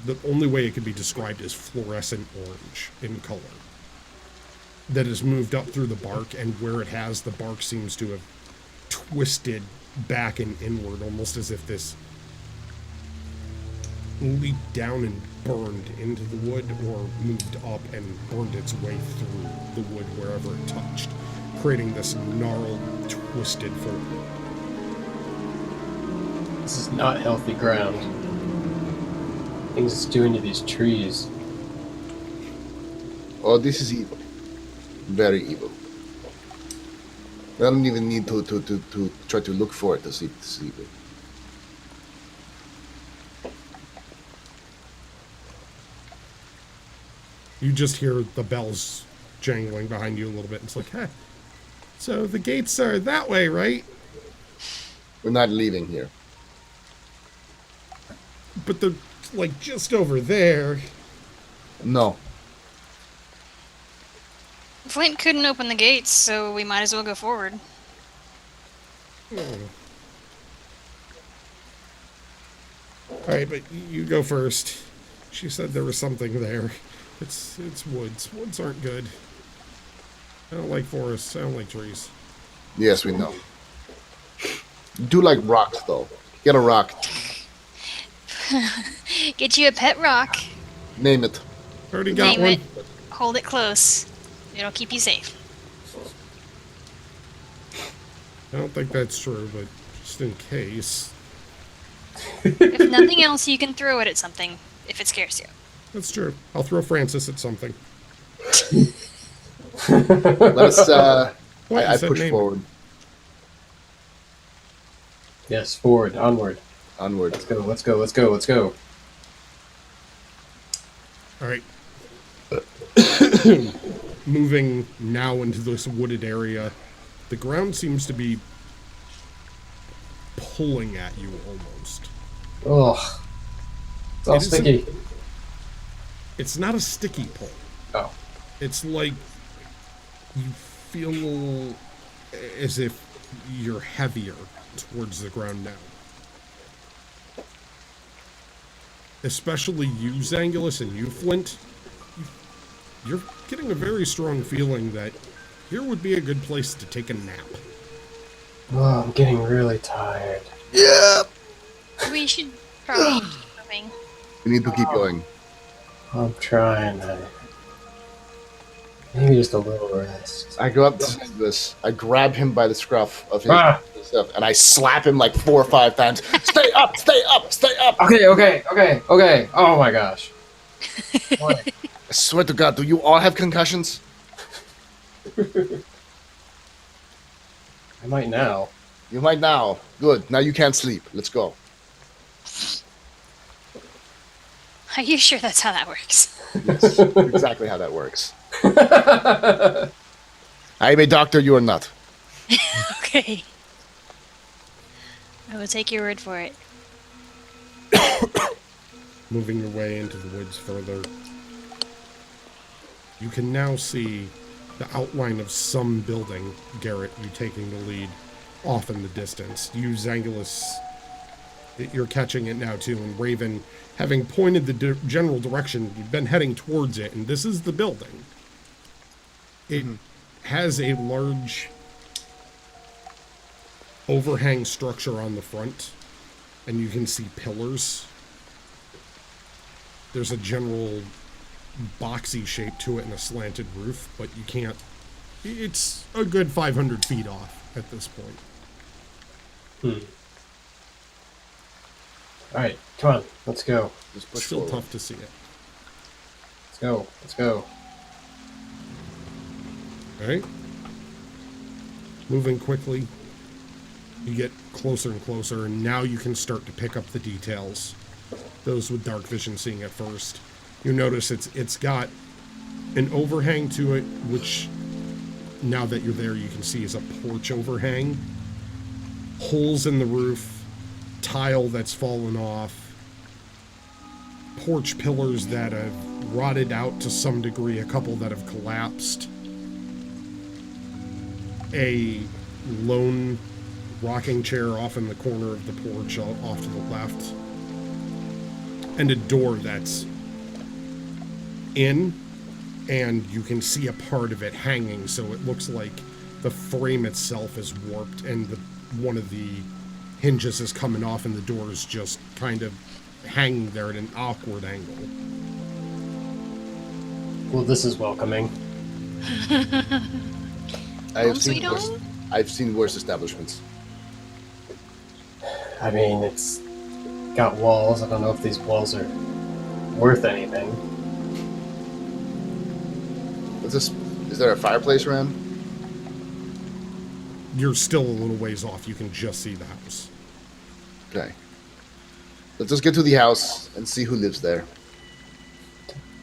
the only way it could be described is fluorescent orange in color. That has moved up through the bark, and where it has, the bark seems to have twisted back and inward, almost as if this leaped down and burned into the wood, or moved up and burned its way through the wood wherever it touched, creating this gnarled, twisted form. This is not healthy ground. Things it's doing to these trees. Oh, this is evil. Very evil. I don't even need to try to look for it to see this evil. You just hear the bells jangling behind you a little bit. It's like, hey, so the gates are that way, right? We're not leaving here. But they're, like, just over there. No. Flint couldn't open the gates, so we might as well go forward. Alright, but you go first. She said there was something there. It's woods. Woods aren't good. I don't like forests. I don't like trees. Yes, we know. Do like rocks, though. Get a rock. Get you a pet rock. Name it. Already got Name one. it. hold it close. It'll keep you safe. I don't think that's true, but just in case. If nothing else, you can throw it at something if it scares you. That's true. I'll throw Francis at something. Let's. What I is that push name? forward. Yes, forward, onward. Onward. Let's go, let's go, let's go, let's go. All right. Moving now into this wooded area, the ground seems to be pulling at you almost. Ugh. It's all It isn't- sticky. It's not a sticky pull. Oh. It's like you feel as if you're heavier towards the ground now. Especially you, Zangulus, and you, Flint. You're getting a very strong feeling that here would be a good place to take a nap. Oh, I'm getting really tired. Yeah. We should probably keep moving. We need to keep going. I'm trying. Maybe just a little rest. I go up to this. I grab him by the scruff of his Ah! stuff, and I slap him like 4 or 5 times. Stay up! Stay up! Stay up! Okay, okay, okay, okay. Oh my gosh. What? I swear to God, do you all have concussions? I might now. You might now. Good. Now you can't sleep. Let's go. Are you sure that's how that works? Yes, exactly how that works. I am a doctor. You are not. Okay. I will take your word for it. Moving your way into the woods further, you can now see the outline of some building, Garrett, you taking the lead, off in the distance. You, Zangulus, you're catching it now too, and Raven, having pointed the general direction, you've been heading towards it, and this is the building. It has a large overhang structure on the front, and you can see pillars. There's a general boxy shape to it and a slanted roof, but you can't... It's a good 500 feet off at this point. Alright, come on, let's go. Just push Still forward. tough to see it. Let's go, let's go. Alright? Moving quickly, you get closer and closer, and now you can start to pick up the details. Those with dark vision seeing it first. You notice it's got an overhang to it, which now that you're there you can see is a porch overhang. Holes in the roof, tile that's fallen off, porch pillars that have rotted out to some degree, a couple that have collapsed, a lone rocking chair off in the corner of the porch off to the left, and a door that's in, and you can see a part of it hanging, so it looks like the frame itself is warped and one of the hinges is coming off and the door is just kind of hanging there at an awkward angle. Well, this is welcoming. I've seen worse establishments. I mean, it's got walls. I don't know if these walls are worth anything. What's this? Is there a fireplace around? You're still a little ways off. You can just see the house. Okay. Let's just get to the house and see who lives there.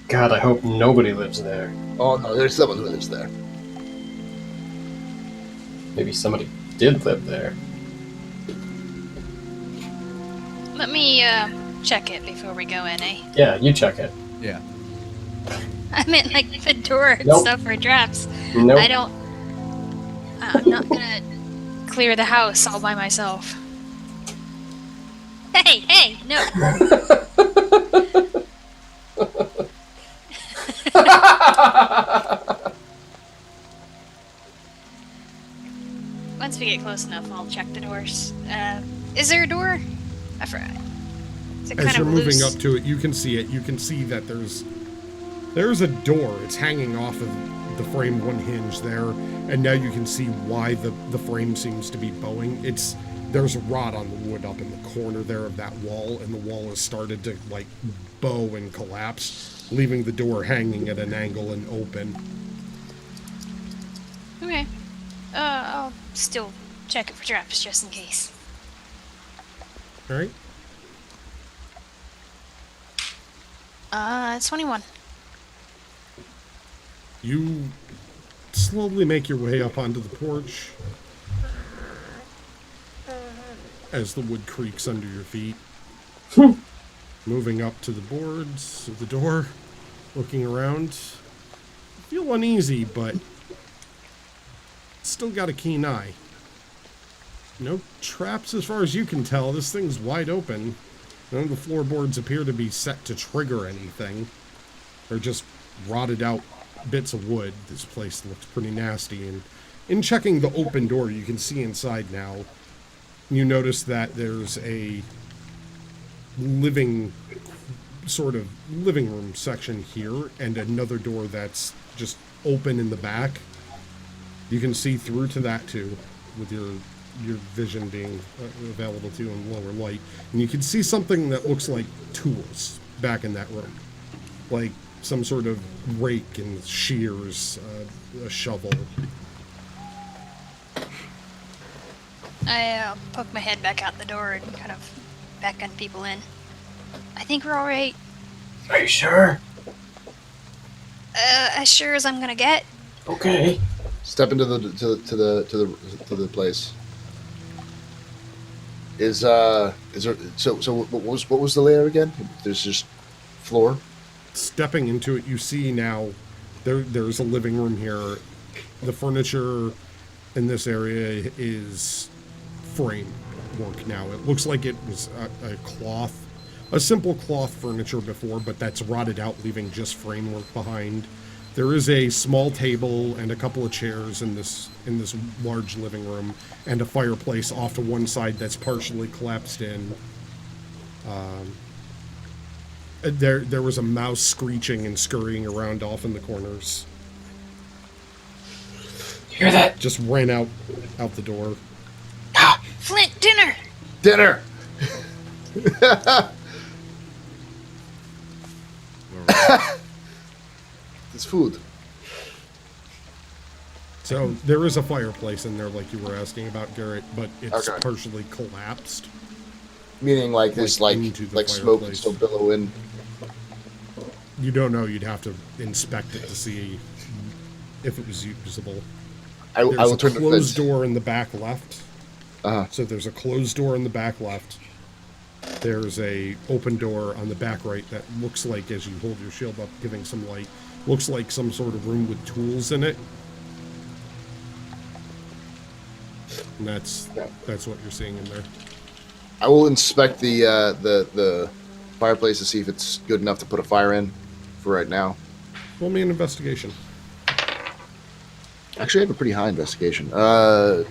God, I hope nobody lives there. Oh no, there's someone who lives there. Maybe somebody did live there. Let me check it before we go in, eh? Yeah, you check it. Yeah. I meant like the door and Nope. stuff for traps. Nope. I'm not gonna clear the house all by myself. Hey, no. Once we get close enough, I'll check the doors. Is there a door? I forgot. Is it As kind you're of moving loose? up to it, you can see it. You can see that there's There's a door. It's hanging off of the frame, one hinge there, and now you can see why the frame seems to be bowing. There's a rot on the wood up in the corner there of that wall, and the wall has started to like bow and collapse, leaving the door hanging at an angle and open. Okay. I'll still check it for traps just in case. All right. 21. You slowly make your way up onto the porch as the wood creaks under your feet. Moving up to the boards of the door, looking around. Feel uneasy, but still got a keen eye. No traps as far as you can tell. This thing's wide open. None of the floorboards appear to be set to trigger anything. They're just rotted out bits of wood. This place looks pretty nasty. And in checking the open door, you can see inside now. You notice that there's a living room section here and another door that's just open in the back. You can see through to that too with your vision being available to you in lower light, and you can see something that looks like tools back in that room, like some sort of rake and shears, a shovel. I poke my head back out the door and kind of beckon people in. I think we're all right. Are you sure? As sure as I'm gonna get. Okay. Step into the place. Is there so what was the layer again? There's just floor. Stepping into it, you see now there's a living room here. The furniture in this area is frame work now. It looks like it was a simple cloth furniture before, but that's rotted out, leaving just framework behind. There is a small table and a couple of chairs in this large living room, and a fireplace off to one side that's partially collapsed in. There was a mouse screeching and scurrying around off in the corners. You hear that? Just ran out the door. Flint, dinner! Dinner. It's food. So there is a fireplace in there, like you were asking about, Garrett, but it's Okay. partially collapsed. Meaning like this, like into the smoke fireplace. still billow in. You don't know. You'd have to inspect it to see if it was usable. I There's will a turn the closed fence. door in the back left. Uh-huh. So there's a closed door in the back left. There's a open door on the back right that looks like, as you hold your shield up, giving some light, looks like some sort of room with tools in it. And that's what you're seeing in there. I will inspect the fireplace to see if it's good enough to put a fire in for right now. Roll me an investigation. Actually, I have a pretty high investigation. Remember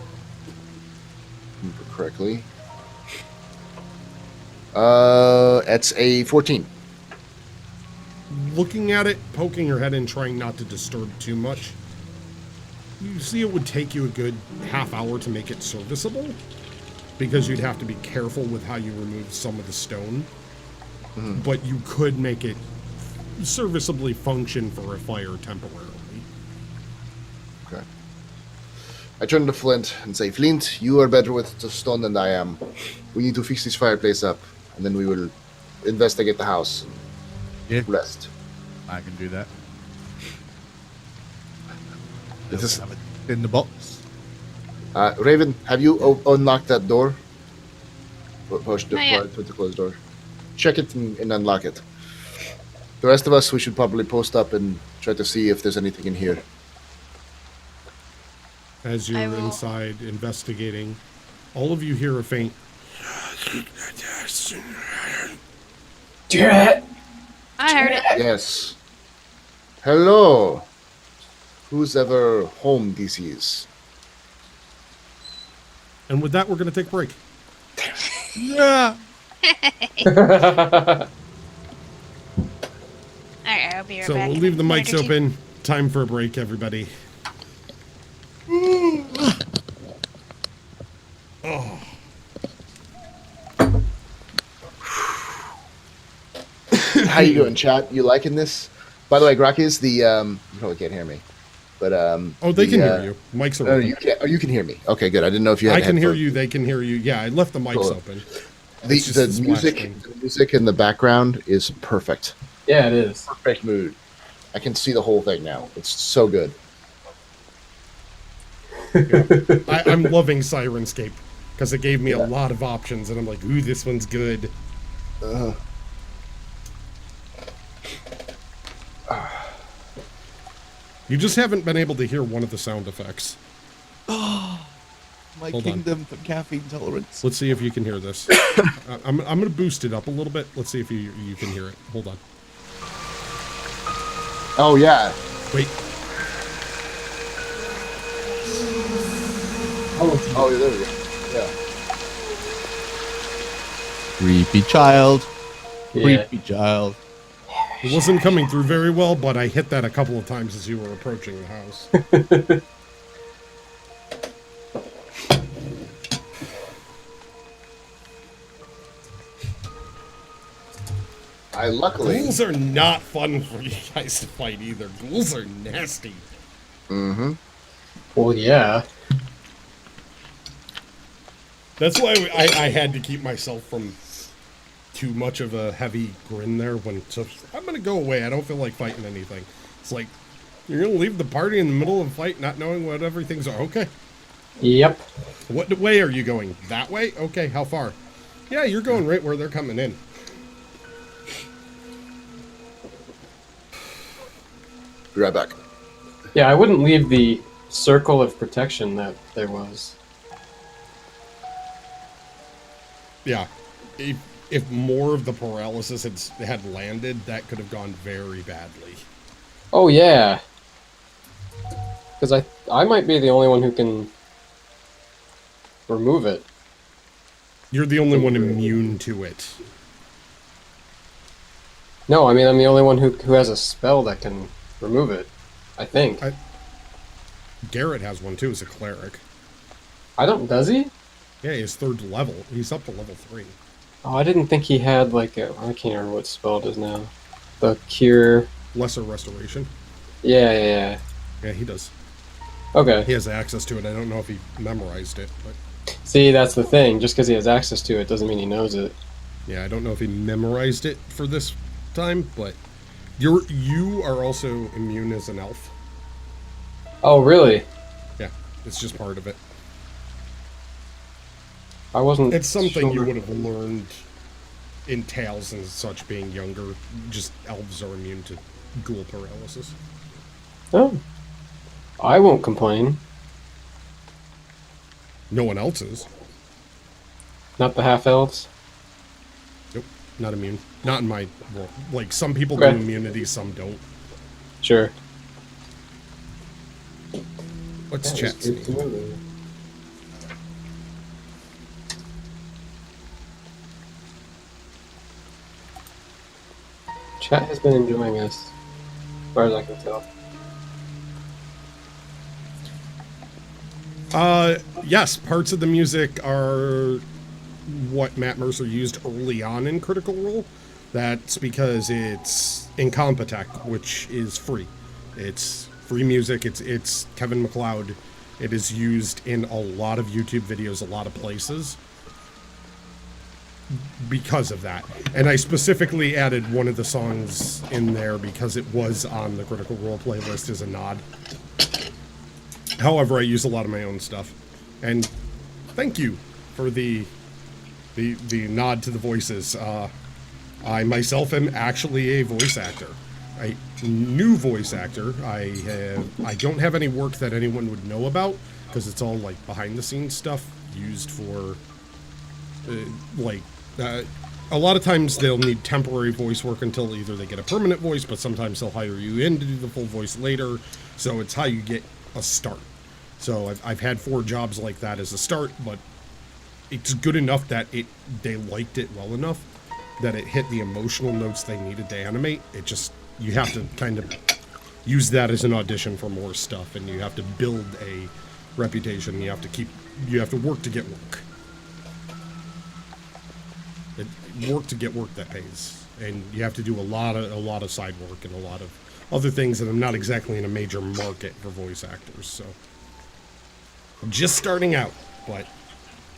correctly. It's a 14. Looking at it, poking your head in, trying not to disturb too much, you see it would take you a good half hour to make it serviceable, because you'd have to be careful with how you remove some of the stone. Mm-hmm. But you could make it serviceably function for a fire temporarily. Okay. I turn to Flint and say, Flint, you are better with the stone than I am. We need to fix this fireplace up, and then we will investigate the house. Yeah, Rest. I can do that. Is this- Have it in the box. Raven, have you unlocked that door? Push the, Not yet. put the closed door. Check it and unlock it. The rest of us, we should probably post up and try to see if there's anything in here. As I you're will- inside investigating, all of you hear a faint. Do you hear that? I heard it. Yes. Hello. Who's ever home this is? And with that, we're going to take a break. Yeah. Alright, I'll be right So back. we'll in leave the a minute mics or two. open. Time for a break, everybody. Oh. How you doing, chat? You liking this? By the way, Grakees, the you probably can't hear me, but Oh, they can hear you. Mics are Oh, open. you can. Oh, you can hear me. Okay, good. I didn't know if you had. I can hear headphones. you. They can hear you. Yeah, I left the mics Cool. open. The, It's just the the splash music, screen. the music in the background is perfect. Yeah, it is. Perfect mood. I can see the whole thing now. It's so good. I'm loving Sirenscape because it gave me a lot of options, and I'm like, ooh, this one's good. You just haven't been able to hear one of the sound effects. My Hold on. kingdom for caffeine tolerance. Let's see if you can hear this. I'm going to boost it up a little bit. Let's see if you can hear it. Hold on. Oh yeah. Wait. Oh, there we go. Yeah. Creepy child. Yeah. Creepy child. It wasn't coming through very well, but I hit that a couple of times as you were approaching the house. Luckily. Ghouls are not fun for you guys to fight either. Ghouls are nasty. Mm-hmm. Well, yeah. That's why I had to keep myself from too much of a heavy grin there when I'm gonna go away. I don't feel like fighting anything. It's like you're gonna leave the party in the middle of a fight, not knowing what everything's okay. Yep. What way are you going? That way? Okay, how far? Yeah, you're going right where they're coming in. Be right back. Yeah, I wouldn't leave the circle of protection that there was. Yeah, if more of the paralysis had landed, that could have gone very badly. Oh yeah. Because I might be the only one who can remove it. You're the only one immune to it. No, I mean I'm the only one who has a spell that can remove it. I think. Garrett has one too as a cleric. I don't. Does he? Yeah, he's 3rd level. He's up to level 3. Oh, I didn't think he had like a. I can't remember what spell it is now. The cure. Lesser restoration. Yeah. Yeah, he does. Okay. He has access to it. I don't know if he memorized it, but See, that's the thing. Just because he has access to it doesn't mean he knows it. yeah, I don't know if he memorized it for this time, but you are also immune as an elf. Oh, really? Yeah, it's just part of it. I wasn't. It's something you sure. would have learned in tales and such being younger. Just elves are immune to ghoul paralysis. Oh. I won't complain. No one else is. Not the half elves. Nope, not immune. Not in my world. Like, some people Okay. do immunity, some don't. Sure. What's That chat is good to saying? know. Chat has been enjoying this, as far as I can tell. Yes, parts of the music are what Matt Mercer used early on in Critical Role. That's because it's in Compotech, which is free. It's free music. It's Kevin MacLeod. It is used in a lot of YouTube videos, a lot of places because of that. And I specifically added one of the songs in there because it was on the Critical Role playlist as a nod. However, I use a lot of my own stuff. And thank you for the nod to the voices. I myself am actually a voice actor. A new voice actor. I don't have any work that anyone would know about because it's all like behind the scenes stuff used for a lot of times they'll need temporary voice work until either they get a permanent voice, but sometimes they'll hire you in to do the full voice later. So it's how you get a start. So I've had 4 jobs like that as a start, but it's good enough that they liked it well enough that it hit the emotional notes they needed to animate. It just you have to kind of use that as an audition for more stuff, and you have to build a reputation. You have to work to get work. Work to get work that pays, and you have to do a lot of side work and a lot of other things. And I'm not exactly in a major market for voice actors, so I'm just starting out. But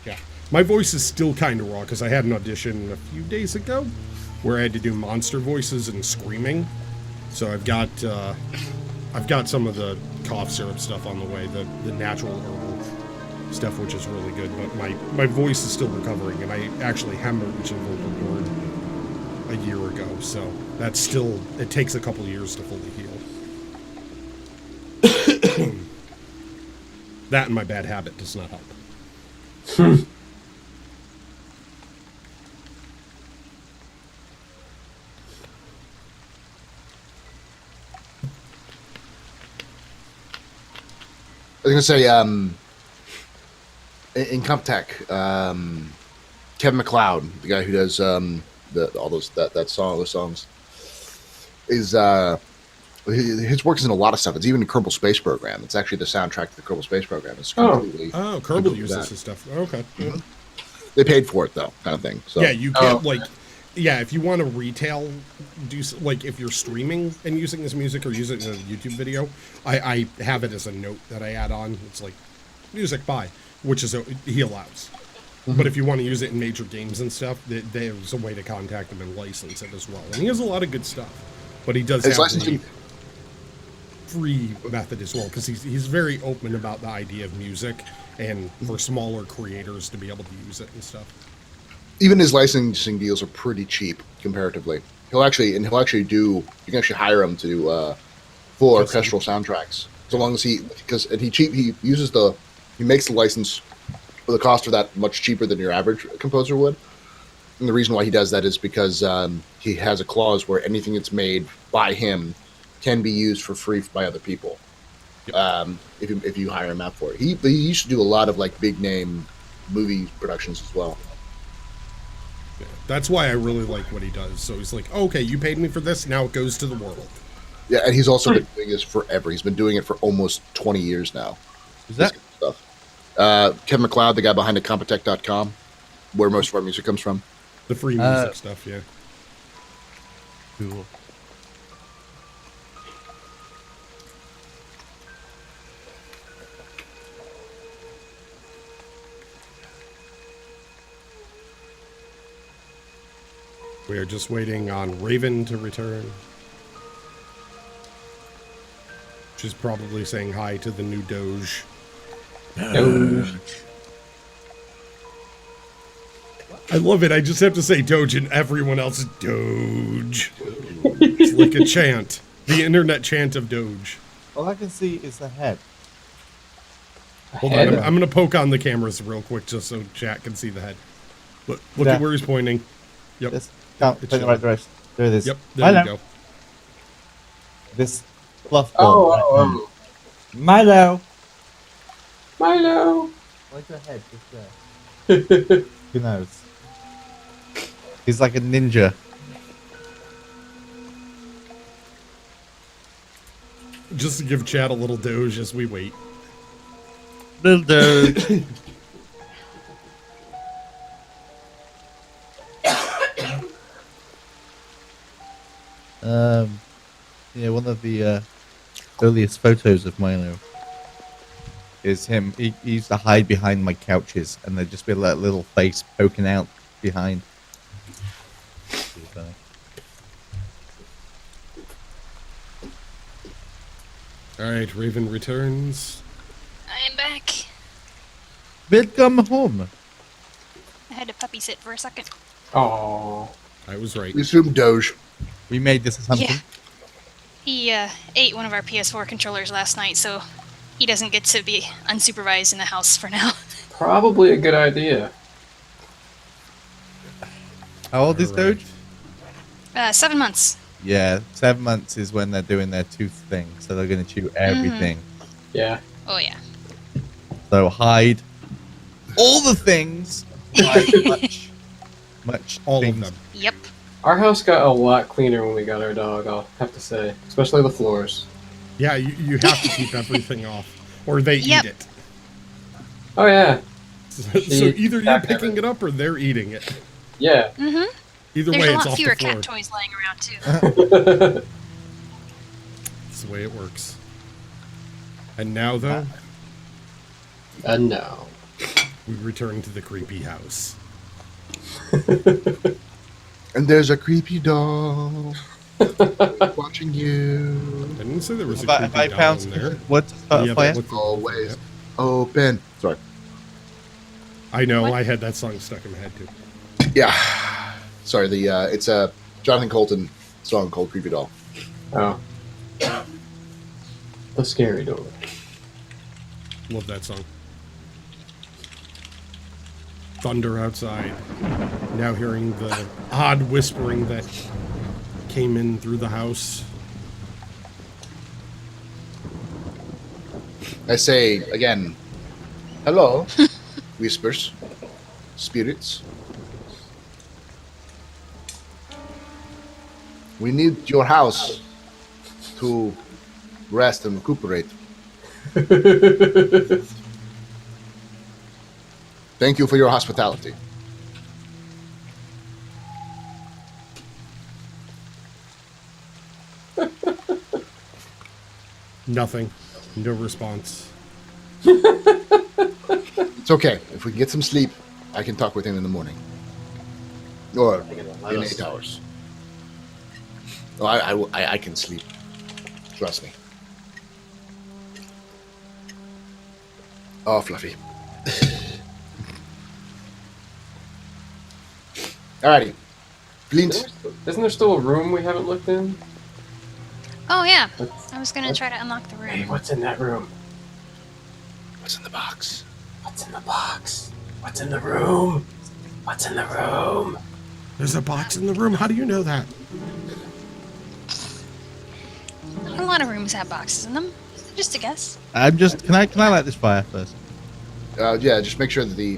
yeah, my voice is still kind of raw because I had an audition a few days ago where I had to do monster voices and screaming. So I've got some of the cough syrup stuff on the way, the natural herbal stuff, which is really good. But my voice is still recovering, and I actually hemorrhaged a vocal cord a year ago. So that's still, it takes a couple years to fully heal. That and my bad habit does not help. I was gonna say, in Comptech, Kevin MacLeod, the guy who does all those songs, is his work is in a lot of stuff. It's even in Kerbal Space Program. It's actually the soundtrack to the Kerbal Space Program. It's completely Kerbal uses his stuff. Okay. Mm-hmm. They paid for it though, kind of thing. So yeah, you can't if you want to retail, if you're streaming and using this music or use it in a YouTube video, I have it as a note that I add on. It's like music by, which is he allows. Mm-hmm. But if you want to use it in major games and stuff, there's a way to contact him and license it as well. And he has a lot of good stuff, but he does have a free method as well, because he's very open about the idea of music and for smaller creators to be able to use it and stuff. Even his licensing deals are pretty cheap comparatively. You can actually hire him to do full orchestral soundtracks, so long as he makes the license for the cost of that much cheaper than your average composer would. And the reason why he does that is because he has a clause where anything that's made by him can be used for free by other people. Yep. If you hire him out for it. He used to do a lot of big name movie productions as well. Yeah, that's why I really like what he does. So he's like, okay, you paid me for this, now it goes to the world. Yeah, and he's also been doing this forever. He's been doing it for almost 20 years now. Is that stuff? Kevin MacLeod, the guy behind Incompetech.com, where most of our music comes from. The free music stuff, yeah. Cool. We are just waiting on Raven to return. She's probably saying hi to the new Doge. Doge. I love it. I just have to say Doge and everyone else Doge. It's like a chant. The internet chant of Doge. All I can see is the head. Hold on. I'm going to poke on the cameras real quick just so chat can see the head. Look at where he's pointing. Yep. Can't put in the right direction. There it is. Yep, there you go. This fluff ball. Milo. Like the head, just there. Who knows? He's like a ninja. Just to give chat a little Doge as we wait. Little Doge. Yeah, one of the earliest photos of Milo is him. He used to hide behind my couches, and there'd just be that little face poking out behind. All right, Raven returns. I am back. Welcome home. I had to puppy sit for a second. Oh, I was right. We assume Doge. We made this assumption. Yeah. He ate one of our PS4 controllers last night, so he doesn't get to be unsupervised in the house for now. probably a good idea. How old is Doge? 7 months. Yeah, 7 months is when they're doing their tooth thing, so they're going to chew everything. Yeah. Oh, yeah. So hide all the things. Hide much All things. of them. Yep. Our house got a lot cleaner when we got our dog, I'll have to say. Especially the floors. Yeah, you have to keep everything off, or they Yep. eat it. Oh, yeah. So either you're picking it up or they're eating it. Yeah. Mm-hmm. Either There's way, a it's lot off fewer the floor. cat toys laying around too. That's the way it works. And now, though, No. we return to the creepy house. And there's a creepy doll watching you. I didn't say there was a About creepy 5 doll pounds. in there. What? Yeah, Fire? but look- Always open. Sorry. I know, What? I had that song stuck in my head too. Yeah. Sorry. It's a Jonathan Colton song called "Creepy Doll." Oh. The scary door. Love that song. Thunder outside. Now hearing the odd whispering that came in through the house. I say again, hello, whispers, spirits. We need your house to rest and recuperate. Thank you for your hospitality. Nothing. No response. It's okay. If we can get some sleep, I can talk with him in the morning. Or in 8 hours. Oh, I can sleep. Trust me. Oh, Fluffy. Alrighty. Flint. Isn't there still a room we haven't looked in? Oh yeah, I was gonna try to unlock the Hey, room. what's in that room? What's in the box? What's in the box? What's in the room? What's in the room? There's a box in the room. How do you know that? A lot of rooms have boxes in them. Just a guess. I'm just. Can I light this fire first? Yeah, just make sure that the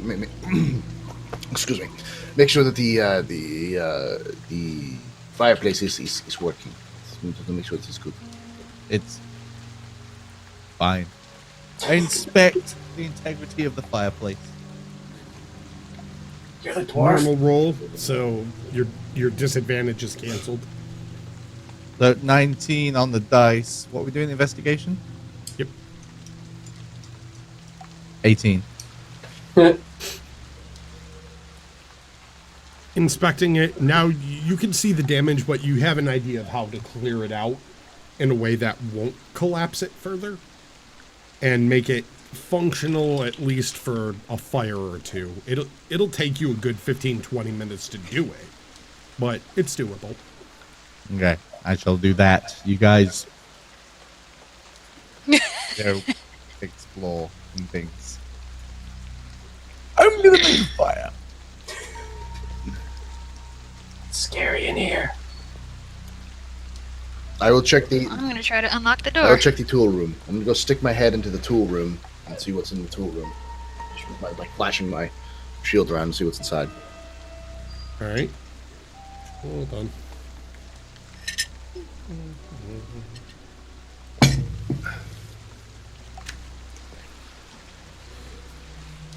excuse me. Make sure that the fireplace is working. To make sure it's good. It's fine. I inspect the integrity of the fireplace. You're the dwarf. Normal roll, so your disadvantage is canceled. So 19 on the dice. What are we doing? Investigation? Yep. 18. Inspecting it, now you can see the damage, but you have an idea of how to clear it out in a way that won't collapse it further and make it functional at least for a fire or two. It'll take you a good 15-20 minutes to do it, but it's doable. Okay, I shall do that. You guys go explore and things. I'm gonna make a fire. It's scary in here. I will check the I'm gonna try to unlock the I will door. check the tool room. I'm gonna go stick my head into the tool room and see what's in the tool room. Just like flashing my shield around and see what's inside. All right. Hold on.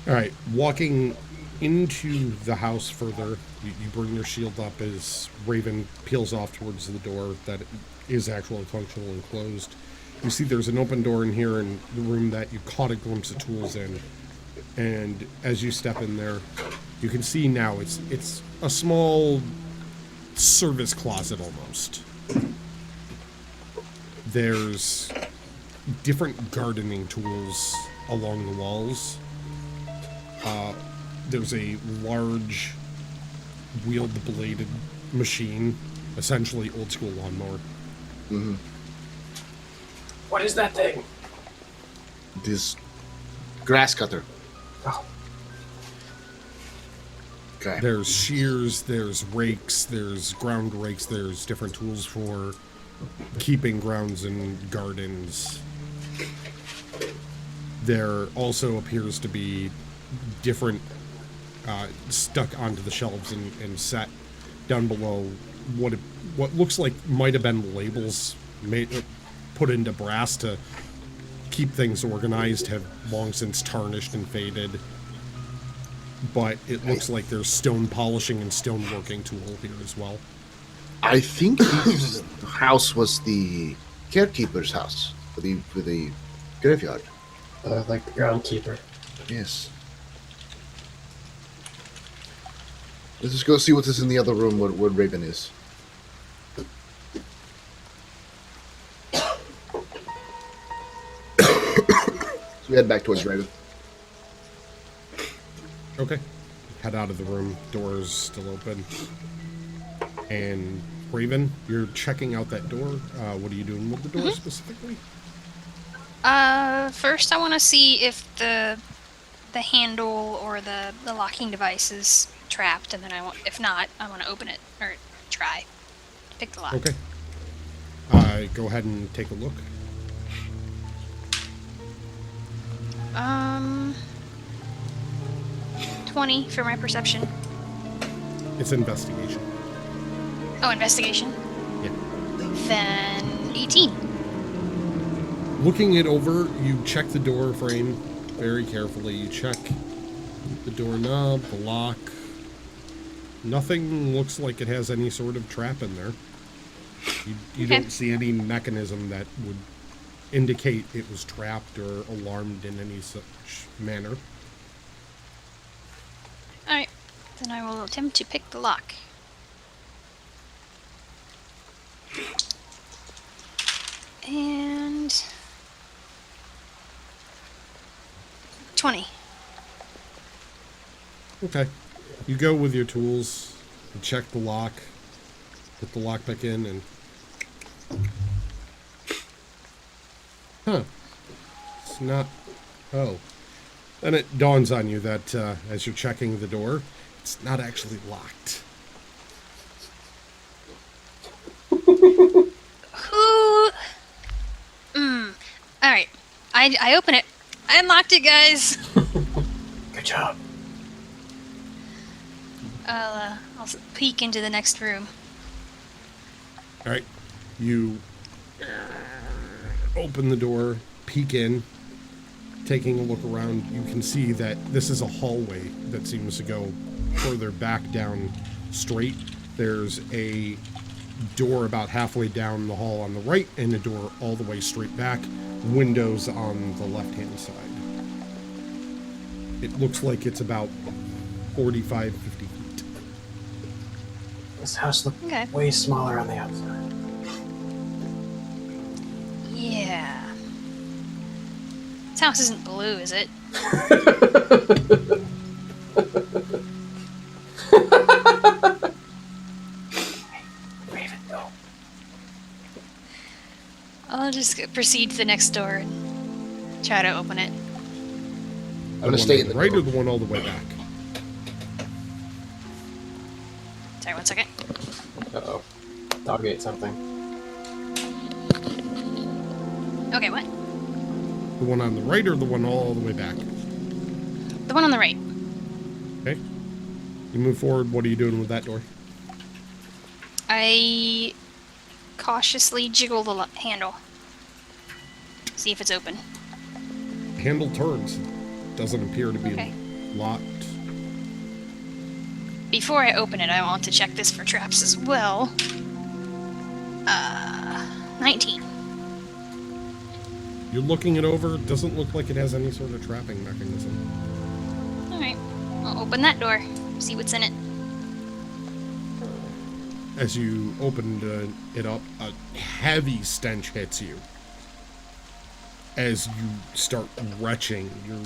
All right, walking into the house further, you bring your shield up as Raven peels off towards the door that is actually functional and closed. You see there's an open door in here in the room that you caught a glimpse of tools in. And as you step in there, you can see now it's a small service closet almost. There's different gardening tools along the walls. There's a large wheeled-bladed machine, essentially old-school lawnmower. Mm-hmm. What is that thing? This grass cutter. Oh. Okay. There's shears, there's rakes, there's ground rakes, there's different tools for keeping grounds and gardens. There also appears to be different stuck onto the shelves and set down below what looks like might have been labels put into brass to keep things organized have long since tarnished and faded. But it looks like there's stone polishing and stone working tool here as well. I think the house was the caretaker's house for the graveyard. Like the groundkeeper. Yes. Let's just go see what is in the other room where Raven is. So we head back towards Raven. Okay. Head out of the room. Door's still open. And Raven, you're checking out that door. What are you doing with the door specifically? First I want to see if the handle or the locking device is trapped, and then if not, I want to open it or try. Pick the lock. Okay. Go ahead and take a look. 20 for my perception. It's investigation. Oh, investigation. Yeah. Then 18. Looking it over, you check the door frame very carefully. You check the doorknob, the lock. Nothing looks like it has any sort of trap in there. You Okay. don't see any mechanism that would indicate it was trapped or alarmed in any such manner. Alright. Then I will attempt to pick the lock. And 20. Okay. You go with your tools, you check the lock, put the lock back in, and... Huh. It's not... Oh. Then it dawns on you that, as you're checking the door, it's not actually locked. Who? Alright. I open it. I unlocked it, guys. Good job. I'll peek into the next room. Alright. You open the door, peek in, taking a look around. You can see that this is a hallway that seems to go further back down straight. There's a door about halfway down the hall on the right and a door all the way straight back. Windows on the left-hand side. It looks like it's about 45, 50 feet. This house looks Okay. way smaller on the outside. Yeah. This house isn't blue, is it? Raven, go. I'll just proceed to the next door and try to open it. I'm The gonna one stay on in the the right door. or the one all the way back? Sorry, 1 second. Uh-oh. Dog ate something. Okay, what? The one on the right or the one all the way back? The one on the right. Okay. You move forward. What are you doing with that door? I cautiously jiggle the handle. See if it's open. Handle turns. Doesn't appear to be Okay. locked. Before I open it, I want to check this for traps as well. 19. You're looking it over. It doesn't look like it has any sort of trapping mechanism. Alright. I'll open that door. See what's in it. As you opened it up, a heavy stench hits you. As you start retching, you're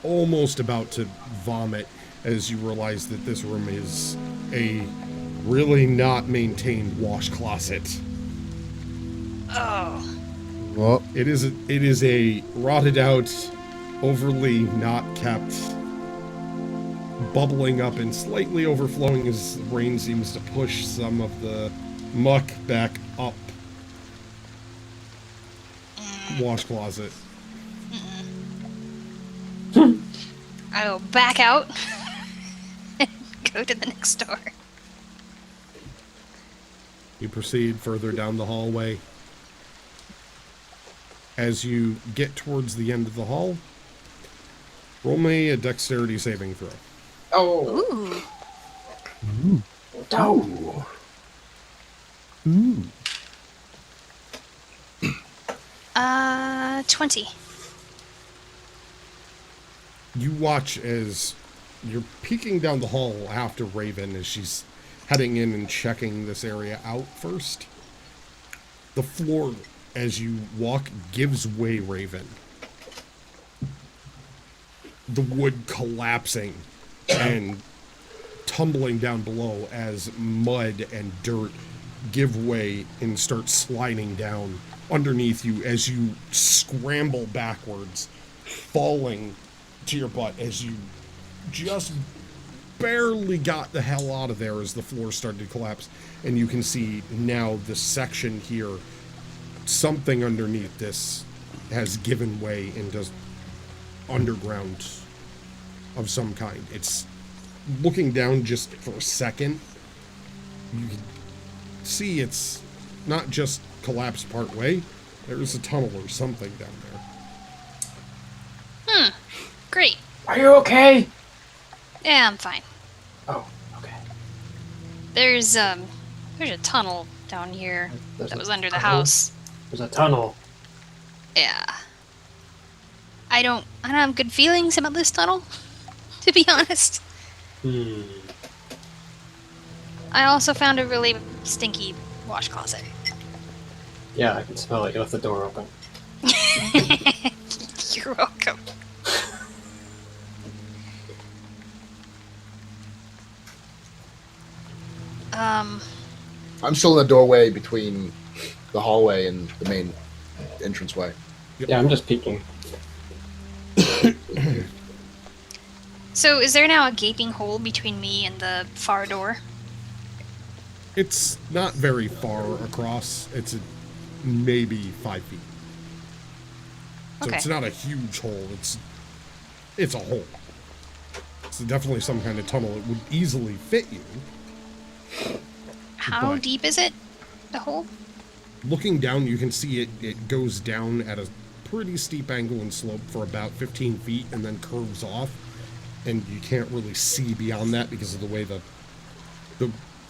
almost about to vomit as you realize that this room is a really not maintained wash closet. Oh. What? It is a rotted out, overly not kept, bubbling up and slightly overflowing as the rain seems to push some of the muck back up wash closet. I will back out and go to the next door. You proceed further down the hallway. As you get towards the end of the hall, roll me a dexterity saving throw. Oh. Ooh. No. Ooh. 20. You watch as you're peeking down the hall after Raven as she's heading in and checking this area out first. The floor, as you walk, gives way, Raven. The wood collapsing and tumbling down below as mud and dirt give way and start sliding down underneath you as you scramble backwards, falling to your butt as you just barely got the hell out of there as the floor started to collapse. And you can see now this section here, something underneath this has given way into underground of some kind. It's looking down just for a second. You can see it's not just collapsed part way. There's a tunnel or something down there. Great. Are you okay? Yeah, I'm fine. Oh, okay. There's a tunnel down here There's that a was under the tunnel? house. There's a tunnel. Yeah. I don't have good feelings about this tunnel, to be honest. I also found a really stinky wash closet. Yeah, I can smell it. You left the door open. You're welcome. I'm still in the doorway between the hallway and the main entranceway. Yeah, I'm just peeking. So is there now a gaping hole between me and the far door? It's not very far across. It's maybe 5 feet. So Okay. it's not a huge hole. It's a hole. It's definitely some kind of tunnel. It would easily fit you. How But- deep is it? The hole? Looking down, you can see it goes down at a pretty steep angle and slope for about 15 feet and then curves off. And you can't really see beyond that because of the way the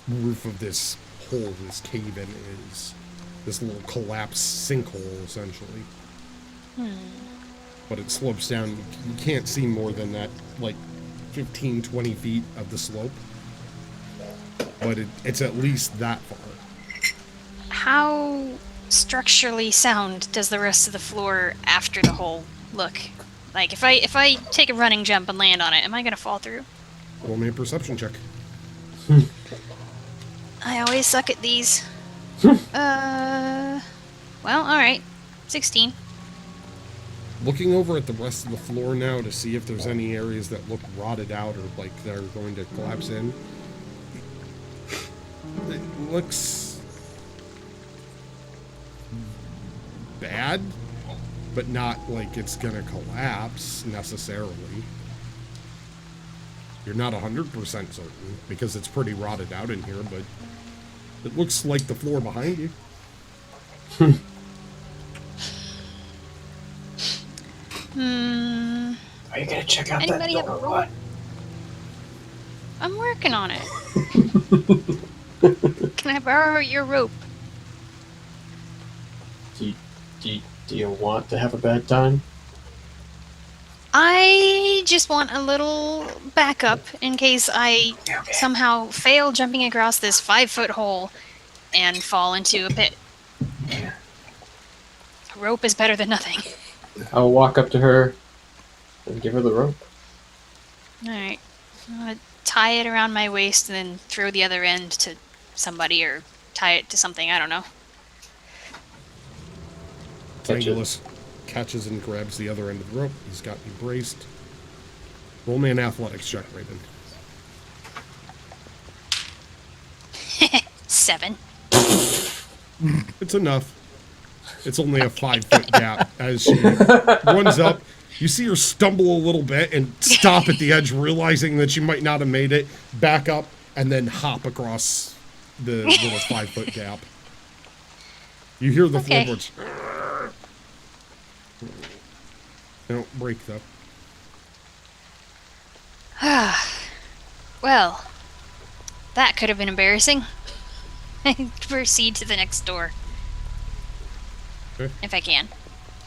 roof of this hole, this cave-in is. This little collapsed sinkhole, essentially. But it slopes down. You can't see more than that, like 15, 20 feet of the slope. But it's at least that far. How structurally sound does the rest of the floor after the hole look? Like, if I take a running jump and land on it, am I gonna fall through? Roll me a perception check. I always suck at these. Well, alright. 16. Looking over at the rest of the floor now to see if there's any areas that look rotted out or like they're going to collapse in. It looks bad, but not like it's gonna collapse necessarily. You're not 100% certain because it's pretty rotted out in here, but it looks like the floor behind you. Are you gonna check out Anybody that have a door? What? I'm working on it. Can I borrow your rope? Do you want to have a bad time? I just want a little backup in case I somehow fail jumping across this 5-foot hole and fall into a pit. A rope is better than nothing. I'll walk up to her and give her the rope. Alright. I'm gonna tie it around my waist and then throw the other end to somebody or tie it to something, I don't know. Tangulus catches and grabs the other end of the rope. He's got you braced. Roll me an athletics check, Raven. 7. It's enough. It's only a 5-foot gap as she runs up. You see her stumble a little bit and stop at the edge, realizing that she might not have made it, back up, and then hop across the little 5-foot gap. You hear the Okay. floorboards. They don't break though. Well, that could have been embarrassing. I proceed to the next door. Okay. If I can.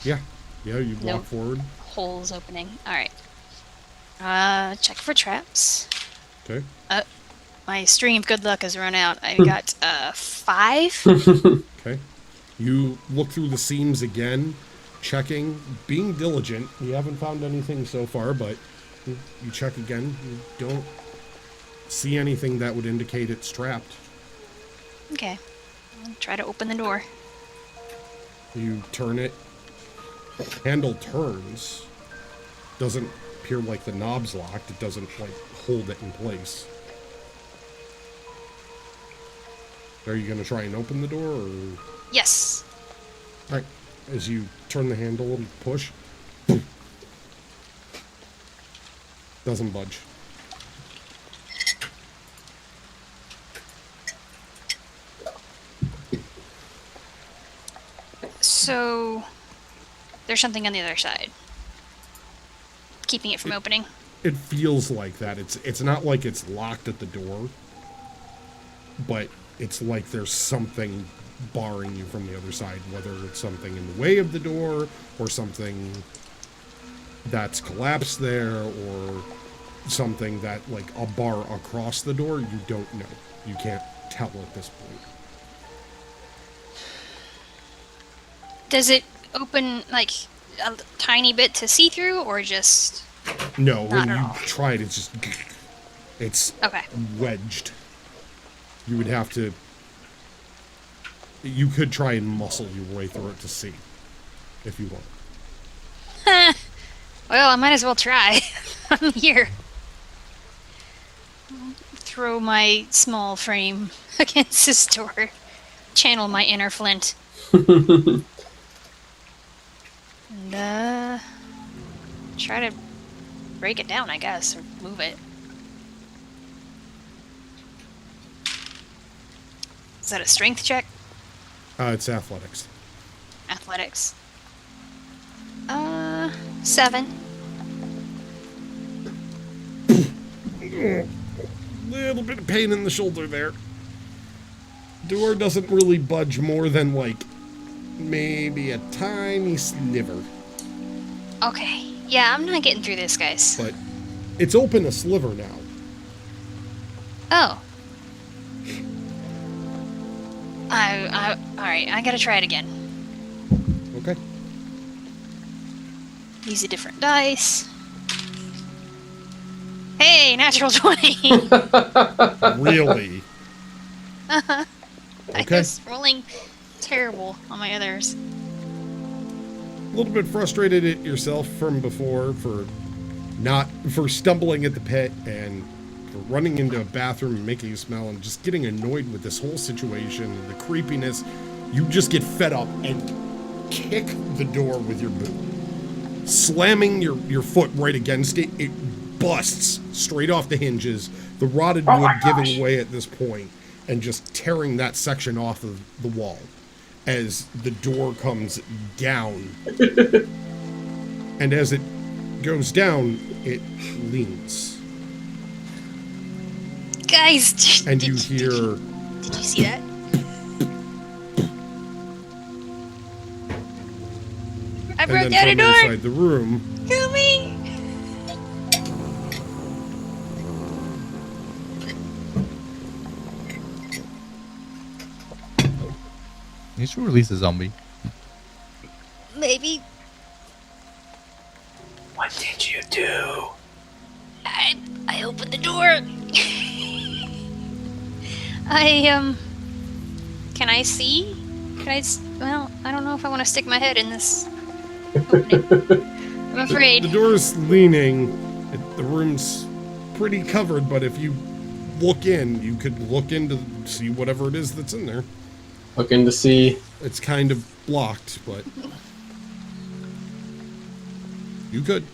Yeah. Yeah, you walk No. forward. Holes opening. Alright. Check for traps. Okay. My string of good luck has run out. I got 5. Okay. You look through the seams again, checking, being diligent. You haven't found anything so far, but you check again. You don't see anything that would indicate it's trapped. Okay. I'll try to open the door. You turn it. Handle turns. Doesn't appear like the knob's locked. It doesn't like hold it in place. Are you gonna try and open the door, or? Yes. Right. As you turn the handle and push, doesn't budge. So, there's something on the other side. Keeping it from opening. It feels like that. It's not like it's locked at the door, but it's like there's something barring you from the other side, whether it's something in the way of the door or something that's collapsed there or something that like a bar across the door. You don't know. You can't tell at this point. Does it open like a tiny bit to see through, or just No, Not when at you all. try it, it's okay? wedged. You would have to. You could try and muscle your way through it to see, if you want. Well, I might as well try. I'm here. Throw my small frame against this door. Channel my inner Flint. And, try to break it down, I guess, or move it. Is that a strength check? It's athletics. Athletics. 7. Little bit of pain in the shoulder there. Door doesn't really budge more than like maybe a tiny sliver, Okay. Yeah, I'm not getting through this, guys. but it's open a sliver now. Oh. Alright, I gotta try it again. Okay. Use a different dice. Hey, natural 20! Really? I Okay. was rolling terrible on my others. A little bit frustrated at yourself from before for stumbling at the pit and for running into a bathroom and making a smell and just getting annoyed with this whole situation and the creepiness. You just get fed up and kick the door with your boot. Slamming your foot right against it, it busts straight off the hinges, the rotted wood giving way at this point, and just tearing that section off of the wall as the door comes down. And as it goes down, it leans. Guys, And you hear Did you see that? I and broke then down a from door! inside the room, Help me! You should release a zombie. Maybe. What did you do? I opened the door. Can I see? Well, I don't know if I want to stick my head in this opening. I'm afraid. the door's leaning. The room's pretty covered, but if you look in, you could look in to see whatever it is that's in there. Looking to see. It's kind of blocked, but you could.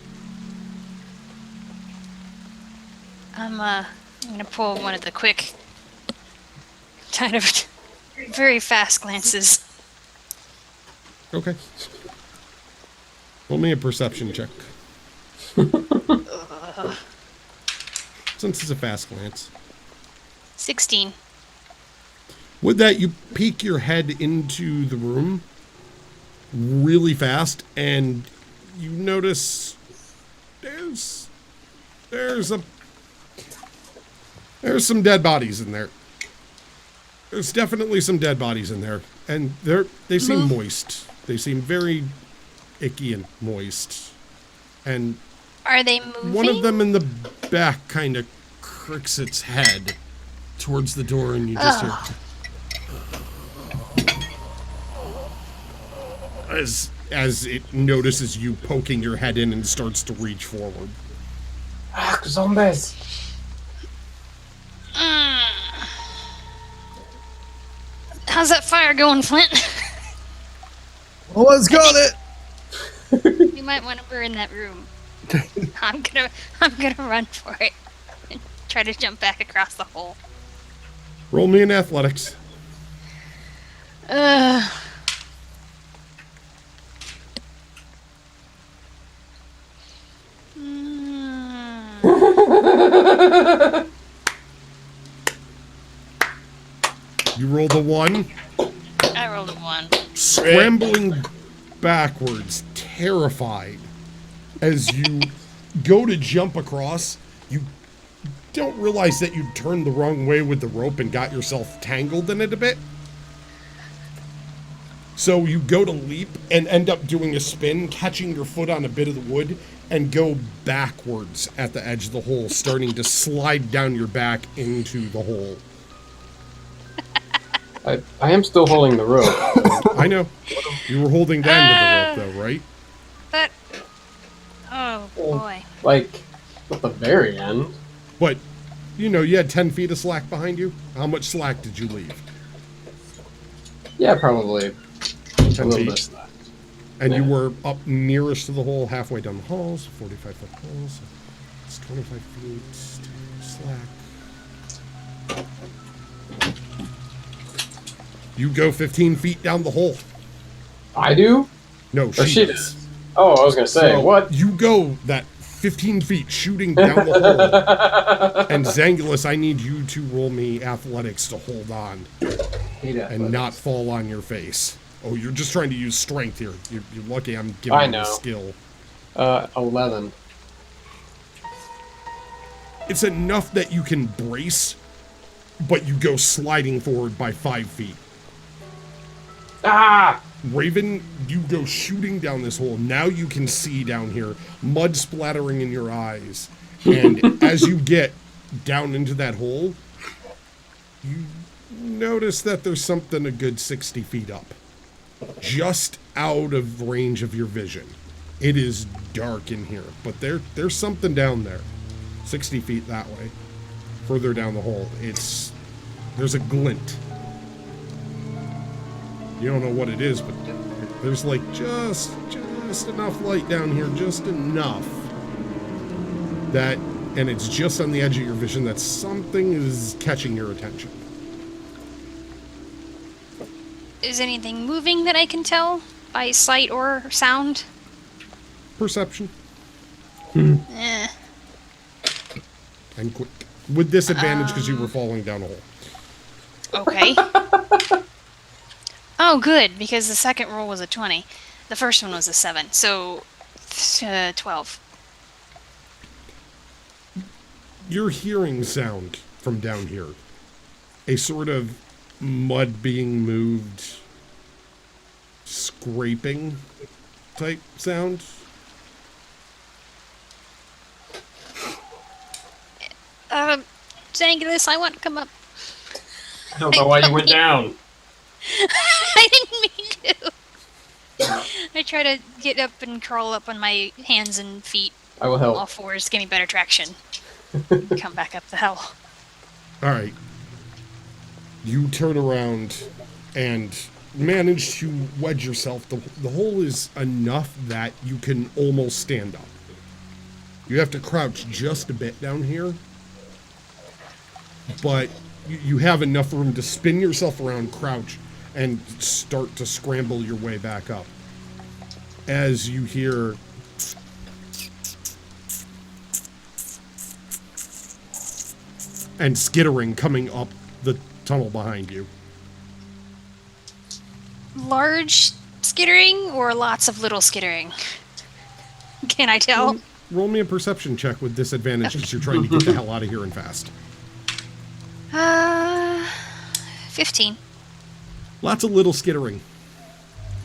I'm gonna pull one of the quick kind of very fast glances. Okay. Roll me a perception check. Since it's a fast glance. 16. With that, you peek your head into the room really fast, and you notice there's some dead bodies in there. There's definitely some dead bodies in there, and they seem moist. They seem very icky and moist. And Are they moving? one of them in the back kind of cricks its head towards the door, and you just hear as it notices you poking your head in and starts to reach forward. Ah, zombies. How's that fire going, Flint? Almost got it. You might want to burn that room. I'm gonna run for it and try to jump back across the hole. Roll me in athletics. You rolled a 1. I rolled a 1. Scrambling backwards, terrified, as you go to jump across, you don't realize that you turned the wrong way with the rope and got yourself tangled in it a bit. So you go to leap and end up doing a spin, catching your foot on a bit of the wood, and go backwards at the edge of the hole, starting to slide down your back into the hole. I am still holding the rope. I know. You were holding the end of the rope, though, right? But oh boy. Like, at the very end. But, you know, you had 10 feet of slack behind you. How much slack did you leave? Yeah, probably a 10 little feet. bit. And you Yeah. were up nearest to the hole, halfway down the hall, so 45-foot hole, so it's 25 feet slack. You go 15 feet down the hole. I do? No, Or she does. does. Oh, I was gonna say, So what? You go that 15 feet shooting down the hole. And Zangulus, I need you to roll me athletics to hold on and not fall on your face. Oh, you're just trying to use strength here. You're lucky I'm giving I you know. a skill. 11. It's enough that you can brace, but you go sliding forward by 5 feet. Ah! Raven, you go shooting down this hole. Now you can see down here, mud splattering in your eyes. And as you get down into that hole, you notice that there's something a good 60 feet up. Just out of range of your vision. It is dark in here, but there's something down there. 60 feet that way. Further down the hole. There's a glint. You don't know what it is, but there's like just enough light down here, just enough that, and it's just on the edge of your vision that something is catching your attention. Is anything moving that I can tell by sight or sound? Perception. Eh. And quick. With disadvantage because you were falling down a hole. Okay. Oh, good, because the second roll was a 20. The first one was a 7, so 12. You're hearing sound from down here. A sort of mud being moved, scraping type sound. Zangulus, I want to come up. I don't know why you went down. I didn't mean to. I try to get up and crawl up on my hands and feet. I will help. All fours, give me better traction. Come back up the hill. All right. You turn around and manage to wedge yourself. The hole is enough that you can almost stand up. You have to crouch just a bit down here, but you have enough room to spin yourself around, crouch, and start to scramble your way back up. As you hear and skittering coming up the tunnel behind you. Large skittering or lots of little skittering? Can I tell? Roll me a perception check with disadvantage as you're trying to get the hell out of here and fast. 15. Lots of little skittering.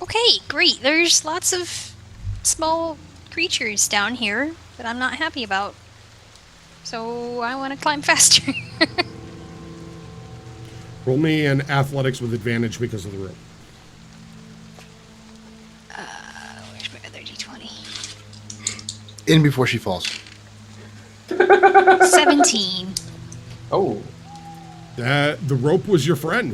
Okay, great. There's lots of small creatures down here that I'm not happy about. So I want to climb faster. Roll me an athletics with advantage because of the rope. Where's my other d20? In before she falls. 17. Oh. The rope was your friend.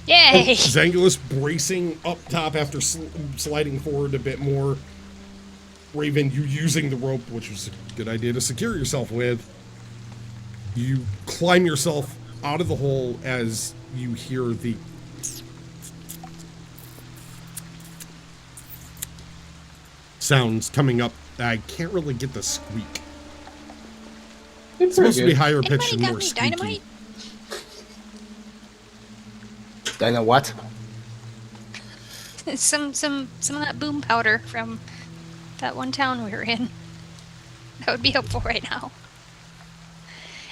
Yay! Zangulus bracing up top after sliding forward a bit more. Raven, you using the rope, which was a good idea to secure yourself with. You climb yourself out of the hole as you hear the sounds coming up. I can't really get the squeak. It's supposed to be higher pitched and Anybody got more any squeaky. dynamite? Dinah, what? Some of that boom powder from that one town we were in. That would be helpful right now.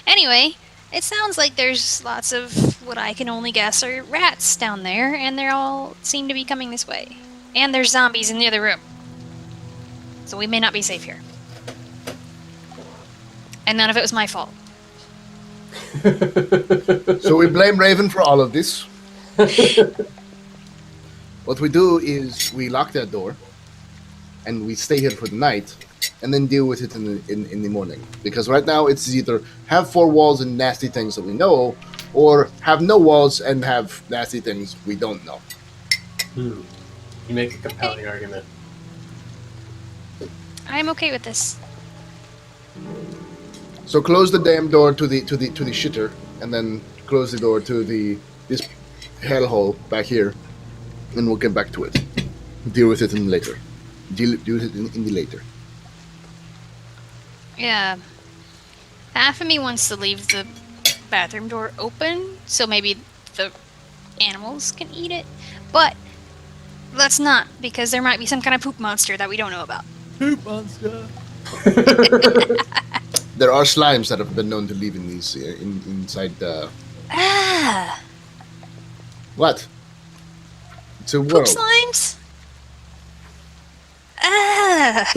Anyway, it sounds like there's lots of what I can only guess are rats down there, and they all seem to be coming this way. And there's zombies in the other room. So we may not be safe here. And none of it was my fault. So we blame Raven for all of this. What we do is we lock that door, and we stay here for the night, and then deal with it in the morning. Because right now it's either have 4 walls and nasty things that we know, or have no walls and have nasty things we don't know. You make a compelling argument. I'm okay with this. So close the damn door to the shitter, and then close the door to this hellhole back here, and we'll get back to it. Deal with it in later. Deal with it in the later. Yeah. Half of me wants to leave the bathroom door open, so maybe the animals can eat it. But let's not, because there might be some kind of poop monster that we don't know about. Poop monster. There are slimes that have been known to live in these inside the. Ah! What? It's a Poop world. slimes? Ah!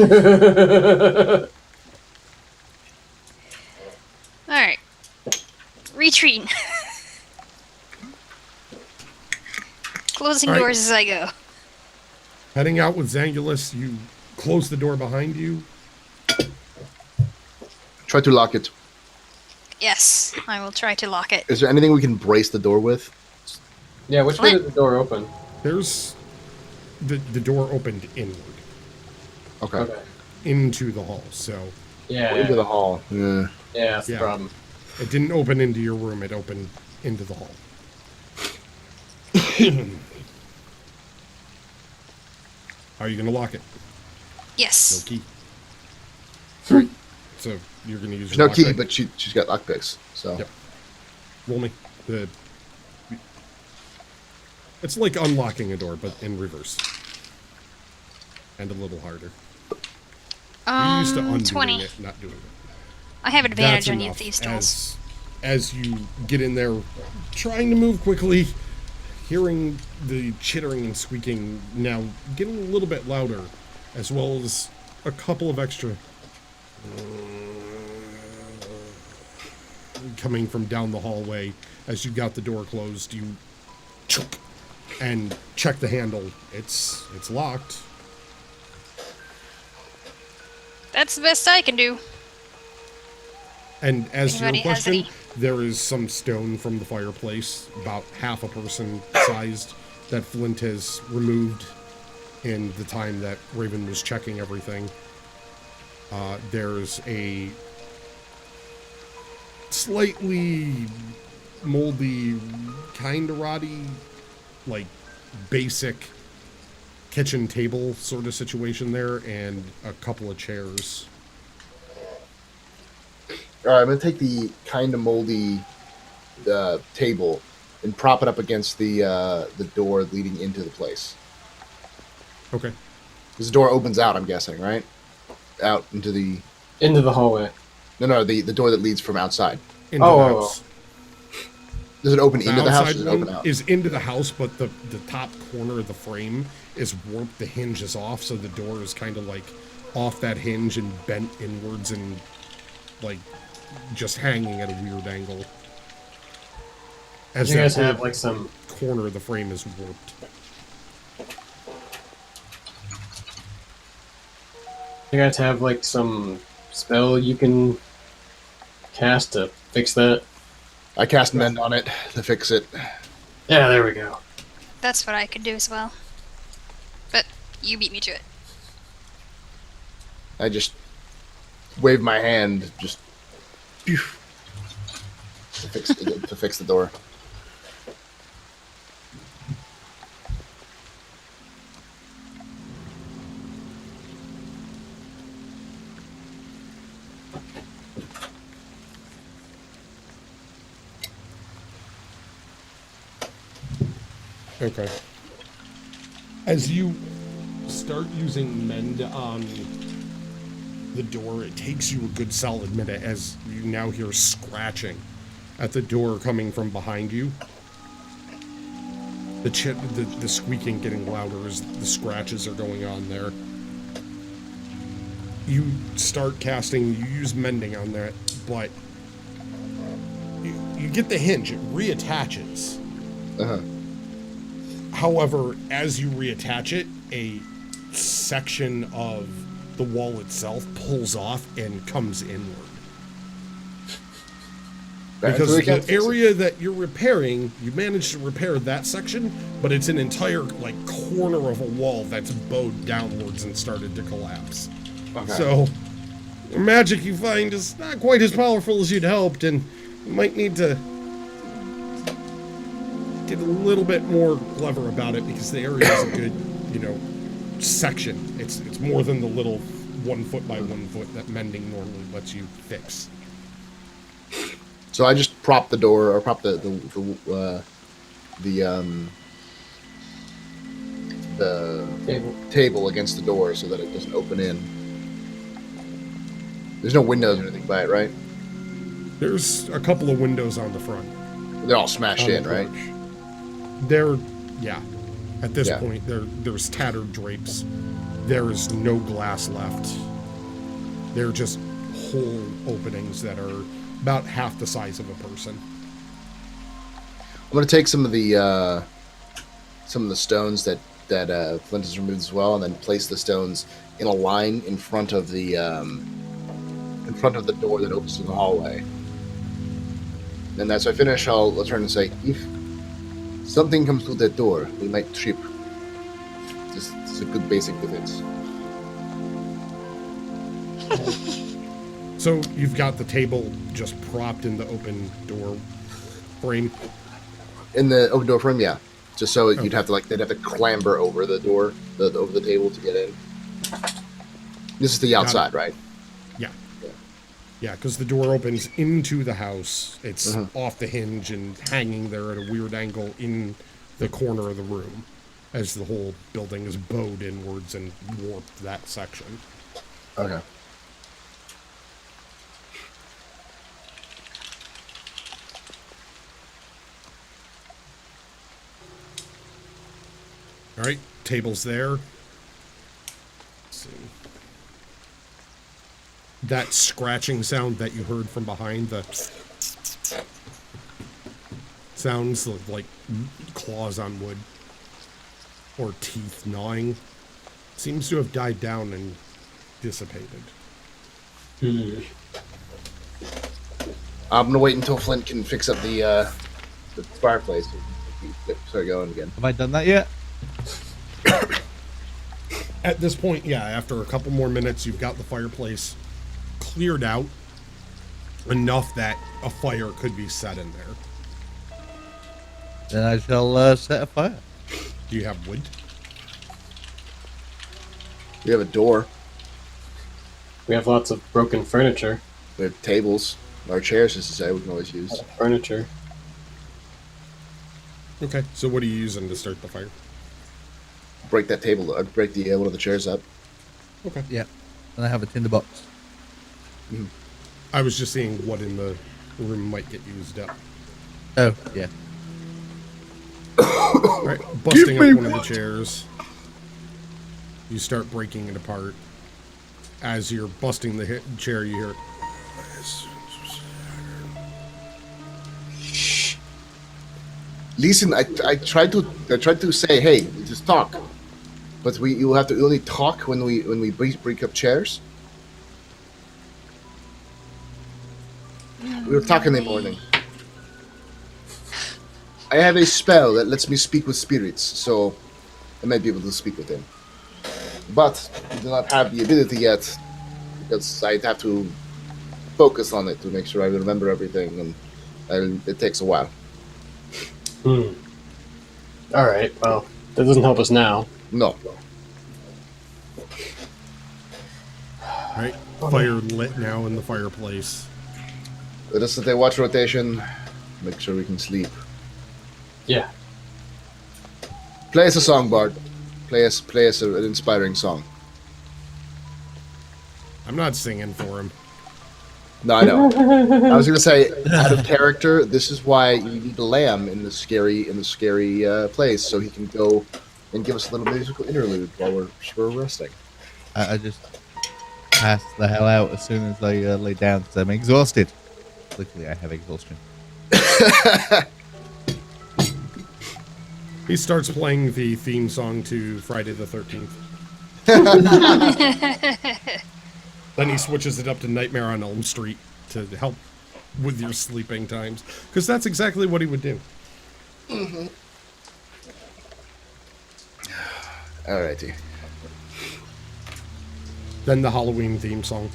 Alright. Retreat. Closing All right. doors as I go. Heading out with Zangulus, you close the door behind you. Try to lock it. Yes, I will try to lock it. Is there anything we can brace the door with? Yeah, which way did the door open? There's the door opened inward Okay. into the hall, so Yeah. Into the hall. Yeah. Yeah, that's Yeah. the problem. it didn't open into your room, it opened into the hall. Are you going to lock it? No Yes. key. So you're going to use There's your no key, lockpick? but she's got lockpicks. So. Yep. Roll me. It's like unlocking a door, but in reverse. And a little harder. You're used to undoing 20. it, not doing it. I have advantage That's on enough. these tools. As you get in there, trying to move quickly, hearing the chittering and squeaking now getting a little bit louder, as well as a couple of extra coming from down the hallway. As you got the door closed, you and check the handle. It's locked. That's the best I can do. And as to your Anybody has question, any? there is some stone from the fireplace, about half a person sized, that Flint has removed in the time that Raven was checking everything. There's a slightly moldy, kind of rotty, like basic kitchen table sort of situation there, and a couple of chairs. All right, I'm gonna take the kind of moldy table and prop it up against the door leading into the place. Okay. Because the door opens out, I'm guessing, right? Out into the hallway. no, the door that leads from outside. Into the Oh. house. Does it open into the house? Or outside does it one open out? is into the house, but the top corner of the frame is warped. The hinge is off, so the door is kind of like off that hinge and bent inwards and like just hanging at a weird angle. As You guys that have whole like some. corner of the frame is warped. You guys have like some spell you can cast to fix that. I cast mend on it to fix it. Yeah, there we go. That's what I could do as well. But you beat me to it. I just wave my hand, just phew, to fix the door. Okay. As you start using mend on the door, it takes you a good solid minute as you now hear scratching at the door coming from behind you. The squeaking getting louder as the scratches are going on there. You start casting, you use mending on that, but you get the hinge, it reattaches. Uh-huh. However, as you reattach it, a section of the wall itself pulls off and comes inward. Because the area that you're repairing, you managed to repair that section, but it's an entire like corner of a wall that's bowed downwards and started to collapse. Okay. So, the magic you find is not quite as powerful as you'd hoped, and you might need to get a little bit more clever about it because the area is a good, section. It's more than the little 1 foot by 1 foot that mending normally lets you fix. So I just prop the door, or prop the table against the door so that it doesn't open in. There's no windows or anything by it, right? There's a couple of windows on the front. They're all smashed on the in, right? porch. At this Yeah. point, there's tattered drapes. There is no glass left. They're just hole openings that are about half the size of a person. I'm gonna take some of the stones that Flint has removed as well, and then place the stones in a line in front of the door that opens to the hallway. And as I finish, I'll turn and say, if something comes through that door, we might trip. This is a good basic defense. So you've got the table just propped in the open door frame. In the open door frame, yeah. Just so you'd have to they'd have to clamber over the door, over the table to get in. This is the outside, right? Yeah, because the door opens into the house. It's off the hinge and hanging there at a weird angle in the corner of the room as the whole building is bowed inwards and warped that section. Okay. All right, table's there. Let's see. That scratching sound that you heard from behind, the sounds like claws on wood or teeth gnawing, seems to have died down and dissipated. I'm gonna wait until Flint can fix up the fireplace. Start going again. Have I done that yet? At this point, yeah, after a couple more minutes, you've got the fireplace cleared out enough that a fire could be set in there. Then I shall set a fire. Do you have wood? We have a door. We have lots of broken furniture. We have tables. Or chairs, as to say, we can always use. Furniture. Okay, so what are you using to start the fire? Break that table. Break the one of the chairs up. Okay. Yeah. And I have a tinderbox. I was just seeing what in the room might get used up. Oh, yeah. All right, busting up one of the chairs. You start breaking it apart. As you're busting the chair, you hear... Listen, I tried to say, hey, just talk, but you have to only talk when we break up chairs. We were talking in the morning. I have a spell that lets me speak with spirits, so I might be able to speak with them. But I do not have the ability yet because I'd have to focus on it to make sure I remember everything, and it takes a while. Alright, well, that doesn't help us now. No. Right, fire lit now in the fireplace. Let us let they watch rotation, make sure we can sleep. Yeah. Play us a song, Bard. Play us an inspiring song. I'm not singing for him. No, I know. I was gonna say, out of character, this is why you need a lamb in the scary place, so he can go and give us a little musical interlude while we're resting. I just passed the hell out as soon as I lay down because I'm exhausted. Luckily, I have exhaustion. He starts playing the theme song to Friday the 13th. Then he switches it up to Nightmare on Elm Street to help with your sleeping times. Because that's exactly what he would do. Mm-hmm. Alrighty. Then the Halloween theme song.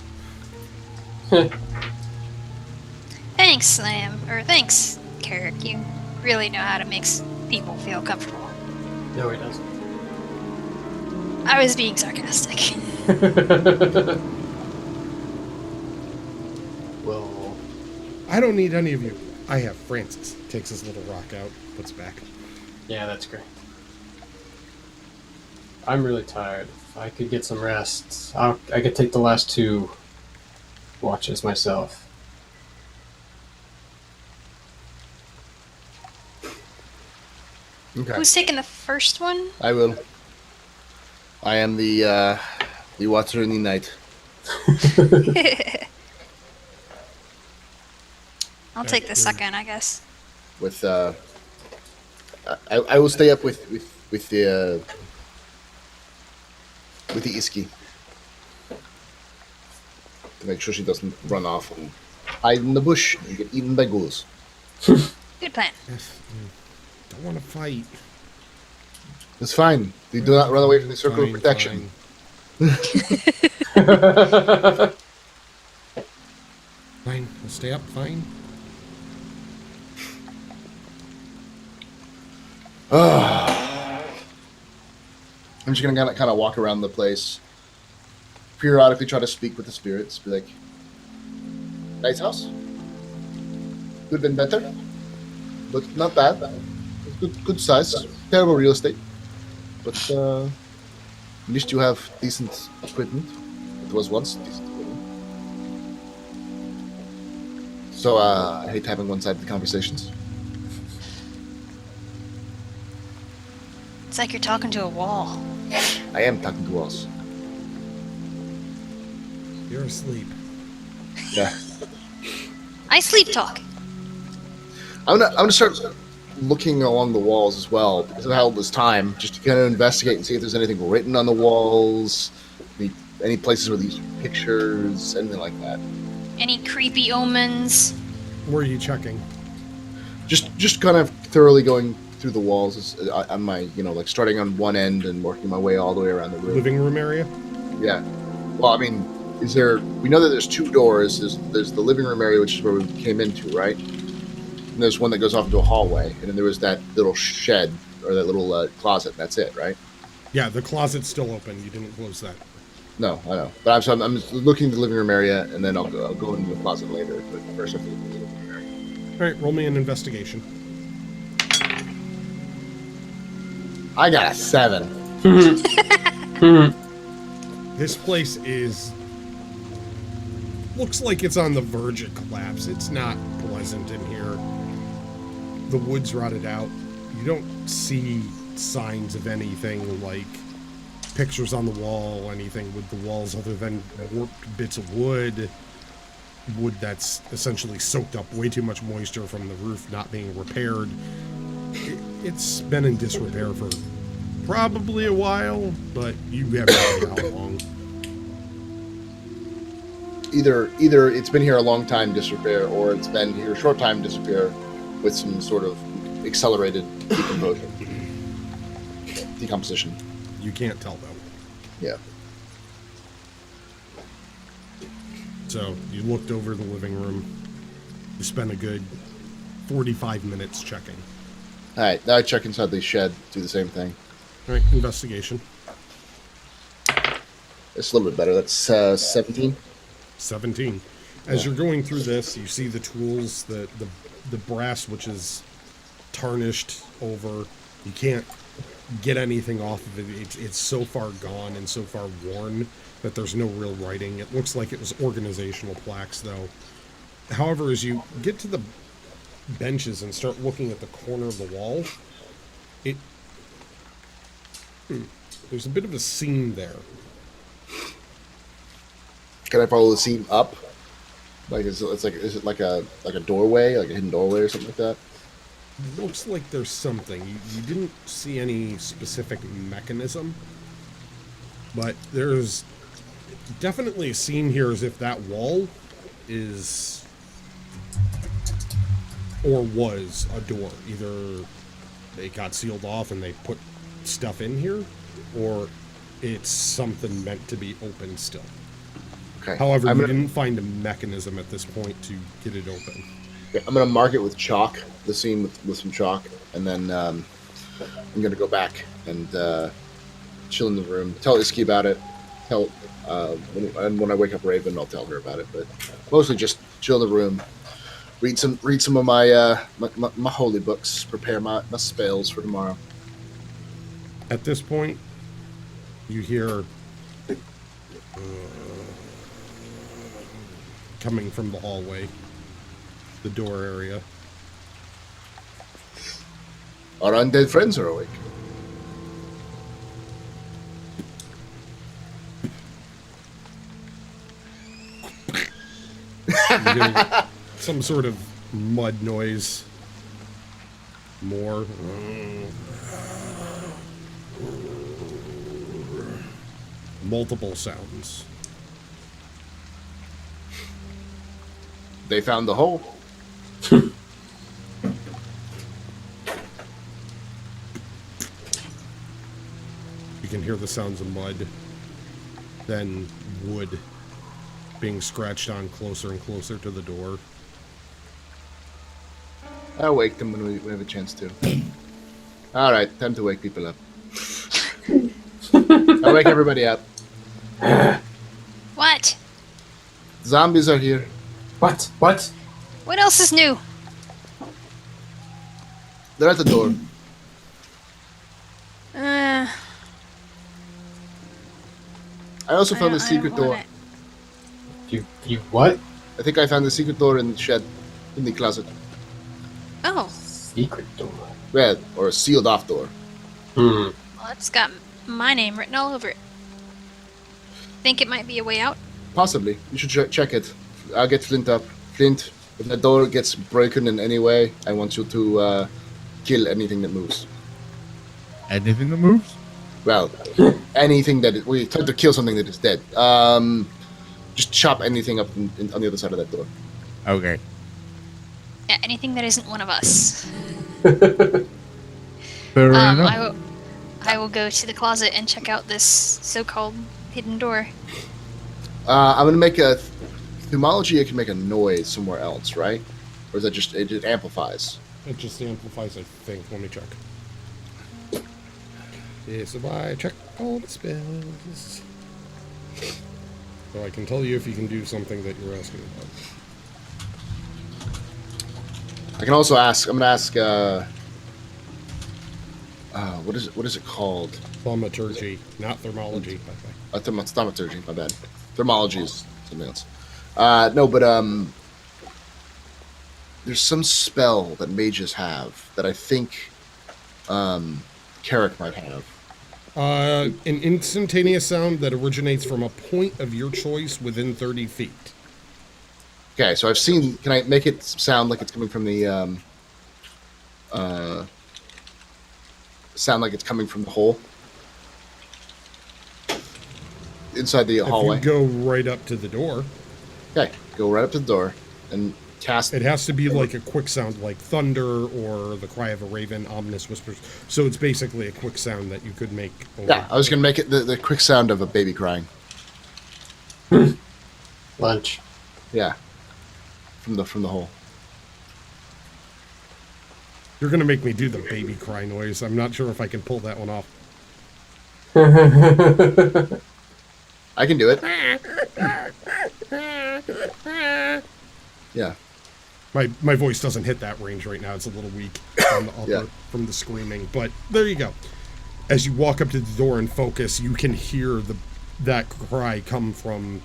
Thanks, Slam. Or thanks, Carrick. You really know how to make people feel comfortable. No, he doesn't. I was being sarcastic. Well, I don't need any of you. I have Francis. Takes his little rock out, puts it back. yeah, that's great. I'm really tired. If I could get some rest, I could take the last 2 watches myself. Okay. Who's taking the first one? I will. I am the watcher in the night. I'll take the second, I guess. With I will stay up with the Iski to make sure she doesn't run off and hide in the bush and get eaten by ghouls. Good plan. Yes, don't want to fight. It's fine. You do not run away from the circle of Fine, protection. Fine, I'll stay up, fine. I'm just gonna kind of walk around the place, periodically try to speak with the spirits. Be like, "Nice house. Could have been better, but not bad. Good size. Terrible real estate, but at least you have decent equipment. It was once decent equipment. So I hate having one-sided conversations. It's like you're talking to a wall. I am talking to walls. You're asleep. Yeah." I sleep talk. I'm gonna start looking along the walls as well because I have this time just to kind of investigate and see if there's anything written on the walls, any places where these pictures, anything like that. Any creepy omens? Where are you checking? Just kind of thoroughly going through the walls on my, like starting on one end and working my way all the way around the room. Living room area? Yeah. Well, I mean, we know that there's 2 doors. There's the living room area, which is where we came into, right? And there's one that goes off into a hallway, and then there was that little shed or that little closet. That's it, right? Yeah, the closet's still open. You didn't close that. No, I know. But I'm looking at the living room area, and then I'll go into the closet later. But first, I have to look at the living room area. All right, roll me an investigation. I got a 7. This place looks like it's on the verge of collapse. It's not pleasant in here. The wood's rotted out. You don't see signs of anything like pictures on the wall, anything with the walls other than warped bits of wood that's essentially soaked up way too much moisture from the roof not being repaired. It's been in disrepair for probably a while, but you have no idea how long. Either it's been here a long time disrepair, or it's been here a short time disrepair with some sort of accelerated decomposition. You can't tell though. Yeah. So you looked over the living room. You spent a good 45 minutes checking. All right, now I check inside the shed, do the same thing. All right, investigation. It's a little bit better. That's 17. 17. As you're going through this, you see the tools, the brass, which is tarnished over. You can't get anything off of it. It's so far gone and so far worn that there's no real writing. It looks like it was organizational plaques, though. However, as you get to the benches and start looking at the corner of the wall, there's a bit of a seam there. Can I follow the seam up? Like is it like a doorway, like a hidden doorway or something like that? Looks like there's something. You didn't see any specific mechanism, but there's definitely a seam here as if that wall is or was a door. Either they got sealed off and they put stuff in here, or it's something meant to be open still. Okay. However, you didn't find a mechanism at this point to get it open. Yeah, I'm going to mark it with chalk, the seam with some chalk, and then I'm going to go back and chill in the room, tell Iski about it, when I wake up Raven, I'll tell her about it, but mostly just chill in the room, read some of my my holy books, prepare my spells for tomorrow. At this point, you hear coming from the hallway, the door area. Our undead friends are awake. You get some sort of mud noise. More. Multiple sounds. They found the hole. You can hear the sounds of mud, then wood being scratched on closer and closer to the door. I'll wake them when we have a chance to. All right, time to wake people up. I'll wake everybody up. What? Zombies are here. What? What else is new? They're at the door. I also found a secret door. You what? I think I found the secret door in the shed, in the closet. Oh, Secret door. Well, or a sealed off door. well, it's got my name written all over it. Think it might be a way out? Possibly. You should check it. I'll get Flint up. Flint, if that door gets broken in any way, I want you to kill anything that moves. Anything that moves? Well, anything that we try to kill something that is dead. Just chop anything up on the other side of that door. Okay. Yeah, anything that isn't one of us. Fair enough. I will go to the closet and check out this so-called hidden door. I'm gonna make a thumology. I can make a noise somewhere else, right? or is that just it just amplifies? It just amplifies, I think. Let me check. Yes, so I check all the spells. So I can tell you if you can do something that you're asking about. I can also ask. I'm gonna ask. What is it called? Thaumaturgy, not thermology. Thaumaturgy. My bad. Thermology is something else. No, but there's some spell that mages have that I think Carrick might have. An instantaneous sound that originates from a point of your choice within 30 feet. Okay, so I've seen. Can I make it sound like it's coming from the sound like it's coming from the hole inside the hallway? If you go right up to the door. Okay, go right up to the door and cast. It has to be like a quick sound, like thunder or the cry of a raven, ominous whispers. So it's basically a quick sound that you could make. Yeah, I was gonna make it the quick sound of a baby crying. Lunch. Yeah, from the hole. You're gonna make me do the baby cry noise. I'm not sure if I can pull that one off. I can do it. Yeah. My voice doesn't hit that range right now. It's a little weak on the upper from the screaming. But there you go. As you walk up to the door and focus, you can hear that cry come from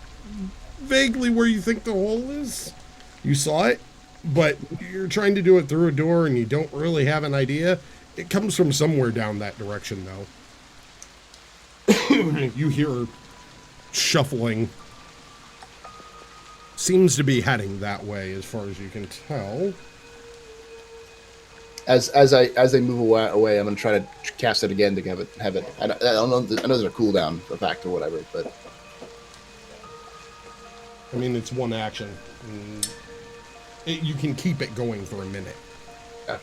vaguely where you think the hole is. You saw it, but you're trying to do it through a door and you don't really have an idea. It comes from somewhere down that direction, though. You hear shuffling. Seems to be heading that way, as far as you can tell. As they move away, I'm gonna try to cast it again to have it. I don't know. I know there's a cooldown effect or whatever, but I mean, it's one action. You can keep it going for a minute. yeah.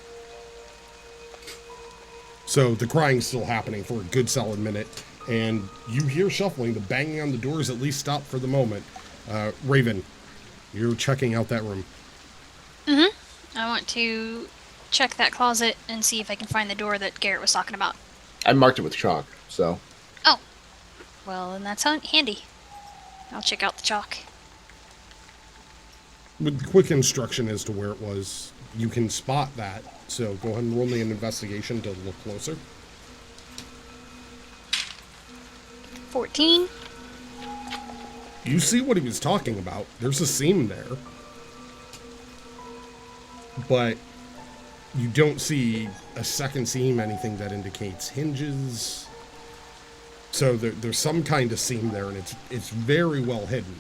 So the crying's still happening for a good solid minute, and you hear shuffling. The banging on the doors at least stopped for the moment. Raven, you're checking out that room. I want to check that closet and see if I can find the door that Garrett was talking about. I marked it with chalk, so. Oh. Well, then that's handy. I'll check out the chalk. With quick instruction as to where it was, you can spot that. So go ahead and roll me an investigation to look closer. 14. You see what he was talking about. There's a seam there. But you don't see a second seam, anything that indicates hinges. So there's some kind of seam there, and it's very well hidden,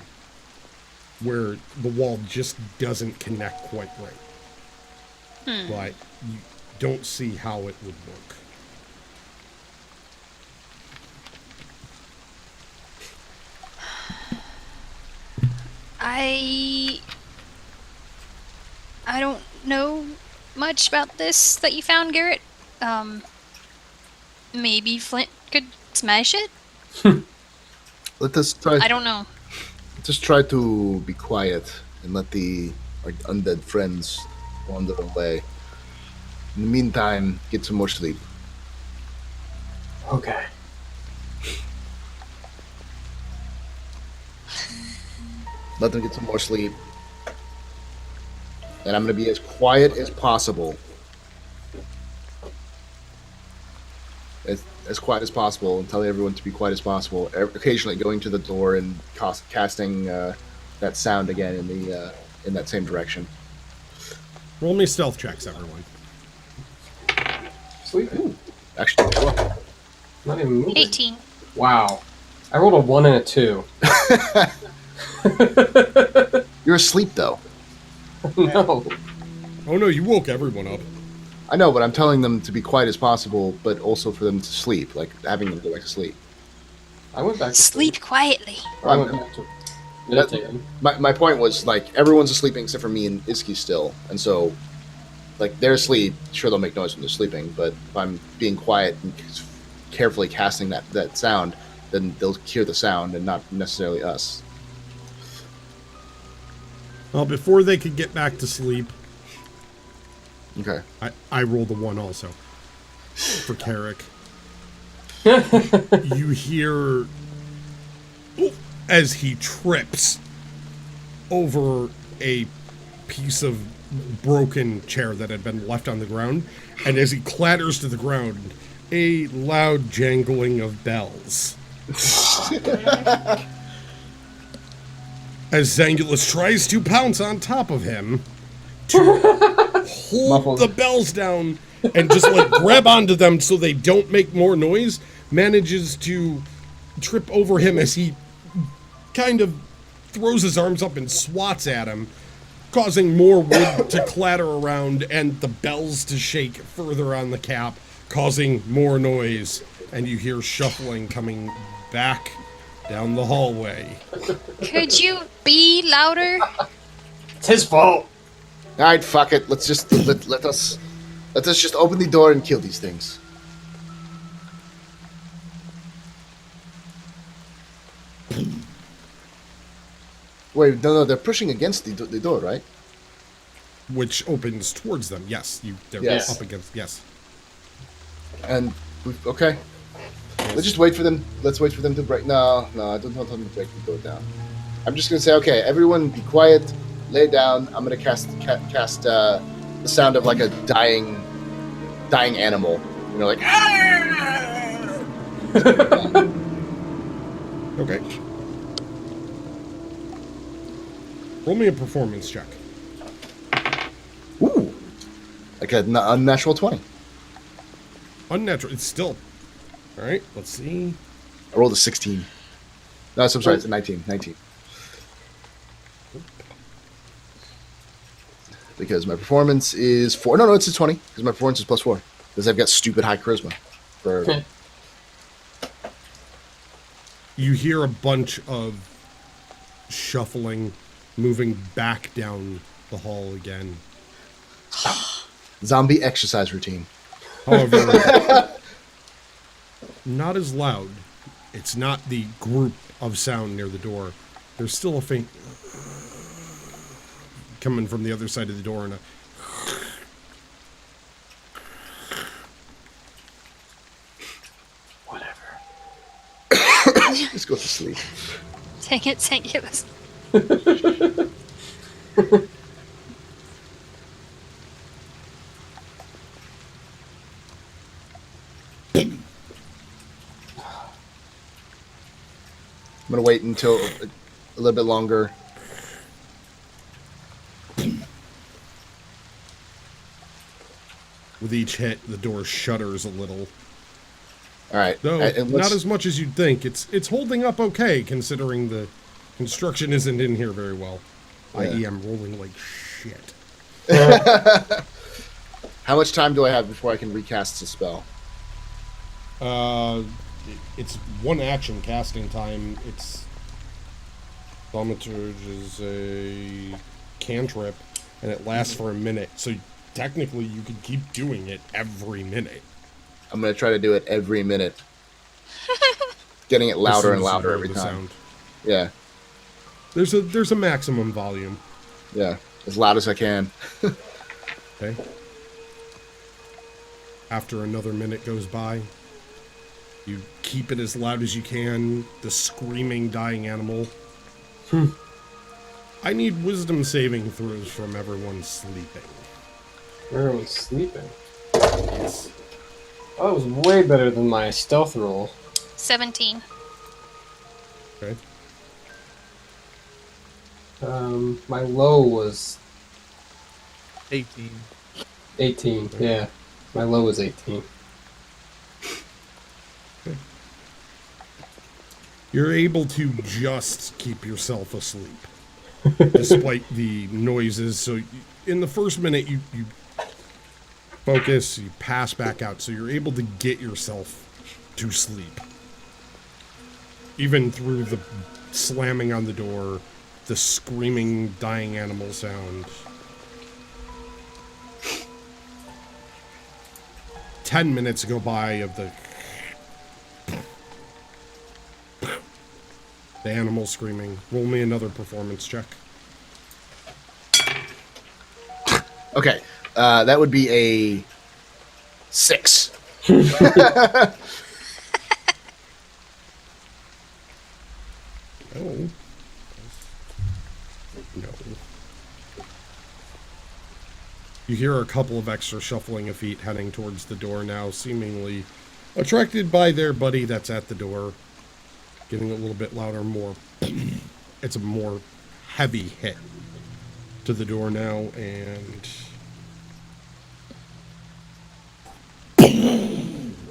where the wall just doesn't connect quite right. But you don't see how it would work. I don't know much about this that you found, Garrett. Maybe Flint could smash it? Let us try. I don't know. Just try to be quiet and let our undead friends wander away. In the meantime, get some more sleep. Okay. Let them get some more sleep. And I'm going to be as quiet as possible. As quiet as possible, and tell everyone to be quiet as possible. Occasionally going to the door and casting that sound again in that same direction. Roll me stealth checks, everyone. Sweet. Ooh, Actually, well, not even moving. 18. Wow. I rolled a 1 and a 2. you're asleep though. No. Oh no, you woke everyone up. I know, but I'm telling them to be quiet as possible, but also for them to sleep, like having them go back to sleep. I went back to Sleep quietly. I went back to meditating. My point was, like, everyone's sleeping except for me and Iski still, and so, like, they're asleep. Sure, they'll make noise when they're sleeping, but if I'm being quiet and carefully casting that sound, then they'll hear the sound and not necessarily us. Well, before they could get back to sleep, Okay. I rolled a 1 also for Carrick. You hear as he trips over a piece of broken chair that had been left on the ground, and as he clatters to the ground, a loud jangling of bells. As Zangulus tries to pounce on top of him to hold Muffled. the bells down and just like grab onto them so they don't make more noise, manages to trip over him as he kind of throws his arms up and swats at him, causing more wood to clatter around and the bells to shake further on the cap, causing more noise. And you hear shuffling coming back down the hallway. Could you be louder? It's his fault. All right, fuck it. Let's just let us just open the door and kill these things. Wait, no, they're pushing against the door, right? Which opens towards them. Yes, they're Yes. up against. Yes. And okay, let's just wait for them. Let's wait for them to break. No, I don't want them to break the door down. I'm just gonna say, okay, everyone, be quiet, lay down. I'm gonna cast the sound of like a dying animal. You know, like. Okay. Roll me a performance check. Ooh, like a unnatural 20. Unnatural. It's still. All right. Let's see. I rolled a 16. No, so I'm sorry, it's a 19. Because my performance is 4. No, it's a 20. Because my performance is plus 4. Because I've got stupid high charisma. For You hear a bunch of shuffling, moving back down the hall again. zombie exercise routine. However, not as loud. It's not the group of sound near the door. There's still a faint coming from the other side of the door and a Just go to sleep. Dang it, St. Louis. I'm gonna wait until a little bit longer. with each hit the door shudders a little. All right. Though And not as much as you'd think. It's holding up okay considering the construction isn't in here very well. I.e. I'm rolling like shit. How much time do I have before I can recast the spell? It's one action casting time. It's Thaumaturge is a cantrip, and it lasts for a minute. So technically, you could keep doing it every minute. I'm gonna try to do it every minute, getting it louder and louder every The time. sound. Yeah, There's a maximum volume. yeah, as loud as I can. Okay. After another minute goes by, you keep it as loud as you can. The screaming, dying animal. I need wisdom saving throws from everyone sleeping. Everyone's sleeping. Yes. Oh, that was way better than my stealth roll. 17. Okay. My low was 18. 18. Yeah, my low was 18. You're able to just keep yourself asleep, despite the noises. So, in the first minute, you focus, you pass back out, so you're able to get yourself to sleep. Even through the slamming on the door, the screaming, dying animal sound. 10 minutes go by of the animal screaming. Roll me another performance check. Okay, That would be a 6. Oh. No. You hear a couple of extra shuffling of feet heading towards the door now, seemingly attracted by their buddy that's at the door. Getting a little bit louder, more. It's a more heavy hit to the door now, and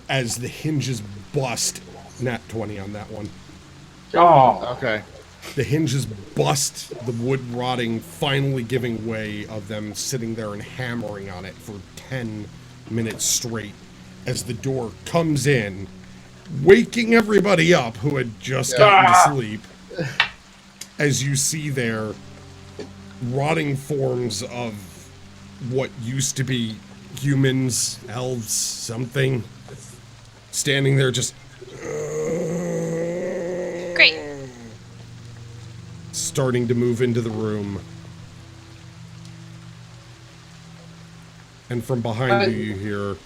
as the hinges bust, nat 20 on that one. Oh, Okay. The hinges bust, the wood rotting, finally giving way of them sitting there and hammering on it for 10 minutes straight as the door comes in, waking everybody up who had just gotten to sleep. As you see there, rotting forms of what used to be humans, elves, something, standing there just Great. starting to move into the room. And from behind you, you hear...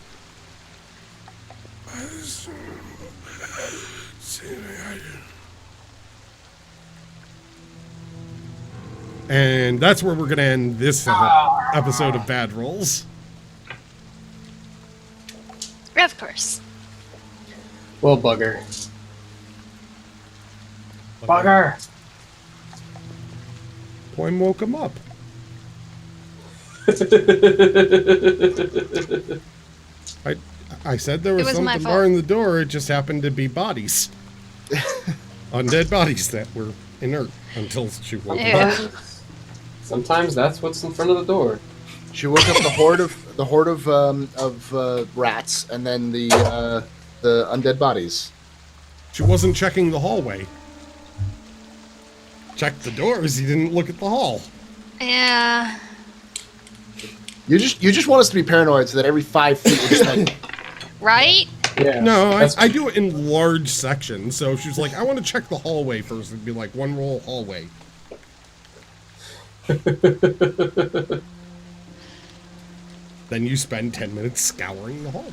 And that's where we're going to end this episode of Bad Rolls. Of course. well, bugger. Bugger! Poem woke him up. I said there was It was my something fault. barring the door. It just happened to be bodies. Undead bodies that were inert until she woke up. Yeah. Sometimes that's what's in front of the door. She woke up the horde of rats, and then the undead bodies. She wasn't checking the hallway. Checked the doors. He didn't look at the hall. Yeah. You just want us to be paranoid so that every 5 feet we're just like, Right? Yeah. No, that's- I do it in large sections. So if she was like, I want to check the hallway first, it'd be like one roll hallway. Then you spend 10 minutes scouring the hallway.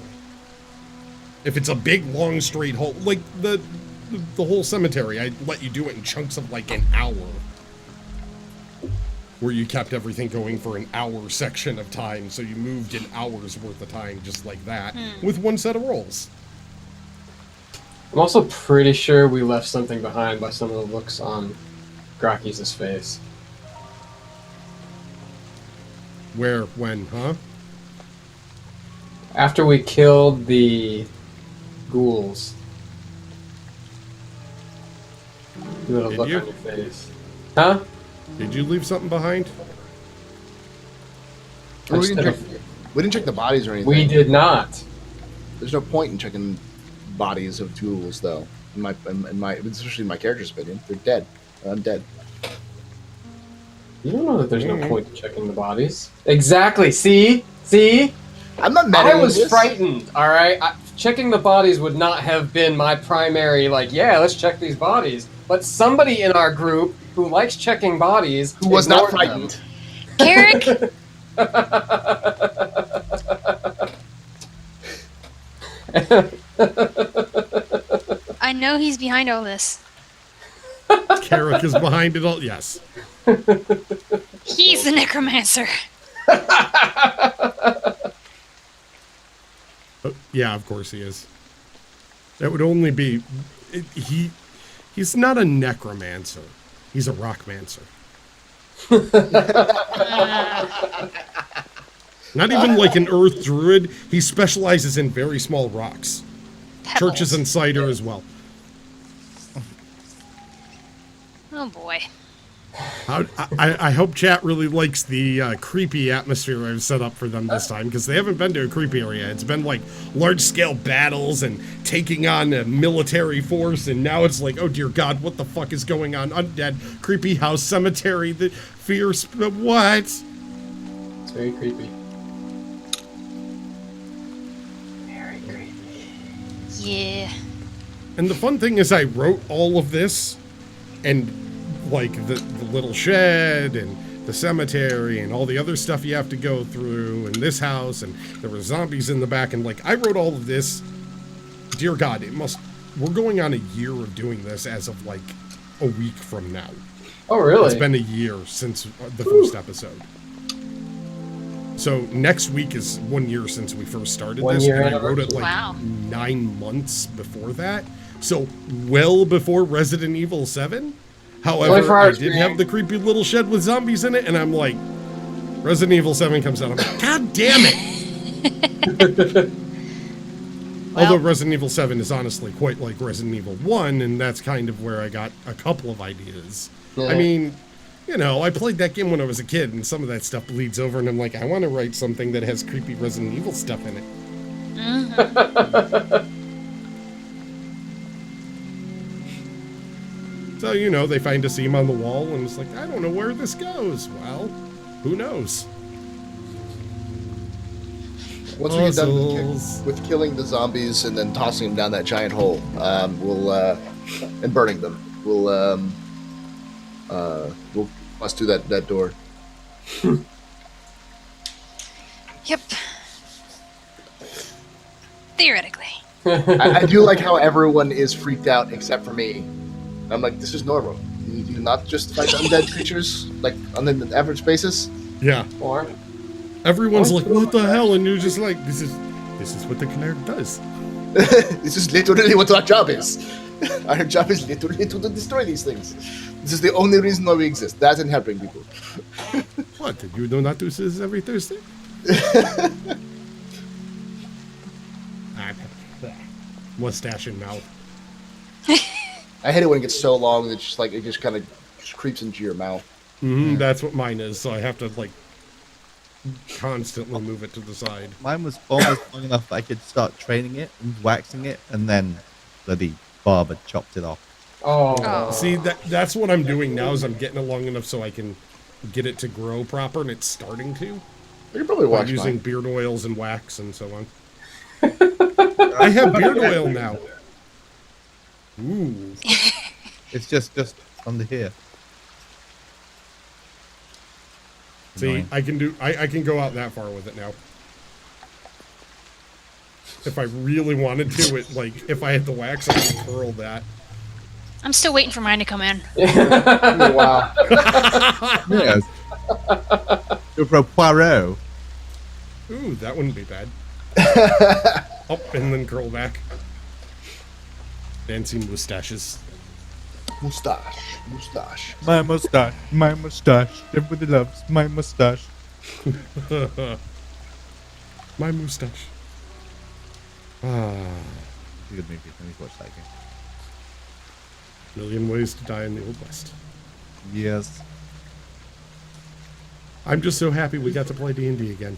If it's a big, long, straight hall, like the whole cemetery, I'd let you do it in chunks of like an hour. Where you kept everything going for an hour section of time, so you moved an hour's worth of time just like that, with one set of rolls. I'm also pretty sure we left something behind by some of the looks on Grakees' face. Where, when, huh? After we killed the ghouls. You had a Did look you? on your face. Huh? Did you leave something behind? we Instead didn't, of- check, we didn't check the bodies or anything. We did not. There's no point in checking bodies of ghouls, though. In my, especially in my character's opinion, they're dead. They're undead. You don't know that there's no point in checking the bodies. Exactly. See? See? I'm not mad I at was this. frightened, alright? Checking the bodies would not have been my primary, like, yeah, let's check these bodies. But somebody in our group who likes checking bodies Who was not ignored them. frightened. Carrick? I know he's behind all this. Carrick is behind it all. Yes. He's the necromancer. Yeah, of course he is. That would only be... He's not a necromancer. He's a rockmancer. Not even like an earth druid. He specializes in very small rocks. Pebbles. Churches and cider as well. Oh boy. I hope chat really likes the creepy atmosphere I've set up for them this time, because they haven't been to a creepy area. It's been like large-scale battles and taking on a military force, and now it's like, oh dear God, what the fuck is going on? Undead, creepy house, cemetery, the fierce... What? It's very creepy. Very creepy. Yeah. And the fun thing is I wrote all of this, and like the little shed and the cemetery and all the other stuff you have to go through and this house and there were zombies in the back and like I wrote all of this. Dear God, we're going on a year of doing this as of like a week from now. Oh, really? It's been a year since the first episode. So next week is 1 year since we first started this, and I wrote it like Wow. 9 months before that. So well before Resident Evil 7. However, 24 I hours did have the creepy little shed with zombies in it, and I'm like, Resident Evil 7 comes out. I'm like, God damn it! Although Resident Evil 7 is honestly quite like Resident Evil 1, and that's kind of where I got a couple of ideas. Yeah. I mean, you know, I played that game when I was a kid, and some of that stuff bleeds over, and I'm like, I want to write something that has creepy Resident Evil stuff in it. So, you know, they find a seam on the wall, and it's like, I don't know where this goes. Well, who knows? Once we get done Puzzles. with killing the zombies and then tossing them down that giant hole, and burning them, we'll must do that door. Yep. Theoretically. I do like how everyone is freaked out except for me. I'm like, this is normal. You do not just fight undead creatures like on the average basis. Yeah. Or Everyone's like, what the hell? And you're just like, this is what the cleric does. This is literally what our job is. Our job is literally to destroy these things. This is the only reason why we exist. That and helping people. What? You do not do this every Thursday? Mustache and mouth. I hate it when it gets so long that it just kind of creeps into your mouth. Mm-hmm, that's what mine is, so I have to, like, constantly move it to the side. Mine was almost long enough that I could start training it and waxing it, and then bloody barber chopped it off. oh, See, that's what I'm doing now, is I'm getting it long enough so I can get it to grow proper, and it's starting to. You can probably By watch using mine. beard oils and wax and so on. I have beard oil now. Ooh. It's just under here. See, Annoying. I can go out that far with it now. If I really wanted to, if I had the wax, I could curl that. I'm still waiting for mine to come in. wow. Yes. You're for Poirot. Ooh, that wouldn't be bad. Up and then curl back. Dancing mustaches. Mustache. My mustache. Everybody loves my mustache. My mustache. Ah, It's a good movie. Let me watch that again. Million Ways to Die in the Old West. Yes. I'm just so happy we got to play D&D again.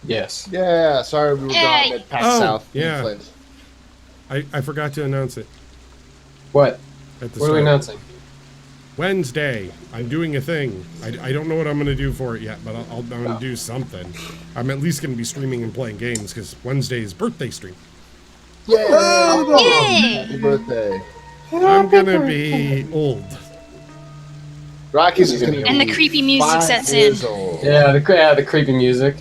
Yes. Yeah, sorry we were gone at PAX Oh, South. in yeah. Flint. I forgot to announce it What? at the What are start. we announcing? Wednesday, I'm doing a thing. I don't know what I'm going to do for it yet, but I'm going to do something. I'm at least going to be streaming and playing games because Wednesday is birthday stream. Yay! Happy birthday. I'm going to be old. Grakees is going to be And the creepy music 5 sets in. years old. Yeah, the creepy music.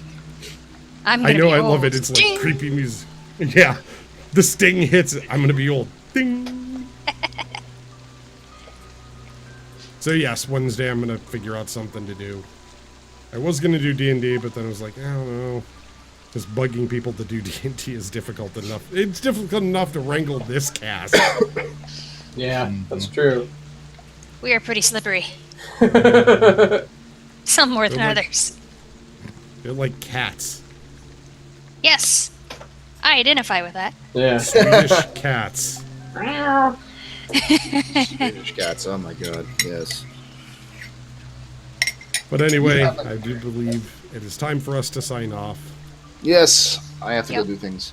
I'm I gonna know be I old. love it. It's like Ding! creepy music. Yeah. The sting hits it. I'm going to be old. Ding. So yes, Wednesday I'm going to figure out something to do. I was going to do D&D, but then I was like, I don't know. Because bugging people to do D&D is difficult enough. It's difficult enough to wrangle this cast. Yeah, that's true. We are pretty slippery. Some more than They're like- others. They're like cats. Yes. I identify with that. Yeah. Swedish cats. Swedish cats, oh my god, yes. But anyway, I do believe it is time for us to sign off. Yes, I have to Yep. go do things.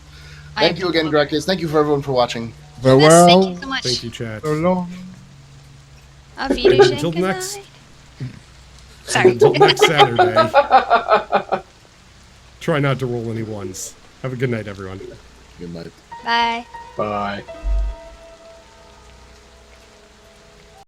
I Thank have you to again, look- Grakees. Thank you for everyone for watching. Yes, thank Farewell. you so much. Thank you, chat. So long. Auf Wiedersehen. Until Good next- night. Sorry. Until next Saturday. Try not to roll any ones. Have a good night, everyone. Good night. Bye. Bye.